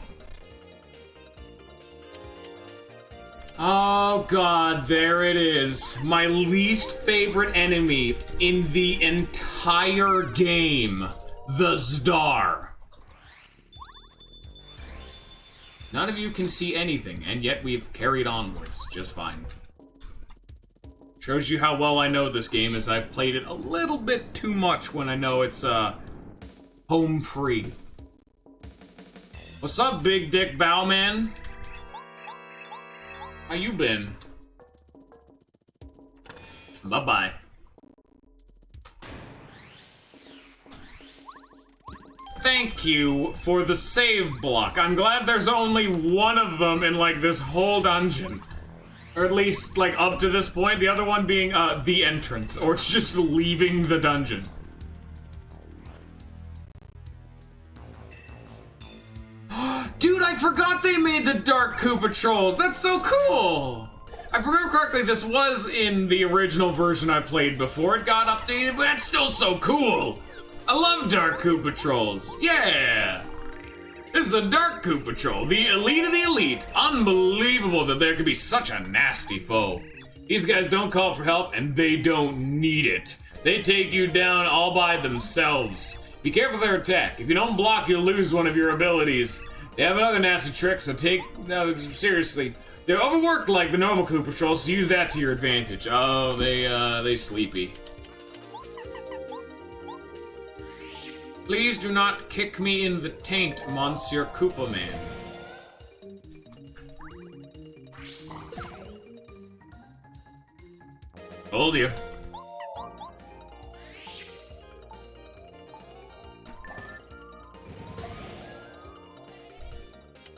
Oh god, there it is. My least favorite enemy in the entire game. The Zdar. None of you can see anything, and yet we've carried onwards just fine. Shows you how well I know this game, as I've played it a little bit too much when I know it's, home free. What's up, Big Dick Bowman? How you been? Bye-bye. Thank you for the save block. I'm glad there's only one of them in, like, this whole dungeon. Or at least, like, up to this point. The other one being, the entrance. Or just leaving the dungeon. Dude, I forgot they made the Dark Koopa Trolls! That's so cool! If I remember correctly, this was in the original version I played before it got updated, but that's still so cool! I love Dark Koopa Trolls. Yeah! This is a Dark Koopa Troll, the elite of the elite. Unbelievable that there could be such a nasty foe. These guys don't call for help, and they don't need it. They take you down all by themselves. Be careful of their attack. If you don't block, you'll lose one of your abilities. They have another nasty trick, so no, seriously. They're overworked like the normal Koopa Trolls, so use that to your advantage. Oh, they sleepy. Please do not kick me in the taint, Monsieur Koopa Man. Told you.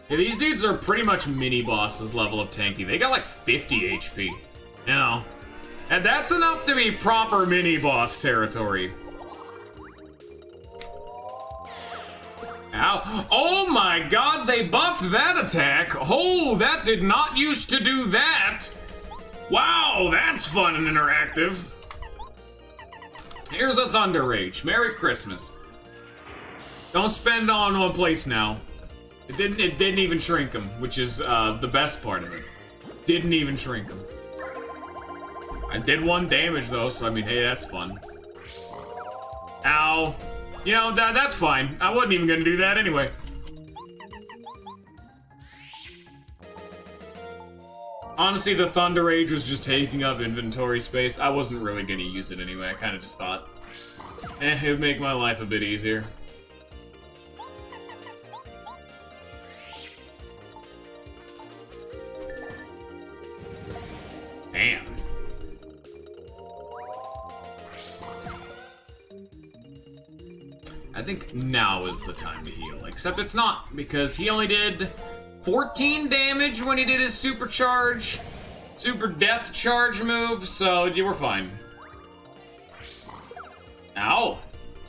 Yeah, these dudes are pretty much mini bosses level of tanky. They got like 50 HP. You know. And that's enough to be proper mini boss territory. Ow. Oh my god, they buffed that attack! Oh, that did not used to do that! Wow, that's fun and interactive. Here's a Thunder Rage. Merry Christmas. Don't spend all in one place now. It didn't even shrink him, which is the best part of it. Didn't even shrink him. I did 1 damage though, so I mean, hey, that's fun. Ow. You know, that's fine. I wasn't even gonna do that anyway. Honestly, the Thunder Rage was just taking up inventory space. I wasn't really gonna use it anyway. I kind of just thought, it would make my life a bit easier. Damn. I think now is the time to heal. Except it's not, because he only did 14 damage when he did his super charge, super death charge move, so you were fine. Ow.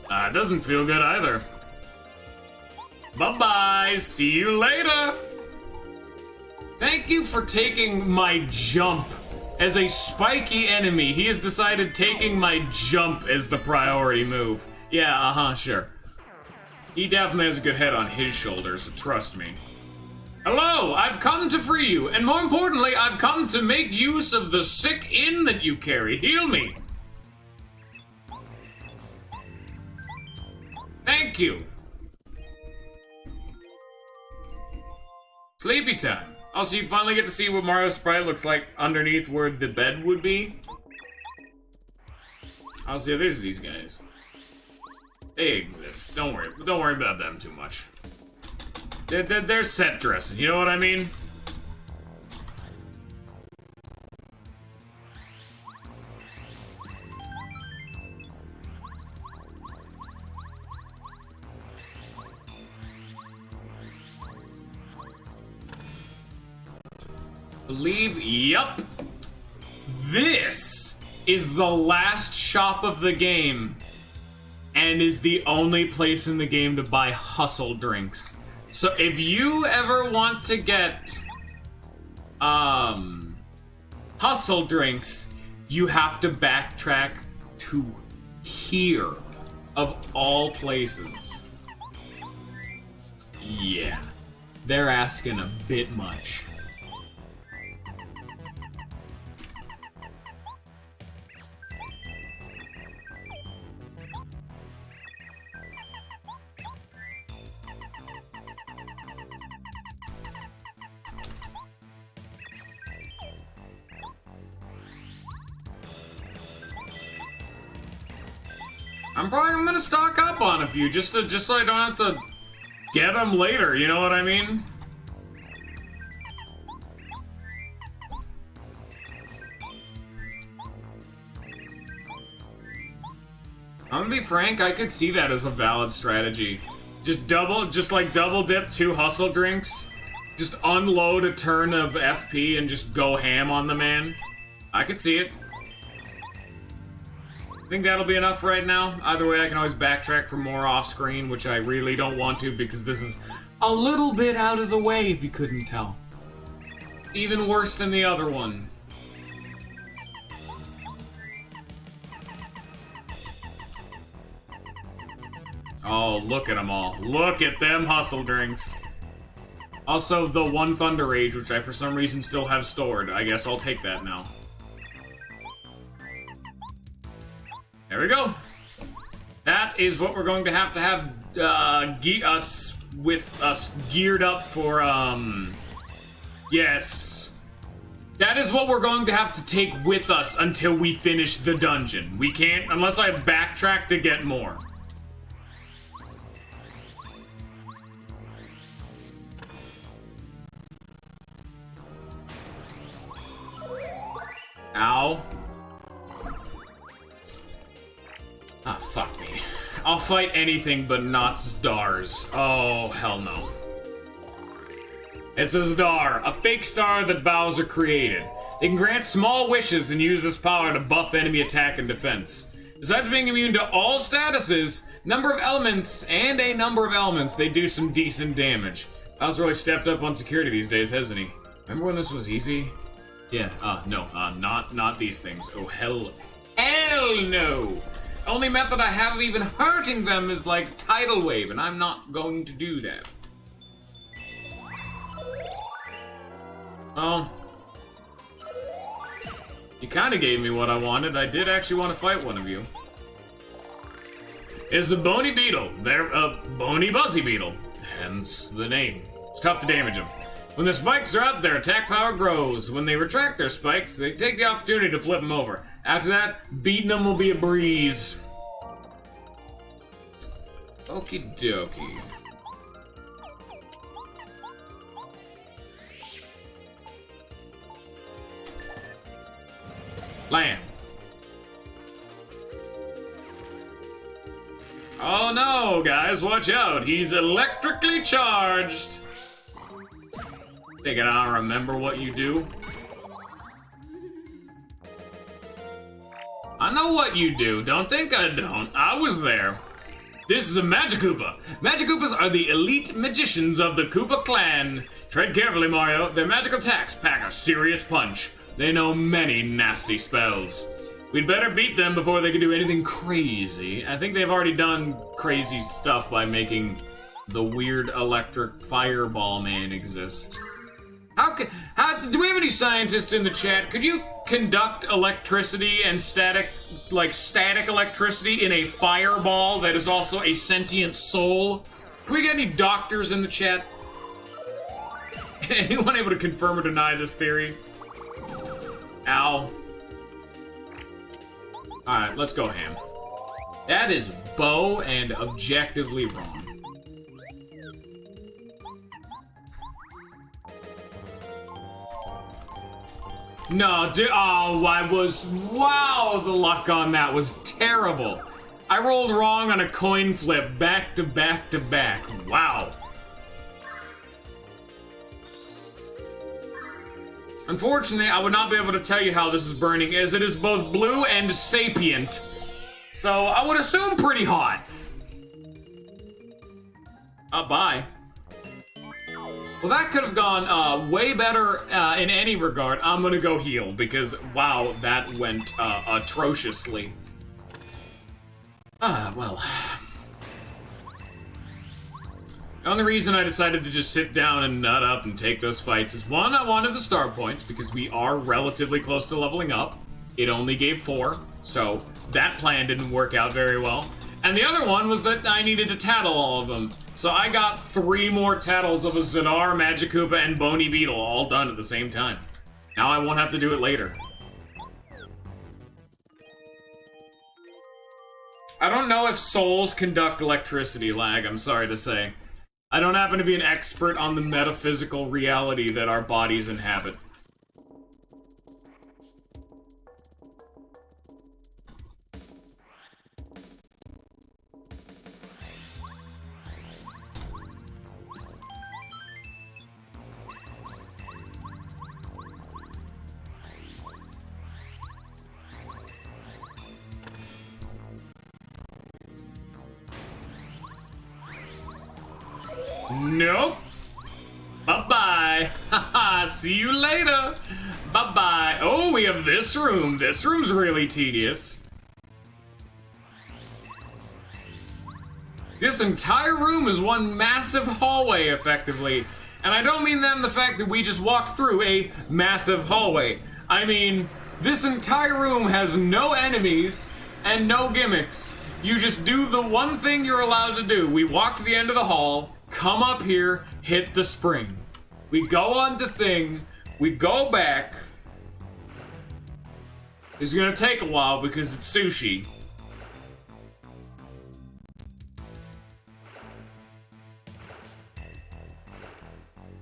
That doesn't feel good either. Bye-bye. See you later. Thank you for taking my jump as a spiky enemy. He has decided taking my jump as the priority move. Yeah, sure. He definitely has a good head on his shoulders, trust me. Hello, I've come to free you, and more importantly, I've come to make use of the sick inn that you carry. Heal me. Thank you. Sleepy time. Also, you finally get to see what Mario Sprite looks like underneath where the bed would be. Also, yeah, there's these guys. They exist. Don't worry about them too much. They're set dressing, you know what I mean? Yup. This is the last shop of the game and is the only place in the game to buy hustle drinks. So if you ever want to get hustle drinks, you have to backtrack to here of all places. Yeah. They're asking a bit much. I'm gonna stock up on a few just so I don't have to get them later, you know what I mean? I'm gonna be frank, I could see that as a valid strategy. Just double dip 2 hustle drinks, just unload a turn of FP and just go ham on the man. I could see it. I think that'll be enough right now. Either way, I can always backtrack for more off-screen, which I really don't want to because this is a little bit out of the way, if you couldn't tell. Even worse than the other one. Oh, look at them all. Look at them hustle drinks. Also, the one Thunder Rage, which I for some reason still have stored. I guess I'll take that now. There we go. That is what we're going to have us geared up for, yes. That is what we're going to have to take with us until we finish the dungeon. We can't, unless I backtrack to get more. Ow. Ah, fuck me. I'll fight anything but not stars. Oh, hell no. It's a star, a fake star that Bowser created. They can grant small wishes and use this power to buff enemy attack and defense. Besides being immune to all statuses, a number of elements, they do some decent damage. Bowser really stepped up on security these days, hasn't he? Remember when this was easy? Yeah, not these things. Oh, hell no! Only method I have of even hurting them is like Tidal Wave, and I'm not going to do that. Well, you kind of gave me what I wanted. I did actually want to fight one of you. It's a bony beetle. They're a bony buzzy beetle, hence the name. It's tough to damage them. When their spikes are up, their attack power grows. When they retract their spikes, they take the opportunity to flip them over. After that, beating them will be a breeze. Okie dokie. Land. Oh no, guys, watch out. He's electrically charged. Think I don't remember what you do. I know what you do. Don't think I don't. I was there. This is a Magikoopa. Magikoopas are the elite magicians of the Koopa clan. Tread carefully, Mario. Their magical attacks pack a serious punch. They know many nasty spells. We'd better beat them before they can do anything crazy. I think they've already done crazy stuff by making the weird electric fireball man exist. Do we have any scientists in the chat? Could you conduct electricity and static electricity in a fireball that is also a sentient soul? Can we get any doctors in the chat? Anyone able to confirm or deny this theory? Ow. Alright, let's go ham. That is Bo and objectively wrong. No, dude, oh, wow, the luck on that was terrible. I rolled wrong on a coin flip, back to back to back. Wow. Unfortunately, I would not be able to tell you how this is burning, as it is both blue and sapient. So, I would assume pretty hot. Bye. Well, that could have gone way better in any regard. I'm gonna go heal, because, wow, that went atrociously. Well. The only reason I decided to just sit down and nut up and take those fights is, one, I wanted the star points, because we are relatively close to leveling up. It only gave 4, so that plan didn't work out very well. And the other one was that I needed to tattle all of them. So I got 3 more tattles of a Zadar, Magikoopa, and Bony Beetle all done at the same time. Now I won't have to do it later. I don't know if souls conduct electricity, lag, I'm sorry to say. I don't happen to be an expert on the metaphysical reality that our bodies inhabit. Nope. Bye-bye. Haha, see you later. Bye-bye. Oh, we have this room. This room's really tedious. This entire room is one massive hallway, effectively. And I don't mean that in the fact that we just walked through a massive hallway. I mean, this entire room has no enemies and no gimmicks. You just do the one thing you're allowed to do. We walk to the end of the hall, come up here, hit the spring. We go on the thing, we go back. It's gonna take a while because it's sushi.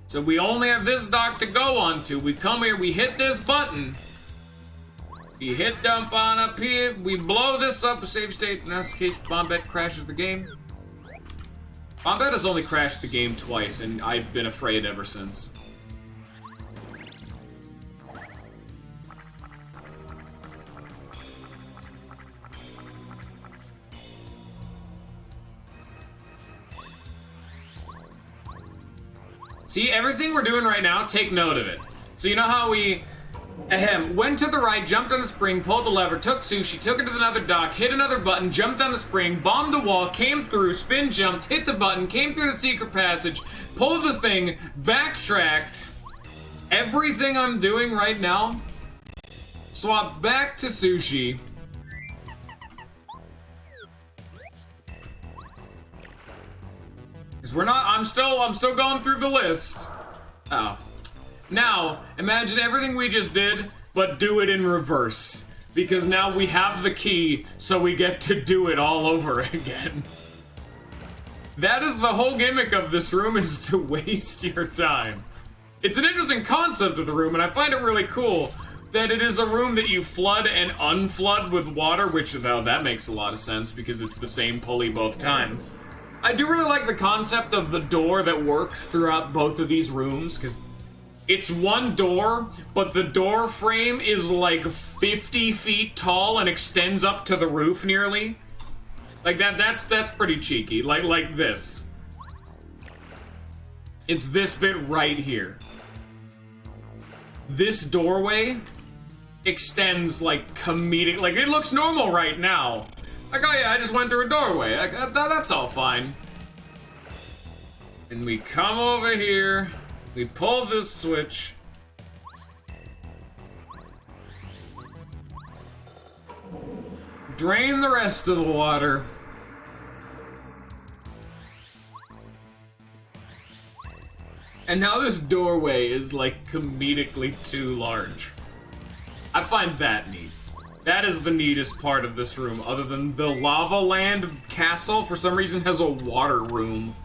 So we only have this dock to go onto. We come here, we hit this button. We hit dump on up here, we blow this up, save state, and that's the case Bombette crashes the game. Bombette has only crashed the game twice, and I've been afraid ever since. See, everything we're doing right now, take note of it. So you know how we went to the right, jumped on the spring, pulled the lever, took sushi, took it to another dock, hit another button, jumped on the spring, bombed the wall, came through, spin jumped, hit the button, came through the secret passage, pulled the thing, backtracked. Everything I'm doing right now, swap back to sushi. Because we're not, I'm still going through the list. Oh. Now, imagine everything we just did, but do it in reverse. Because now we have the key, so we get to do it all over again. That is the whole gimmick of this room, is to waste your time. It's an interesting concept of the room, and I find it really cool that it is a room that you flood and unflood with water, which, though, that makes a lot of sense because it's the same pulley both times. I do really like the concept of the door that works throughout both of these rooms, because it's one door, but the door frame is like 50 feet tall and extends up to the roof nearly. Like that's pretty cheeky. Like this. It's this bit right here. This doorway extends like comedic. Like it looks normal right now. Like, oh yeah, I just went through a doorway. That's all fine. And we come over here. We pull this switch. Drain the rest of the water. And now this doorway is like comedically too large. I find that neat. That is the neatest part of this room, other than the Lava Land castle for some reason has a water room.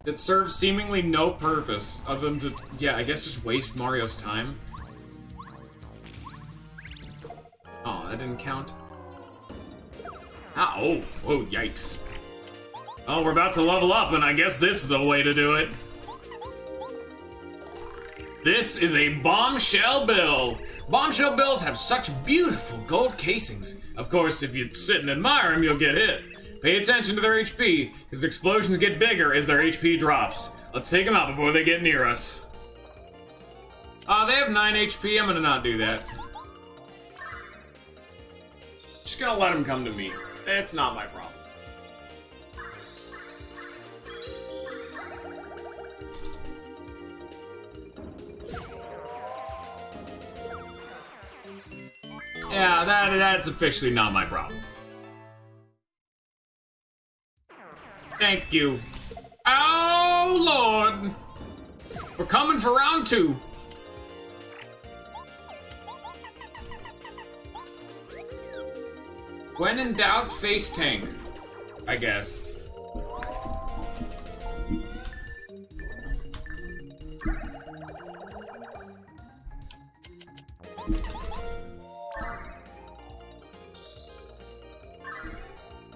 It serves seemingly no purpose, other than to, yeah, I guess just waste Mario's time. Oh, that didn't count. Ah, oh, yikes. Oh, we're about to level up, and I guess this is a way to do it. This is a bombshell bill. Bombshell bills have such beautiful gold casings. Of course, if you sit and admire them, you'll get hit. Pay attention to their HP, because explosions get bigger as their HP drops. Let's take them out before they get near us. They have 9 HP. I'm gonna not do that. Just gonna let them come to me. It's not my problem. Yeah, that's officially not my problem. Thank you. Oh, Lord! We're coming for round 2. When in doubt, face tank. I guess.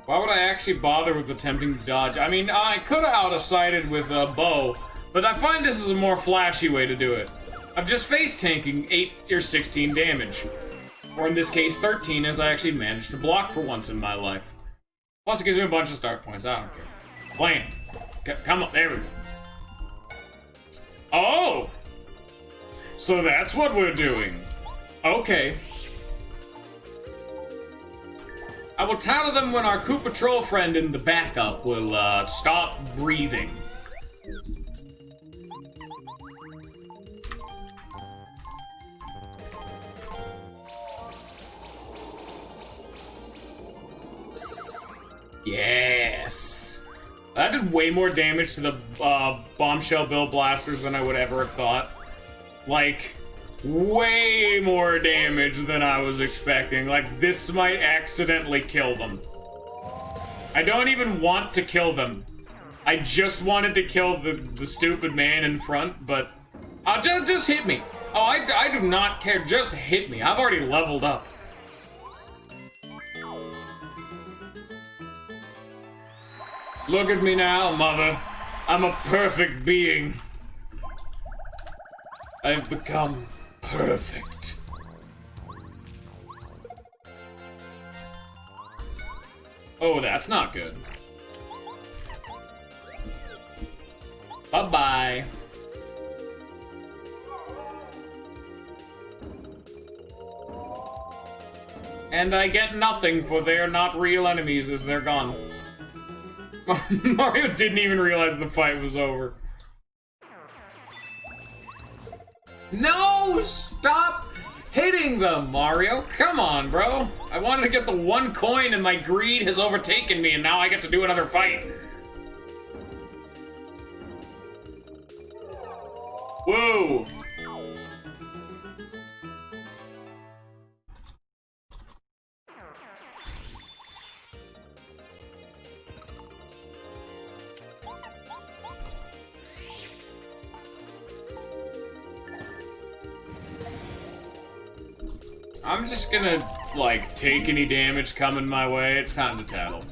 Why would I actually bother with attempting to dodge? I mean, I could have out-of-sighted with a bow, but I find this is a more flashy way to do it. I'm just face tanking 8 or 16 damage. Or in this case, 13, as I actually managed to block for once in my life. Plus, it gives me a bunch of start points. I don't care. Blam. Come on, there we go. Oh! So that's what we're doing. Okay. I will tell them when our Koopa Troll friend in the backup will, stop breathing. Yes! That did way more damage to the, Bombshell Bill blasters than I would ever have thought. Like, way more damage than I was expecting. Like, this might accidentally kill them. I don't even want to kill them. I just wanted to kill the stupid man in front, but... just hit me. Oh, I do not care. Just hit me. I've already leveled up. Look at me now, mother. I'm a perfect being. I've become perfect. Oh, that's not good. Bye-bye. And I get nothing, for they're not real enemies as they're gone. Mario didn't even realize the fight was over. No! Stop hitting them, Mario! Come on, bro! I wanted to get the 1 coin and my greed has overtaken me and now I get to do another fight. Whoa! I'm just gonna, like, take any damage coming my way. It's time to tattle.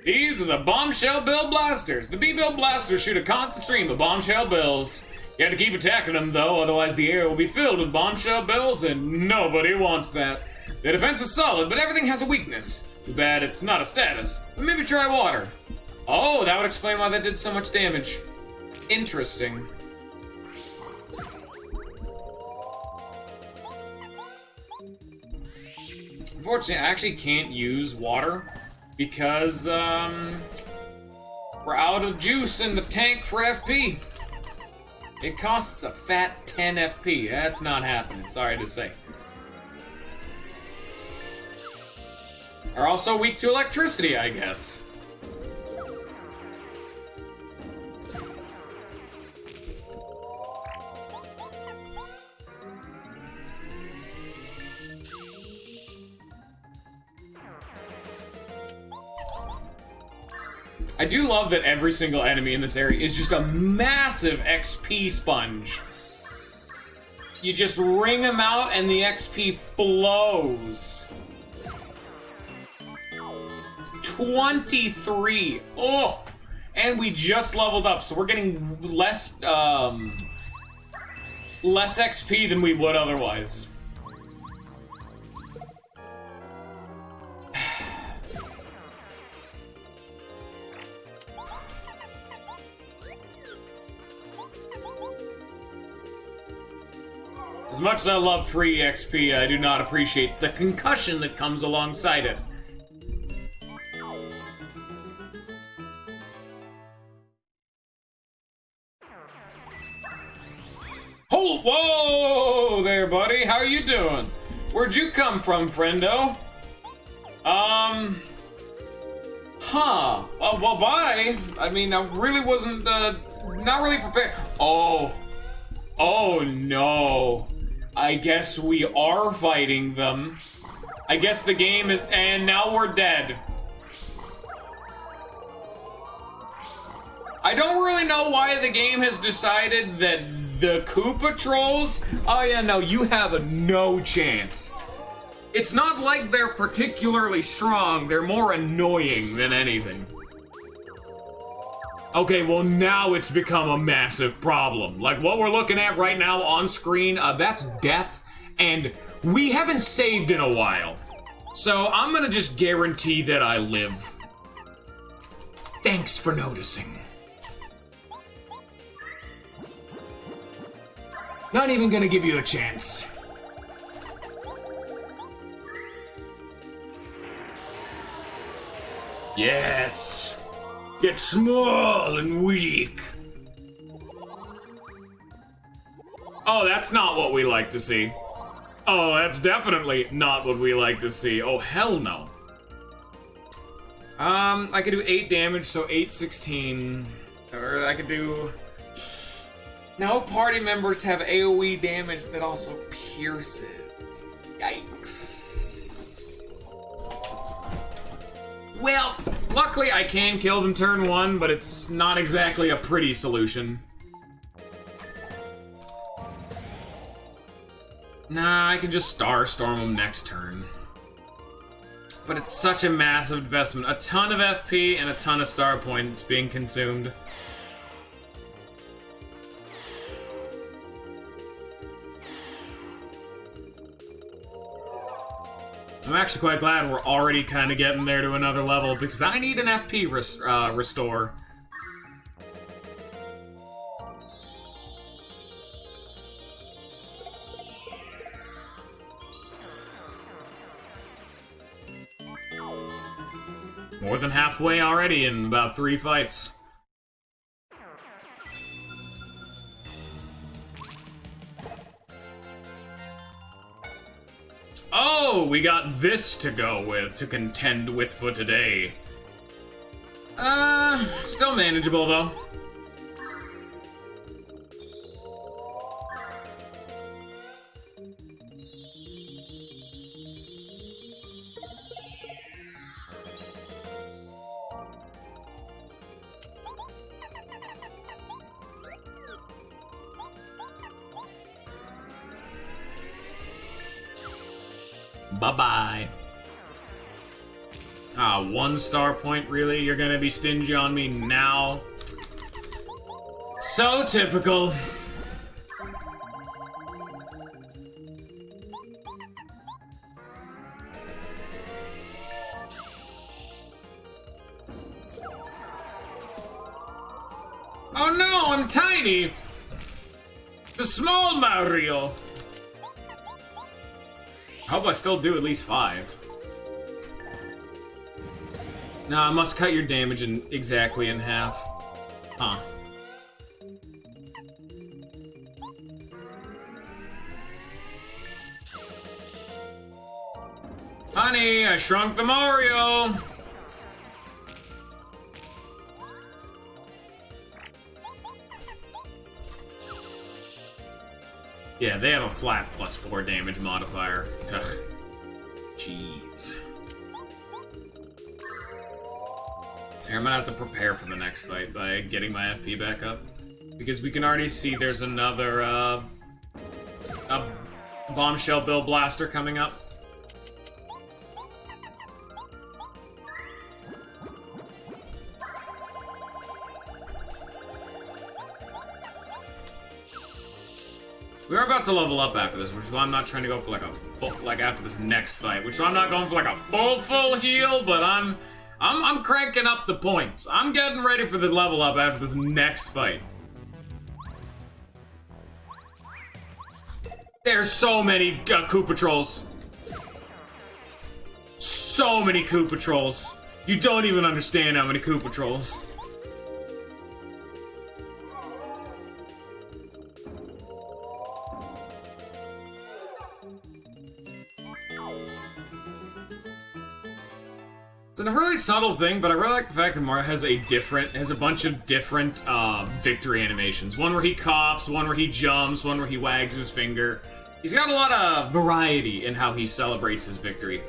These are the Bombshell Bill Blasters. The B-Bill Blasters shoot a constant stream of Bombshell Bills. You have to keep attacking them, though, otherwise the air will be filled with Bombshell Bills, and nobody wants that. Their defense is solid, but everything has a weakness. Too bad it's not a status. But maybe try water. Oh, that would explain why that did so much damage. Interesting. Unfortunately, I actually can't use water because, we're out of juice in the tank for FP. It costs a fat 10 FP. That's not happening, sorry to say. Are also weak to electricity, I guess. I do love that every single enemy in this area is just a massive XP sponge. You just ring them out and the XP flows. 23. Oh, and we just leveled up, so we're getting less XP than we would otherwise. As much as I love free XP, I do not appreciate the concussion that comes alongside it. Oh, whoa there, buddy. How you doing? Where'd you come from, friendo? Well, bye. I mean, I really wasn't, not really prepared. Oh no. I guess we are fighting them. I guess the game is, and now we're dead. I don't really know why the game has decided that the Koopa Trolls, oh yeah, no, you have no chance. It's not like they're particularly strong, they're more annoying than anything. Okay, well now it's become a massive problem. Like what we're looking at right now on screen, that's death, and we haven't saved in a while. So I'm gonna just guarantee that I live. Thanks for noticing. Not even gonna give you a chance. Yes. Get small and weak. Oh, that's not what we like to see. Oh, that's definitely not what we like to see. Oh, hell no. I could do 8 damage, so 8, 16. Or I could do... No party members have AoE damage that also pierces. Yikes. Well, luckily I can kill them turn 1, but it's not exactly a pretty solution. Nah, I can just Starstorm them next turn. But it's such a massive investment. A ton of FP and a ton of star points being consumed. I'm actually quite glad we're already kind of getting there to another level, because I need an FP restore. More than halfway already in about 3 fights. Oh, we got this to go with, to contend with for today. Still manageable though. Bye-bye. Ah, 1 star point, really? You're gonna be stingy on me now? So typical. Oh no, I'm tiny! The small Mario! I hope I still do at least 5. Nah, I must cut your damage exactly in half. Huh. Honey, I shrunk the Mario! Yeah, they have a flat +4 damage modifier. Ugh. Jeez. I'm gonna have to prepare for the next fight by getting my FP back up. Because we can already see there's another, a Bombshell Bill Blaster coming up. We are about to level up after this, which is why I'm not trying to go for like a full, like after this next fight, which is why I'm not going for like a full heal, but I'm cranking up the points. I'm getting ready for the level up after this next fight. There's so many Koopa Trolls. So many Koopa Trolls. You don't even understand how many Koopa Trolls. It's a really subtle thing, but I really like the fact that Mario has a bunch of different victory animations. One where he coughs, one where he jumps, one where he wags his finger. He's got a lot of variety in how he celebrates his victory.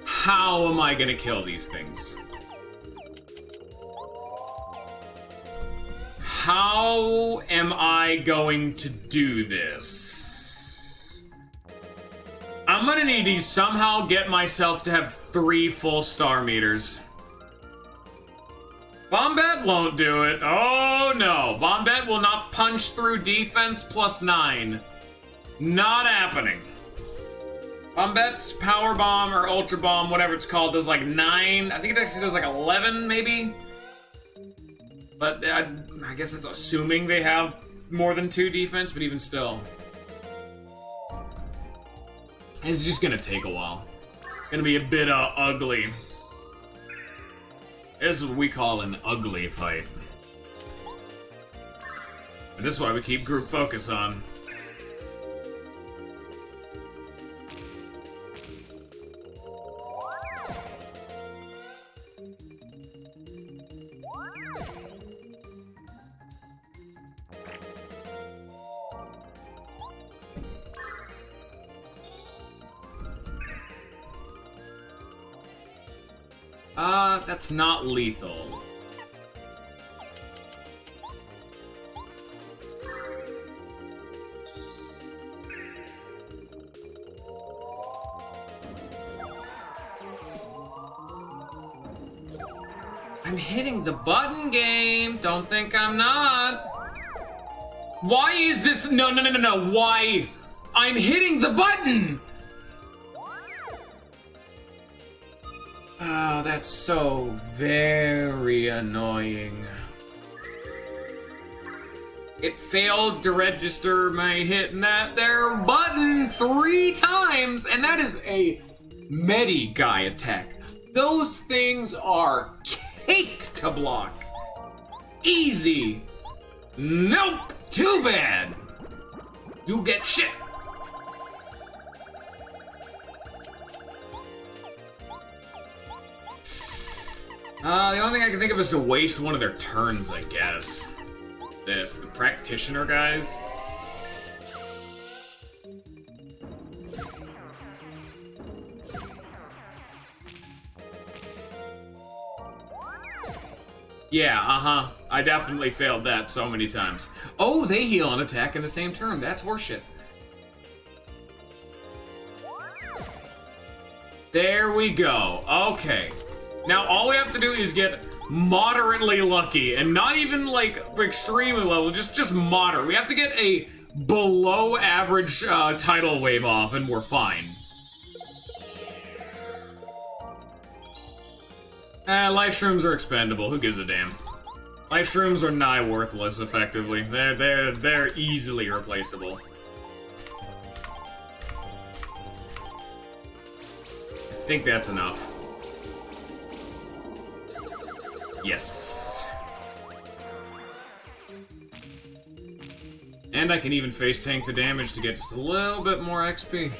How am I gonna kill these things? How am I going to do this? I'm gonna need to somehow get myself to have 3 full star meters. Bombette won't do it. Oh no. Bombette will not punch through defense +9. Not happening. Bombette's Power Bomb or Ultra Bomb, whatever it's called, does like 9. I think it actually does like 11, maybe? But I guess it's assuming they have more than 2 defense, but even still. It's just gonna take a while. Gonna be a bit ugly. This is what we call an ugly fight. And this is why we keep group focus on. That's not lethal. I'm hitting the button, game. Don't think I'm not. Why is this? No. Why? I'm hitting the button! Oh, that's so very annoying. It failed to register my hitting that there button 3 times, and that is a Medi Guy attack. Those things are cake to block. Easy. Nope, too bad. You get shit. The only thing I can think of is to waste one of their turns, I guess. The practitioner guys. Yeah, I definitely failed that so many times. Oh, they heal and attack in the same turn. That's horseshit. There we go. Okay. Now all we have to do is get moderately lucky, and not even like extremely level, just moderate. We have to get a below average tidal wave off, and we're fine. Life shrooms are expendable. Who gives a damn? Life shrooms are nigh worthless, effectively. They're easily replaceable. I think that's enough. Yes. And I can even face tank the damage to get just a little bit more XP.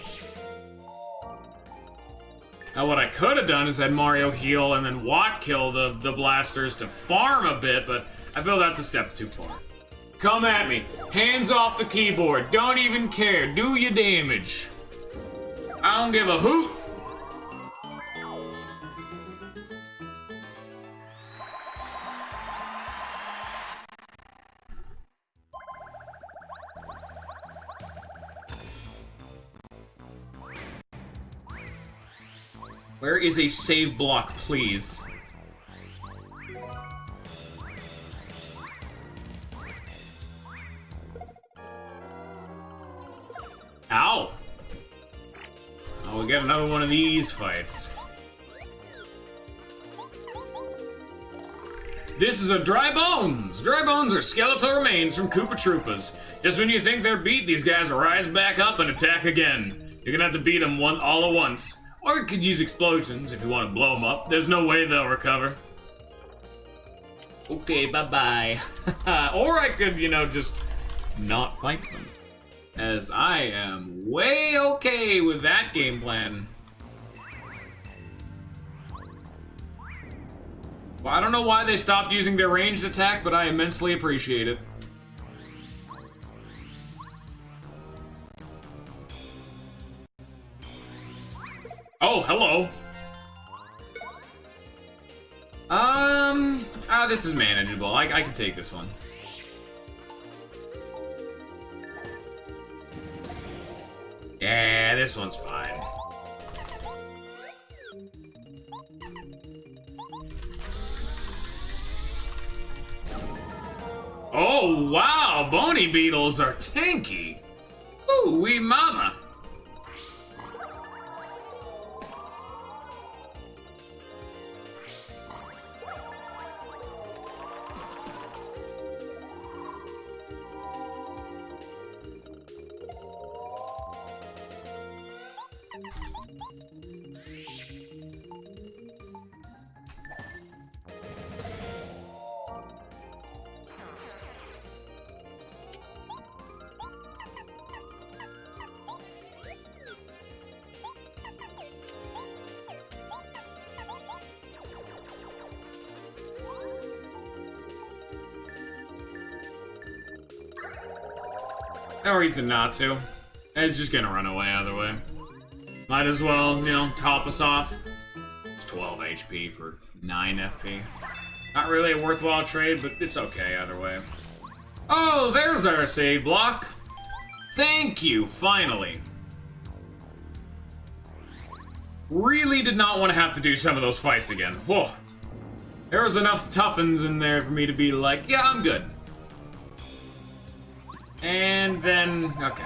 Now what I could have done is had Mario heal and then Watt kill the blasters to farm a bit, but I feel that's a step too far. Come at me. Hands off the keyboard. Don't even care. Do your damage. I don't give a hoot. Where is a save block, please? Ow! Oh, we got another one of these fights. This is a Dry Bones! Dry Bones are skeletal remains from Koopa Troopas. Just when you think they're beat, these guys rise back up and attack again. You're gonna have to beat them all at once. Or you could use explosions if you want to blow them up. There's no way they'll recover. Okay, bye-bye. Or I could, you know, just not fight them. As I am way okay with that game plan. Well, I don't know why they stopped using their ranged attack, but I immensely appreciate it. Oh, hello. This is manageable. I can take this one. Yeah, this one's fine. Oh, wow, bony beetles are tanky. Ooh, wee mama. No reason not to. It's just gonna run away either way. Might as well, you know, top us off. It's 12 HP for 9 FP. Not really a worthwhile trade, but it's okay either way. Oh, there's our save block. Thank you, finally. Really did not want to have to do some of those fights again. Whoa. There was enough toughens in there for me to be like, yeah, I'm good. And then, okay.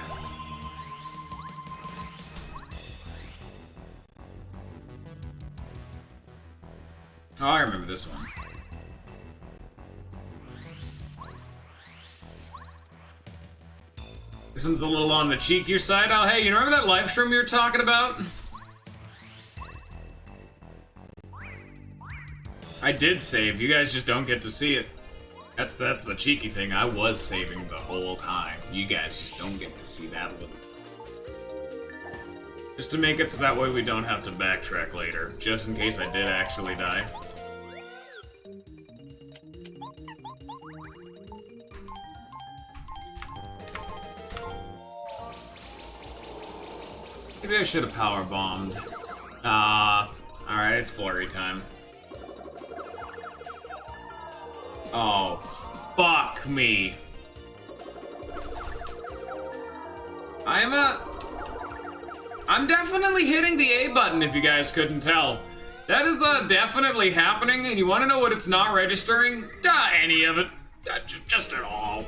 Oh, I remember this one. This one's a little on the cheekier side. Oh, hey, you remember that live stream you were talking about? I did save. You guys just don't get to see it. That's the cheeky thing. I was saving the whole time. You guys just don't get to see that little. Just to make it so that way we don't have to backtrack later, just in case I did actually die. Maybe I should have power bombed. Alright, it's flurry time. Oh, fuck me. I'm definitely hitting the A button, if you guys couldn't tell. That is definitely happening, and you want to know what it's not registering? Any of it. Just at all.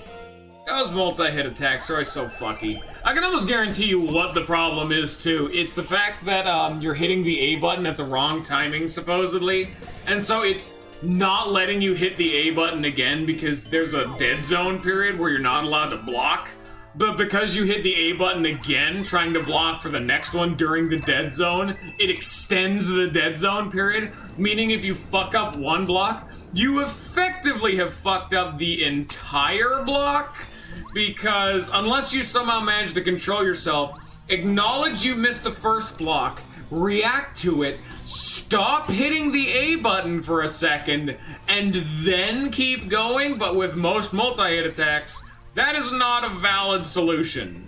Those multi-hit attacks are so fucky. I can almost guarantee you what the problem is, too. It's the fact that you're hitting the A button at the wrong timing, supposedly. And so it's not letting you hit the A button again because there's a dead zone period where you're not allowed to block. But because you hit the A button again, trying to block for the next one during the dead zone, it extends the dead zone period, meaning if you fuck up one block, you effectively have fucked up the entire block, because unless you somehow manage to control yourself, acknowledge you missed the first block, react to it, stop hitting the A button for a second, and then keep going, but with most multi-hit attacks, that is not a valid solution.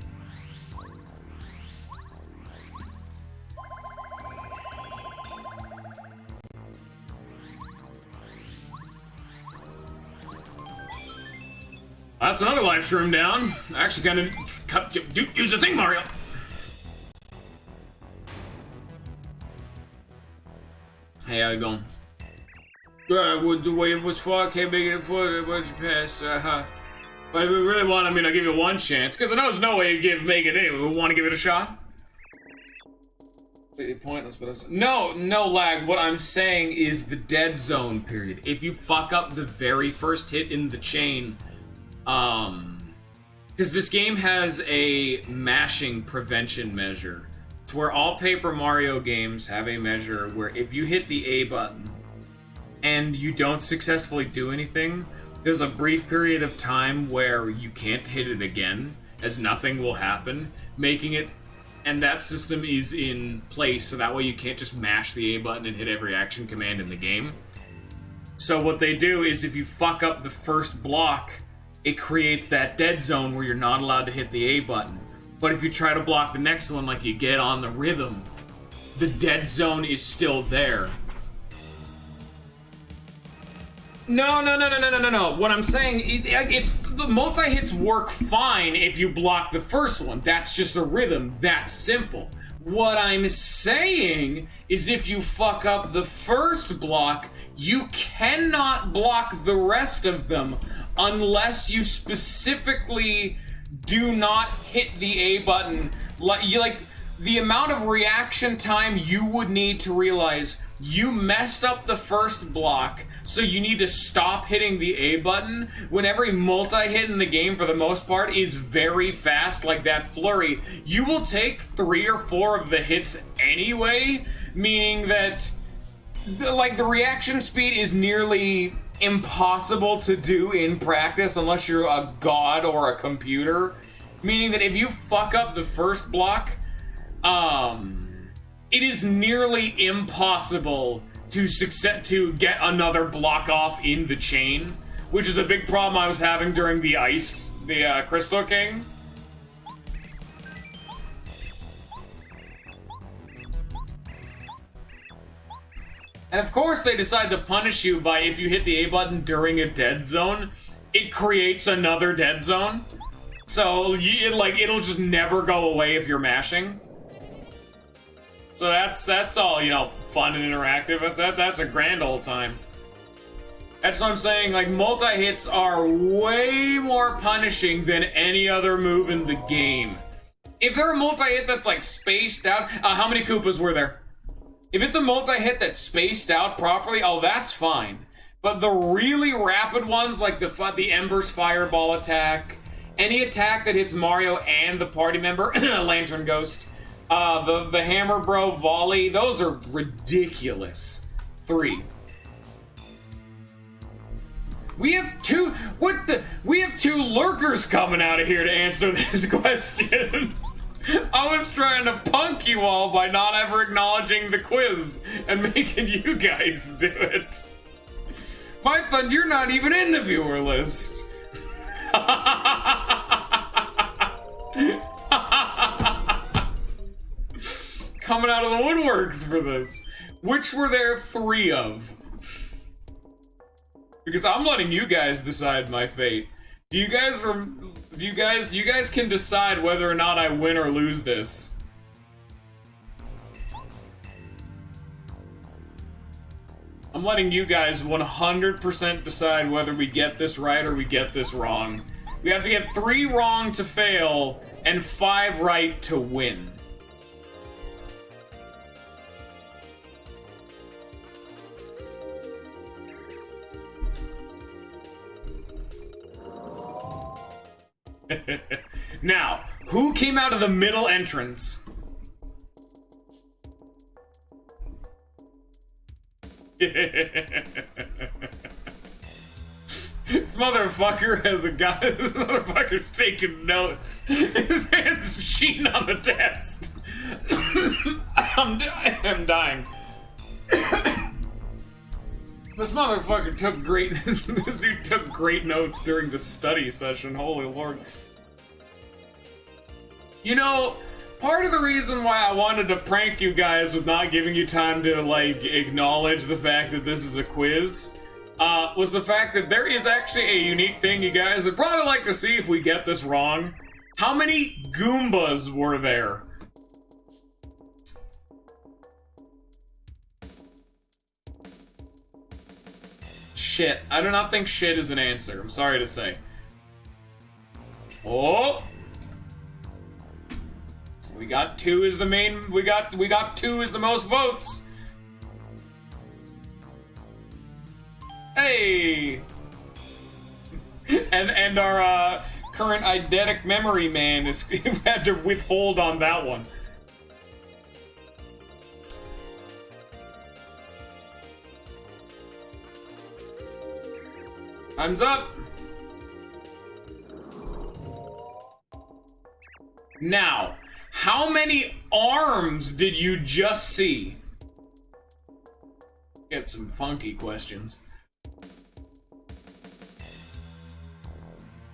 That's another life stream down. Actually, kind of use the thing, Mario. Hey, how you going? The wave was far, can't make it for what you pass. But if we really want, I mean, I'll give you one chance, because I know there's no way you make it anyway. We want to give it a shot? Completely pointless, but no lag. What I'm saying is the dead zone period. If you fuck up the very first hit in the chain, because this game has a mashing prevention measure. It's where all Paper Mario games have a measure where if you hit the A button and you don't successfully do anything, there's a brief period of time where you can't hit it again, as nothing will happen, making it, and that system is in place, so that way you can't just mash the A button and hit every action command in the game. So what they do is if you fuck up the first block, it creates that dead zone where you're not allowed to hit the A button. But if you try to block the next one like you get on the rhythm, the dead zone is still there. No. What I'm saying, it's the multi-hits work fine if you block the first one. That's just a rhythm. That's simple. What I'm saying is if you fuck up the first block, you cannot block the rest of them unless you specifically do not hit the A button. Like the amount of reaction time you would need to realize you messed up the first block, so you need to stop hitting the A button when every multi-hit in the game, for the most part, is very fast, like that flurry. You will take 3 or 4 of the hits anyway, meaning that the reaction speed is nearly impossible to do in practice unless you're a god or a computer. Meaning that if you fuck up the first block, it is nearly impossible to get another block off in the chain, which is a big problem I was having during the Crystal King. And of course they decide to punish you by, if you hit the A button during a dead zone, it creates another dead zone. So it'll just never go away if you're mashing. So that's all, you know, fun and interactive. That's a grand old time. That's what I'm saying, like, multi-hits are way more punishing than any other move in the game. If they're a multi-hit that's, like, spaced out... how many Koopas were there? If it's a multi-hit that's spaced out properly, oh, that's fine. But the really rapid ones, like the Ember's Fireball attack, any attack that hits Mario and the party member, Lantern Ghost, the Hammer Bro volley, those are ridiculous. 3. We have two, we have 2 lurkers coming out of here to answer this question. I was trying to punk you all by not ever acknowledging the quiz and making you guys do it. My friend, you're not even in the viewer list. Coming out of the woodworks for this. Which were there 3 of? Because I'm letting you guys decide my fate. You guys can decide whether or not I win or lose this. I'm letting you guys 100% decide whether we get this right or we get this wrong. We have to get 3 wrong to fail and 5 right to win. Now, who came out of the middle entrance? This motherfucker has a guy. This motherfucker's taking notes. His hand's cheating on the test. I'm dying. This motherfucker took great. This dude took great notes during the study session. Holy Lord. You know, part of the reason why I wanted to prank you guys with not giving you time to, like, acknowledge the fact that this is a quiz, was the fact that there is actually a unique thing you guys would probably like to see if we get this wrong. How many Goombas were there? Shit. I do not think shit is an answer. I'm sorry to say. Oh! We got 2 as the main. We got 2 as the most votes. Hey. And our current eidetic memory man is had to withhold on that one. Time's up. Now, how many arms did you just see? Get some funky questions.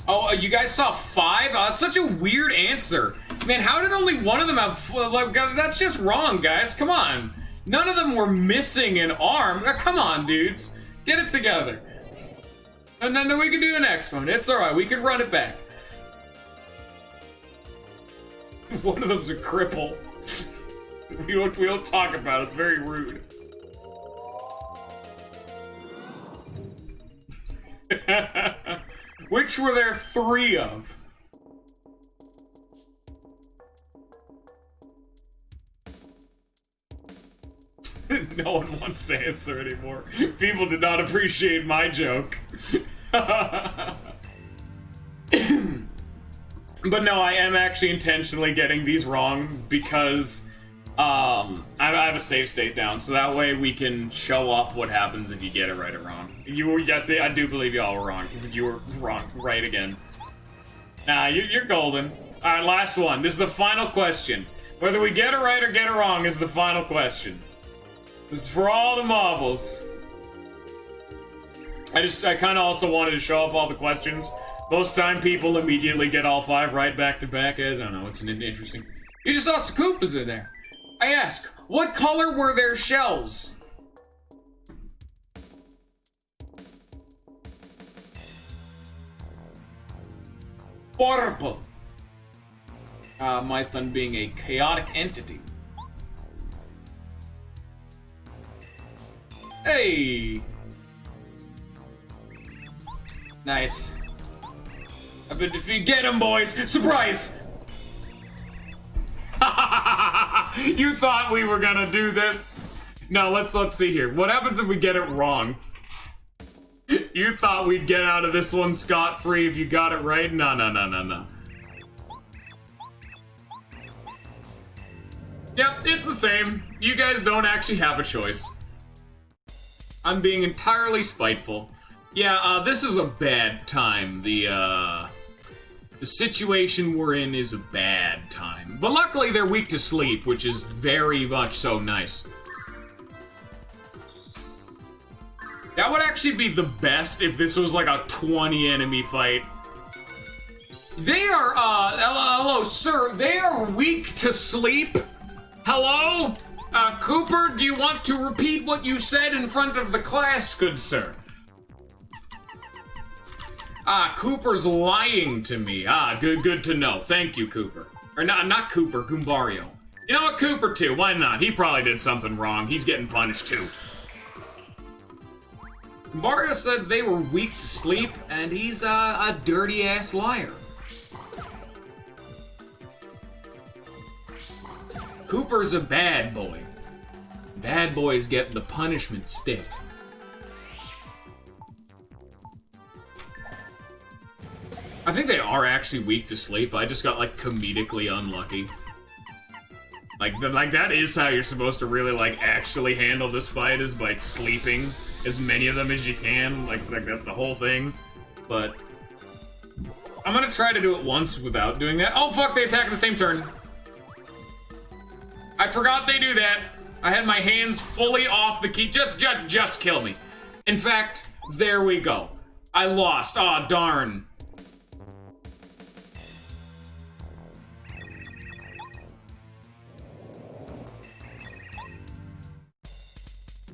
Oh, you guys saw 5? That's such a weird answer. Man, how did only one of them have... Like, that's just wrong, guys. Come on. None of them were missing an arm. Come on, dudes. Get it together. No, we can do the next one. It's alright. We can run it back. One of them's a cripple. we don't talk about it. It's very rude. Which were there 3 of? No one wants to answer anymore. People did not appreciate my joke. But no, I am actually intentionally getting these wrong because I have a save state down, so that way we can show off what happens if you get it right or wrong. I do believe y'all were wrong. You were wrong, right again. Nah, you're golden. All right, last one. This is the final question. Whether we get it right or get it wrong is the final question. This is for all the marbles. I kind of also wanted to show off all the questions. Most time people immediately get all 5 right back to back. I don't know, it's interesting. You just saw some Koopas in there. I ask, what color were their shells? Purple. Mython being a chaotic entity. Hey! Nice. I've been defeated. Get him, boys! Surprise! You thought we were gonna do this? No, let's see here. What happens if we get it wrong? You thought we'd get out of this one scot-free if you got it right? No. Yep, it's the same. You guys don't actually have a choice. I'm being entirely spiteful. Yeah, this is a bad time. The situation we're in is a bad time. But luckily they're weak to sleep, which is very much so nice. That would actually be the best if this was like a 20 enemy fight. They are, hello, sir. They are weak to sleep. Hello? Cooper, do you want to repeat what you said in front of the class, good sir? Cooper's lying to me. Good to know. Thank you, Cooper. Or not Cooper, Goombario. You know what, Cooper too, why not? He probably did something wrong. He's getting punished too. Mario said they were weak to sleep, and he's a dirty-ass liar. Cooper's a bad boy. Bad boys get the punishment stick. I think they are actually weak to sleep. I just got, like, comedically unlucky. Like that is how you're supposed to really, like, actually handle this fight, is by sleeping as many of them as you can. Like that's the whole thing. But I'm gonna try to do it once without doing that. Oh, fuck, they attack in the same turn. I forgot they do that. I had my hands fully off the key. Just kill me. In fact, there we go. I lost. Aw, darn.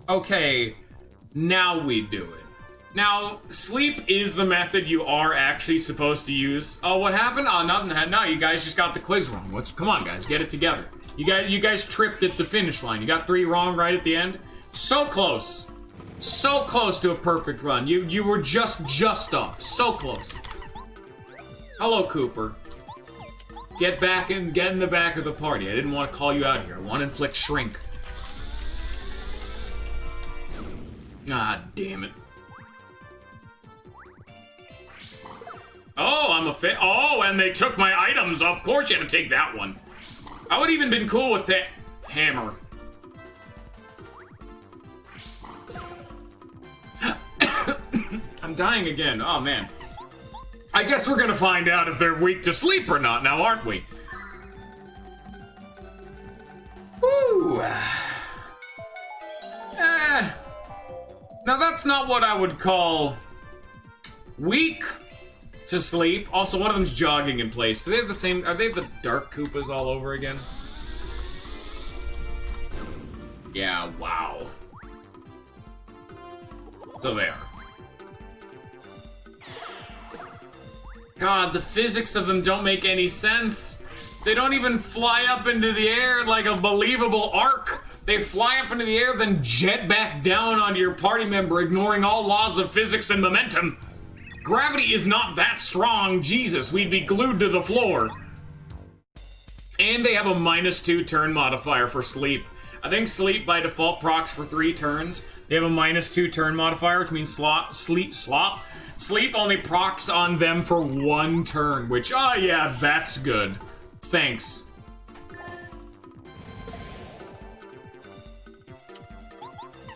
Okay, now we do it. Now, sleep is the method you are actually supposed to use. Oh, what happened? Oh, nothing. No, you guys just got the quiz wrong. Come on, guys, get it together. You guys tripped at the finish line. You got 3 wrong right at the end. So close. So close to a perfect run. You were just off. So close. Hello, Cooper. Get in the back of the party. I didn't want to call you out here. I want to inflict shrink. Ah, damn it. Oh, I'm a oh, and they took my items. Of course you had to take that one. I would even been cool with that hammer. I'm dying again. Oh, man. I guess we're gonna find out if they're weak to sleep or not now, aren't we? Woo. Now that's not what I would call weak to sleep. Also, one of them's jogging in place. Do they have the same? Are they the Dark Koopas all over again? Yeah, wow. So they are. God, the physics of them don't make any sense. They don't even fly up into the air like a believable arc. They fly up into the air, then jet back down onto your party member, ignoring all laws of physics and momentum. Gravity is not that strong. Jesus, we'd be glued to the floor. And they have a -2 turn modifier for sleep. I think sleep by default procs for 3 turns. They have a -2 turn modifier, which means sleep only procs on them for 1 turn, which, oh yeah, that's good. Thanks.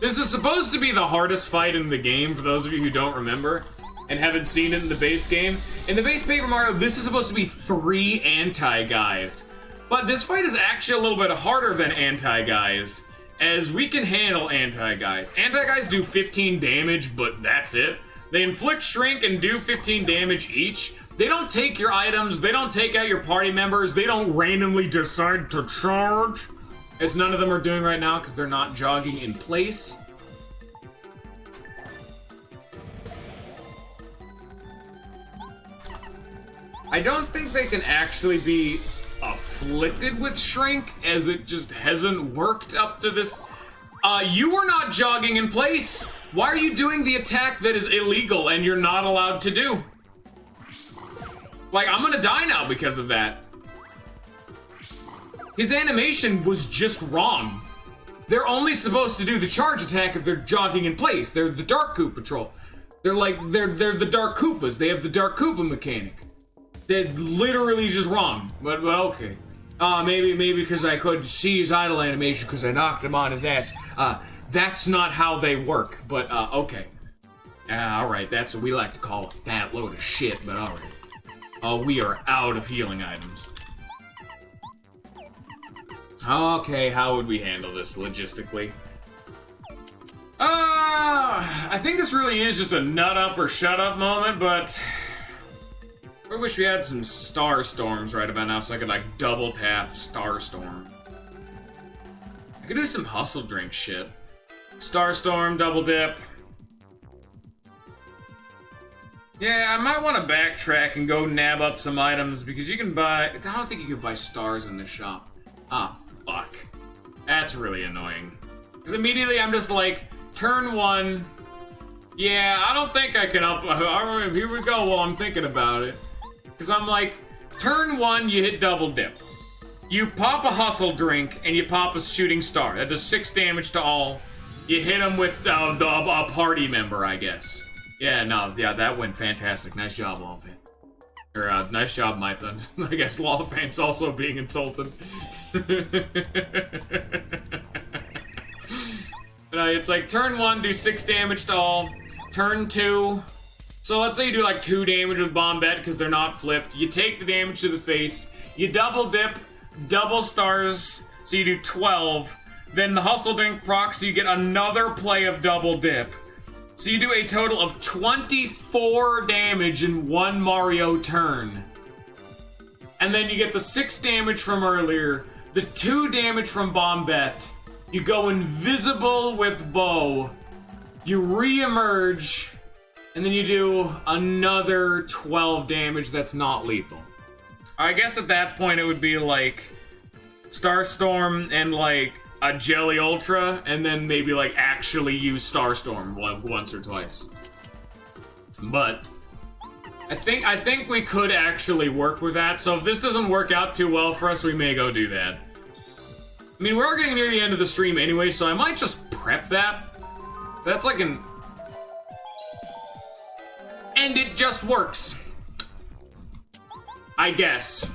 This is supposed to be the hardest fight in the game, for those of you who don't remember and haven't seen it in the base game. In the base Paper Mario, this is supposed to be 3 anti-guys. But this fight is actually a little bit harder than anti-guys, as we can handle anti-guys. Anti-guys do 15 damage, but that's it. They inflict shrink and do 15 damage each. They don't take your items, they don't take out your party members, they don't randomly decide to charge, as none of them are doing right now because they're not jogging in place. I don't think they can actually be afflicted with shrink, as it just hasn't worked up to this. You were not jogging in place. Why are you doing the attack that is illegal and you're not allowed to do? Like, I'm gonna die now because of that. His animation was just wrong. They're only supposed to do the charge attack if they're jogging in place. They're the Dark Koopa Patrol. They're the Dark Koopas. They have the Dark Koopa mechanic. They're literally just wrong. But okay. Maybe because I couldn't see his idle animation because I knocked him on his ass. That's not how they work. But okay. Alright, that's what we like to call a fat load of shit, but alright. We are out of healing items. Okay, how would we handle this logistically? I think this really is just a nut up or shut up moment, but I wish we had some Star Storms right about now so I could, like, double tap Star Storm. I could do some Hustle Drink shit. Star Storm, double dip. Yeah, I might want to backtrack and go nab up some items because you can buy... I don't think you can buy stars in this shop. Ah, fuck. That's really annoying. Because immediately I'm just like, turn 1, Yeah, I don't think I can up. Alright, here we go while I'm thinking about it. Because I'm like, turn 1, you hit double dip. You pop a hustle drink, and you pop a shooting star. That does 6 damage to all. You hit him with a party member, I guess. Yeah, no, yeah, that went fantastic. Nice job, Lawfan. Or, nice job, Mython. I guess Lawfan's also being insulted. It's like, turn 1, do 6 damage to all. Turn 2... So let's say you do like 2 damage with Bombette because they're not flipped. You take the damage to the face. You double dip, double stars, so you do 12. Then the hustle drink procs, so you get another play of double dip. So you do a total of 24 damage in 1 Mario turn. And then you get the 6 damage from earlier, the 2 damage from Bombette. You go invisible with Bow. You re-emerge. And then you do another 12 damage that's not lethal. I guess at that point it would be like Starstorm and like a Jelly Ultra, and then maybe like actually use Starstorm once or twice. But I think we could actually work with that. So if this doesn't work out too well for us, we may go do that. I mean, we're getting near the end of the stream anyway, so I might just prep that. That's like an... And it just works. I guess.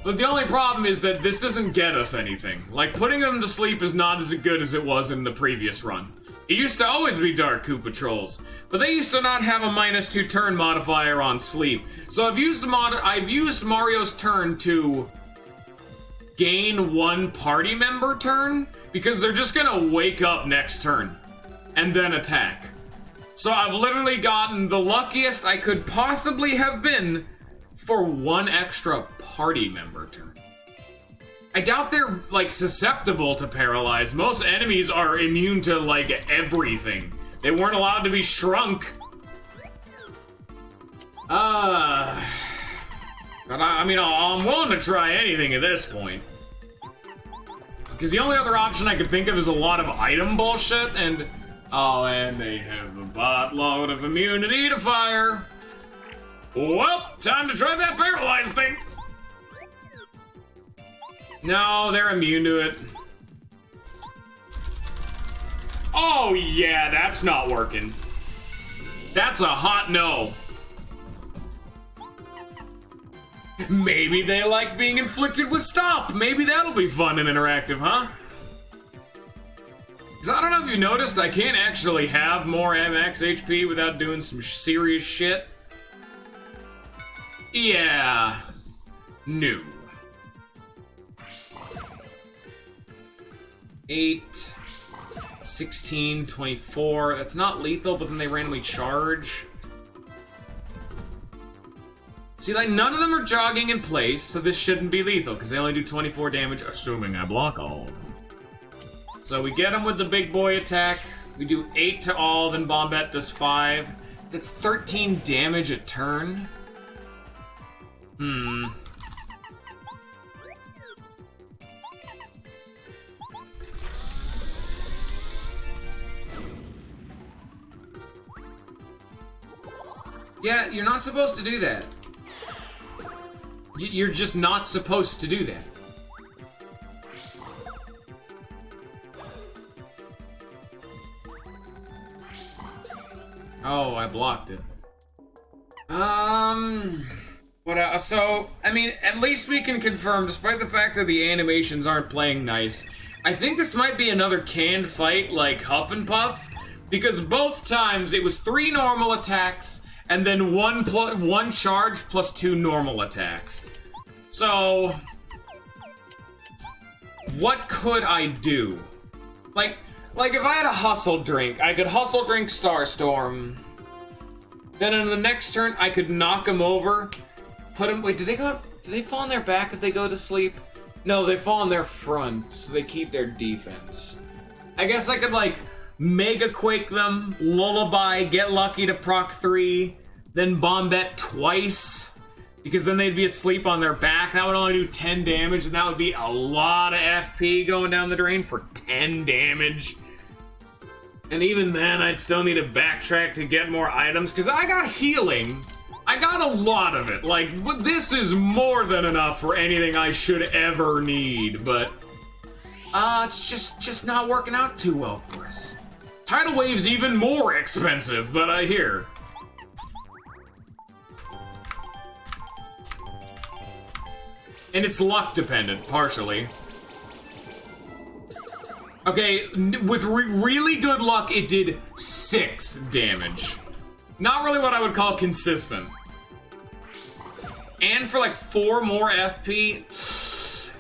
But the only problem is that this doesn't get us anything. Like, putting them to sleep is not as good as it was in the previous run. It used to always be Dark Koopa Trolls, but they used to not have a -2 turn modifier on sleep. So I've used Mario's turn to gain 1 party member turn, because they're just gonna wake up next turn and then attack. So I've literally gotten the luckiest I could possibly have been for 1 extra party member turn. I doubt they're, like, susceptible to paralyze. Most enemies are immune to, like, everything. They weren't allowed to be shrunk. But I mean, I'm willing to try anything at this point. Because the only other option I could think of is a lot of item bullshit, and... Oh, and they have a buttload of immunity to fire. Well, time to try that paralyzed thing. No, they're immune to it. Oh, yeah, that's not working. That's a hot no. Maybe they like being inflicted with stop. Maybe that'll be fun and interactive, huh? Because I don't know if you noticed, I can't actually have more MX HP without doing some serious shit. Yeah. No. 8, 16, 24. That's not lethal, but then they randomly charge. See, like, none of them are jogging in place, so this shouldn't be lethal, because they only do 24 damage, assuming I block all of them. So we get them with the big boy attack. We do 8 to all, then Bombette does 5. That's 13 damage a turn. Yeah, you're not supposed to do that. You're just not supposed to do that. Oh, I blocked it. What else? So, I mean, at least we can confirm, despite the fact that the animations aren't playing nice, I think this might be another canned fight like Huff and Puff, because both times it was 3 normal attacks, and then one charge plus 2 normal attacks. So, what could I do? Like if I had a hustle drink, I could hustle drink Starstorm. Then in the next turn, I could knock him over. Put him. Wait, do they fall on their back if they go to sleep? No, they fall on their front, so they keep their defense. I guess I could like Mega Quake them, Lullaby, get lucky to proc 3, then Bombette twice, because then they'd be asleep on their back. That would only do 10 damage, and that would be a lot of FP going down the drain for 10 damage. And even then, I'd still need to backtrack to get more items, because I got healing. I got a lot of it. Like, but this is more than enough for anything I should ever need, but... it's just not working out too well for us. Tidal Wave's even more expensive, but I hear. And it's luck dependent, partially. Okay, with really good luck, it did 6 damage. Not really what I would call consistent. And for like 4 more FP,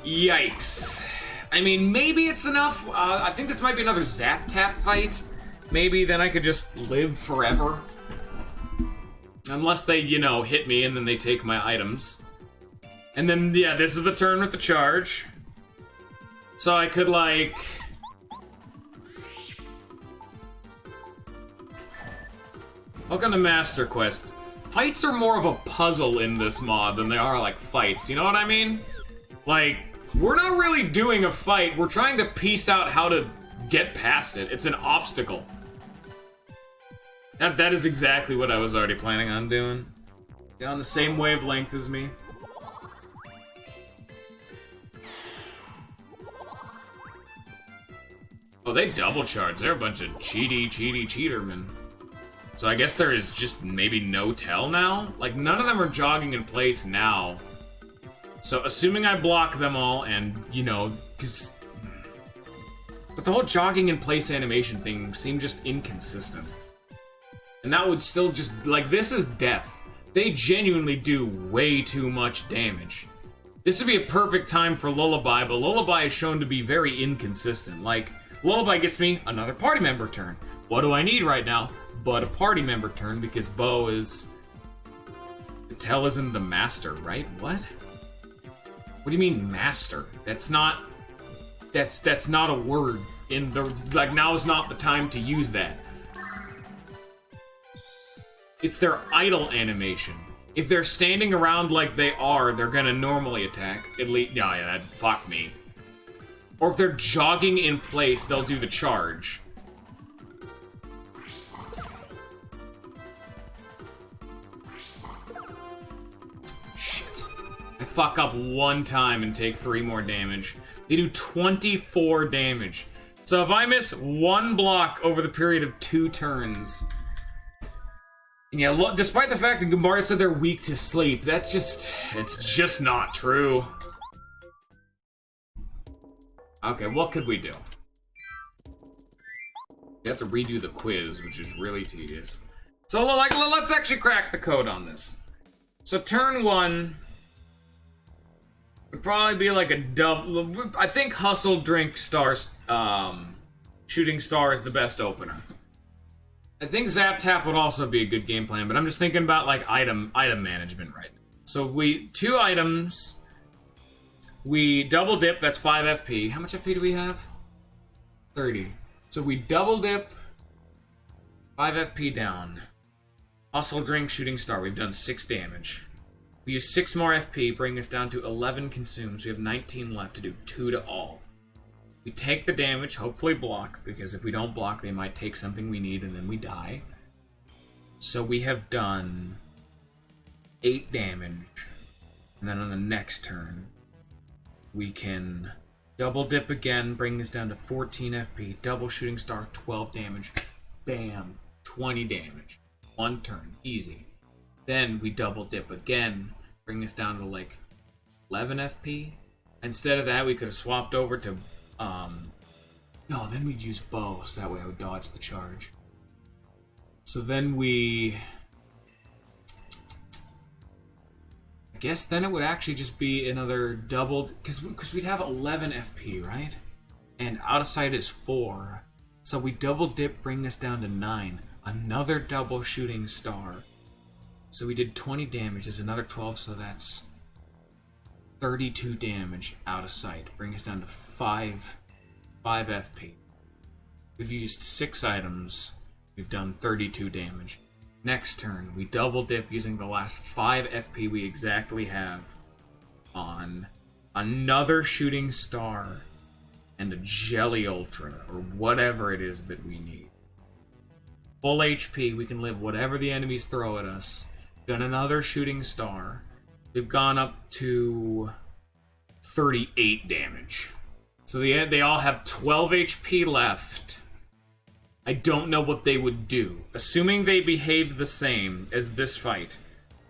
yikes. I mean, maybe it's enough. I think this might be another Zap Tap fight. Maybe then I could just live forever. Unless they, you know, hit me and then they take my items. And then, yeah, this is the turn with the charge. So I could, like... Look on the Master Quest. Fights are more of a puzzle in this mod than they are, like, fights. You know what I mean? Like, we're not really doing a fight. We're trying to piece out how to get past it. It's an obstacle. That is exactly what I was already planning on doing. They're on the same wavelength as me. Oh, they double charge. They're a bunch of cheatermen. So I guess there is just maybe no tell now? Like, none of them are jogging in place now. So, assuming I block them all and, you know, because... But the whole jogging in place animation thing seemed just inconsistent. And that would still just... Like, this is death. They genuinely do way too much damage. This would be a perfect time for Lullaby, but Lullaby is shown to be very inconsistent. Like, Lullaby gets me another party member turn. What do I need right now? But a party member turn, because Bo is... Tell isn't the master, right? What? What do you mean, master? That's not... That's not a word in the... Like, now is not the time to use that. It's their idle animation. If they're standing around like they are, they're gonna normally attack. At least... Yeah, that'd fuck me. Or if they're jogging in place, they'll do the charge. Fuck up one time and take 3 more damage. They do 24 damage. So if I miss 1 block over the period of 2 turns... And yeah, look, despite the fact that Goombaria said they're weak to sleep, that's just... It's just not true. Okay, what could we do? We have to redo the quiz, which is really tedious. So, like, let's actually crack the code on this. So turn 1... Would probably be like a double. I think Hustle, Drink, Stars, Shooting Star is the best opener. I think Zap Tap would also be a good game plan, but I'm just thinking about like item management right now. So 2 items. We double dip. That's 5 FP. How much FP do we have? 30. So we double dip. 5 FP down. Hustle, Drink, Shooting Star. We've done 6 damage. We use 6 more FP, bring us down to 11 consumes. We have 19 left to do 2 to all. We take the damage, hopefully block, because if we don't block, they might take something we need and then we die. So we have done 8 damage. And then on the next turn, we can double dip again, bring us down to 14 FP, double Shooting Star, 12 damage. Bam, 20 damage. 1 turn, easy. Then we double dip again, bring us down to like 11 FP. Instead of that, we could have swapped over to, no, then we'd use Bow, so that way I would dodge the charge. So then I guess then it would actually just be another doubled, because we'd have 11 FP, right? And out of sight is 4. So we double dip, bring us down to 9. Another double Shooting Star. So we did 20 damage, there's another 12, so that's 32 damage out of sight. Bring us down to 5 FP. We've used 6 items, we've done 32 damage. Next turn, we double dip using the last 5 FP we exactly have on another Shooting Star and a Jelly Ultra, or whatever it is that we need. Full HP, we can live whatever the enemies throw at us. Done another shooting star. We've gone up to 38 damage. So they all have 12 HP left. I don't know what they would do. Assuming they behave the same as this fight.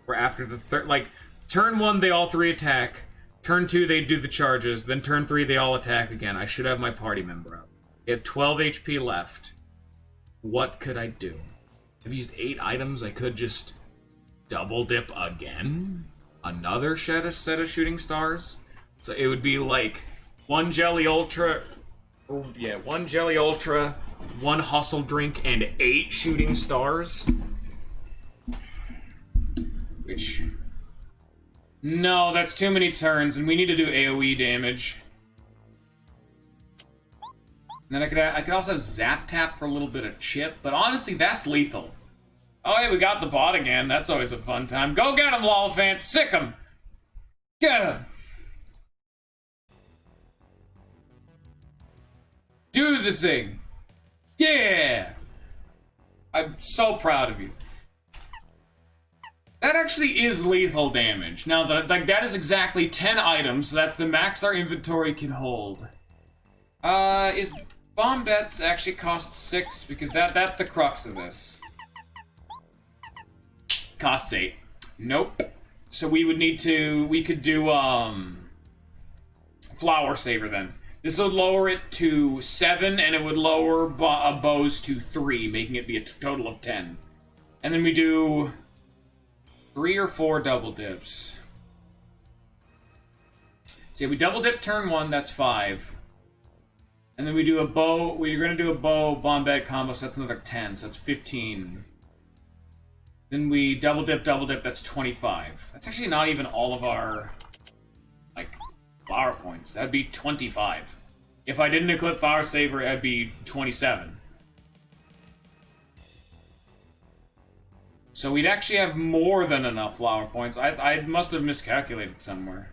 Where after the third, like, turn 1 they all 3 attack. Turn 2 they do the charges. Then turn 3 they all attack again. I should have my party member up. They have 12 HP left. What could I do? I've used 8 items. I could just double dip again. Another set of shooting stars. So it would be like 1 Jelly Ultra. Oh yeah, 1 Jelly Ultra, 1 Hustle Drink, and 8 shooting stars. Which... no, that's too many turns, and we need to do AoE damage. And then I could also have Zap Tap for a little bit of chip, but honestly, that's lethal. Oh, hey, we got the bot again. That's always a fun time. Go get him, Lolifant. Sick him. Get him. Do the thing. Yeah. I'm so proud of you. That actually is lethal damage. Now, that is exactly 10 items, so that's the max our inventory can hold. Is bomb bets actually cost 6? Because that's the crux of this. Costs 8. Nope. So we would need to... we could do, Flower Saver then. This would lower it to 7, and it would lower bows to 3, making it be a total of 10. And then we do 3 or 4 double dips. So yeah, we double dip turn 1, that's 5. And then we do a bow, we're gonna do a bow bomb-bed combo, so that's another 10, so that's 15. Then we double dip, that's 25. That's actually not even all of our, like, flower points. That'd be 25. If I didn't equip Flower Saver, that'd be 27. So we'd actually have more than enough flower points. I must have miscalculated somewhere.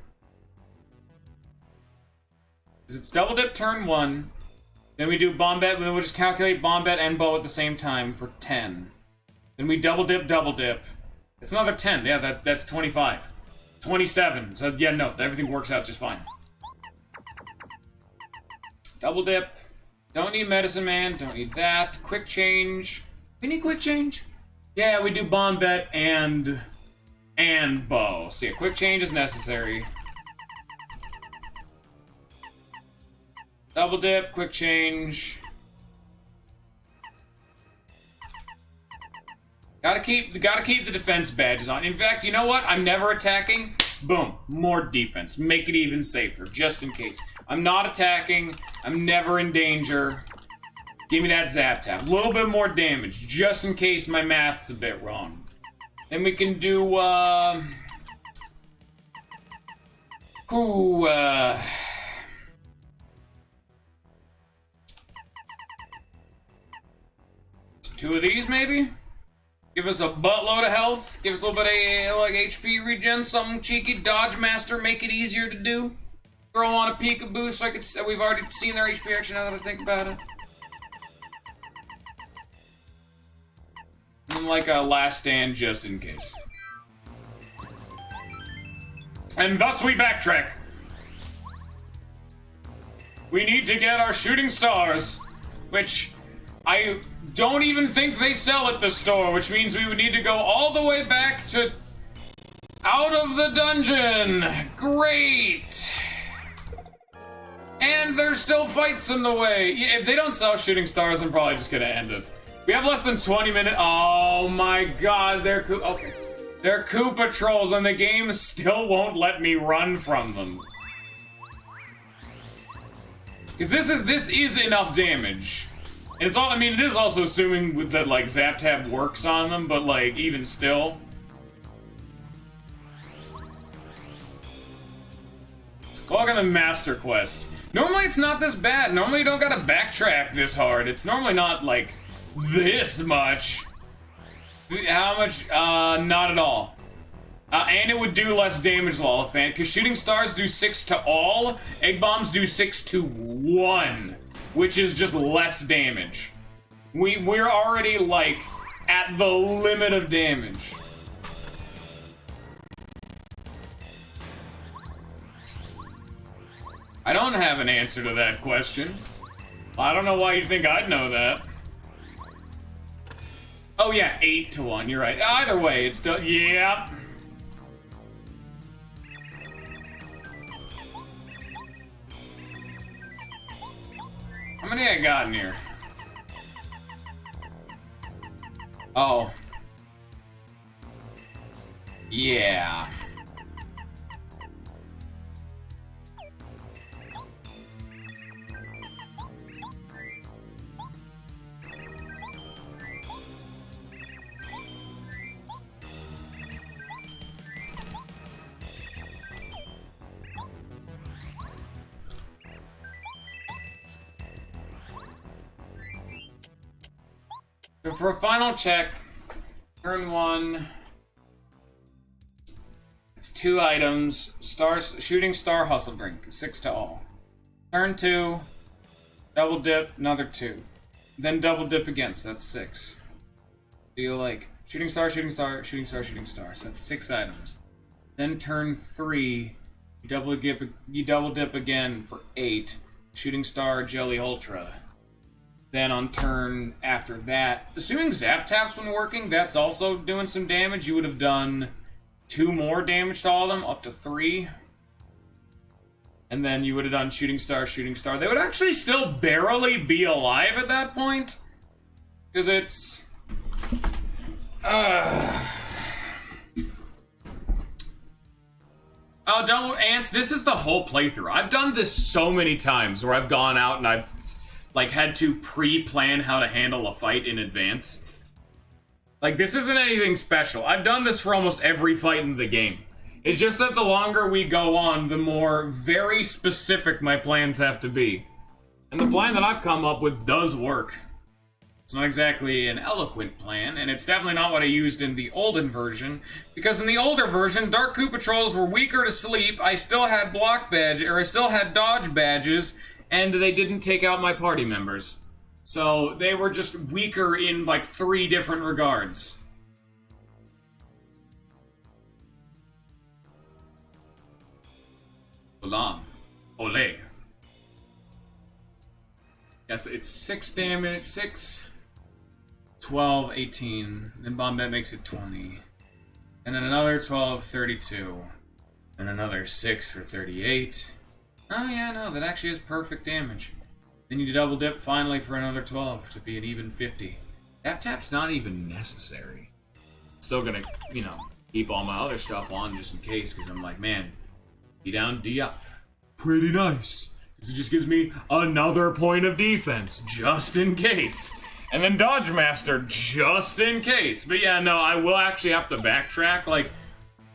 Because it's double dip turn 1. Then we do bomb bet, then we'll just calculate bomb bet and bow at the same time for 10. Then we double dip. It's another 10. Yeah, that's 25. 27. So yeah, no, everything works out just fine. Double dip. Don't need Medicine Man. Don't need that. Quick change. We need quick change. Yeah, we do bomb bet and bow. So yeah, quick change is necessary. Double dip, quick change. Gotta keep the defense badges on. In fact, you know what? I'm never attacking. Boom, more defense. Make it even safer, just in case. I'm not attacking. I'm never in danger. Give me that Zap Tap. A little bit more damage, just in case my math's a bit wrong. Then we can do, two of these, maybe? Give us a buttload of health. Give us a little bit of, like, HP regen. Something cheeky. Dodge Master. Make it easier to do. Throw on a peekaboo so I could... we've already seen their HP action now that I think about it. And like a last stand just in case. And thus we backtrack. We need to get our shooting stars, which I don't even think they sell at the store, which means we would need to go all the way back to out of the dungeon. Great. And there's still fights in the way. If they don't sell shooting stars, I'm probably just gonna end it. We have less than 20 minutes. Oh my god, they're Koopa trolls, and the game still won't let me run from them. Because this is enough damage. And it's all, I mean, it is also assuming that, like, Zap Tap works on them, but, like, even still. Log on the Master Quest. Normally it's not this bad. Normally you don't gotta backtrack this hard. It's normally not, like, this much. How much? Not at all. And it would do less damage, Lolifant, because shooting stars do 6 to all, egg bombs do 6 to 1, which is just less damage. We're already, like, at the limit of damage. I don't have an answer to that question. I don't know why you think I'd know that. Oh yeah, 8-1, you're right. Either way, it's still, yeah. How many I got in here? Oh. Yeah. So for a final check, turn 1, it's 2 items, shooting star, hustle drink, 6 to all. Turn 2, double dip, another 2. Then double dip again, so that's 6. So you like shooting star, shooting star, shooting star, shooting star, so that's 6 items. Then turn 3, you double dip again for 8, shooting star, jelly ultra. Then on turn after that, assuming Zap Tap's been working, that's also doing some damage. You would have done 2 more damage to all of them, up to 3. And then you would have done Shooting Star, Shooting Star. They would actually still barely be alive at that point. Because it's... Oh, don't, Ants, this is the whole playthrough. I've done this so many times where I've gone out and I've... like, had to pre-plan how to handle a fight in advance. Like, this isn't anything special. I've done this for almost every fight in the game. It's just that the longer we go on, the more very specific my plans have to be. And the plan that I've come up with does work. It's not exactly an eloquent plan, and it's definitely not what I used in the olden version, because in the older version, Dark Koopa Trolls were weaker to sleep, I still had I still had dodge badges, and they didn't take out my party members. So they were just weaker in like 3 different regards. Hold on. Ole. Yes, it's 6 damage, 6, 12, 18. Then Bombette makes it 20. And then another 12, 32. And another 6 for 38. Oh yeah, no, that actually is perfect damage. Then you double dip finally for another 12 to be an even 50. Zap Tap's not even necessary. Still gonna, you know, keep all my other stuff on just in case, because I'm like, man, D down, D up. Pretty nice. This just gives me another point of defense, just in case. And then Dodge Master, just in case. But yeah, no, I will actually have to backtrack. Like,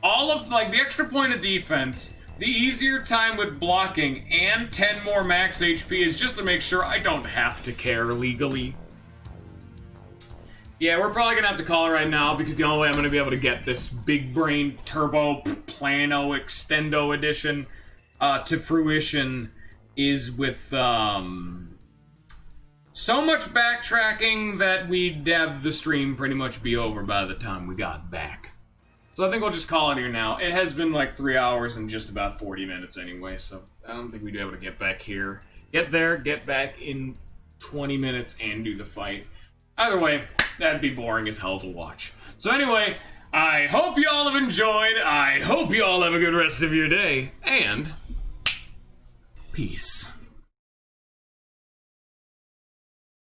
all of, like, the extra point of defense, the easier time with blocking, and 10 more max HP is just to make sure I don't have to care legally. Yeah, we're probably gonna have to call it right now, because the only way I'm gonna be able to get this Big Brain Turbo Plano Extendo Edition to fruition is with so much backtracking that we'd have the stream pretty much be over by the time we got back. So I think we'll just call it here now. It has been like 3 hours and just about 40 minutes anyway, so I don't think we'd be able to get back here. Get there, get back in 20 minutes and do the fight. Either way, that'd be boring as hell to watch. So anyway, I hope you all have enjoyed. I hope you all have a good rest of your day. And peace.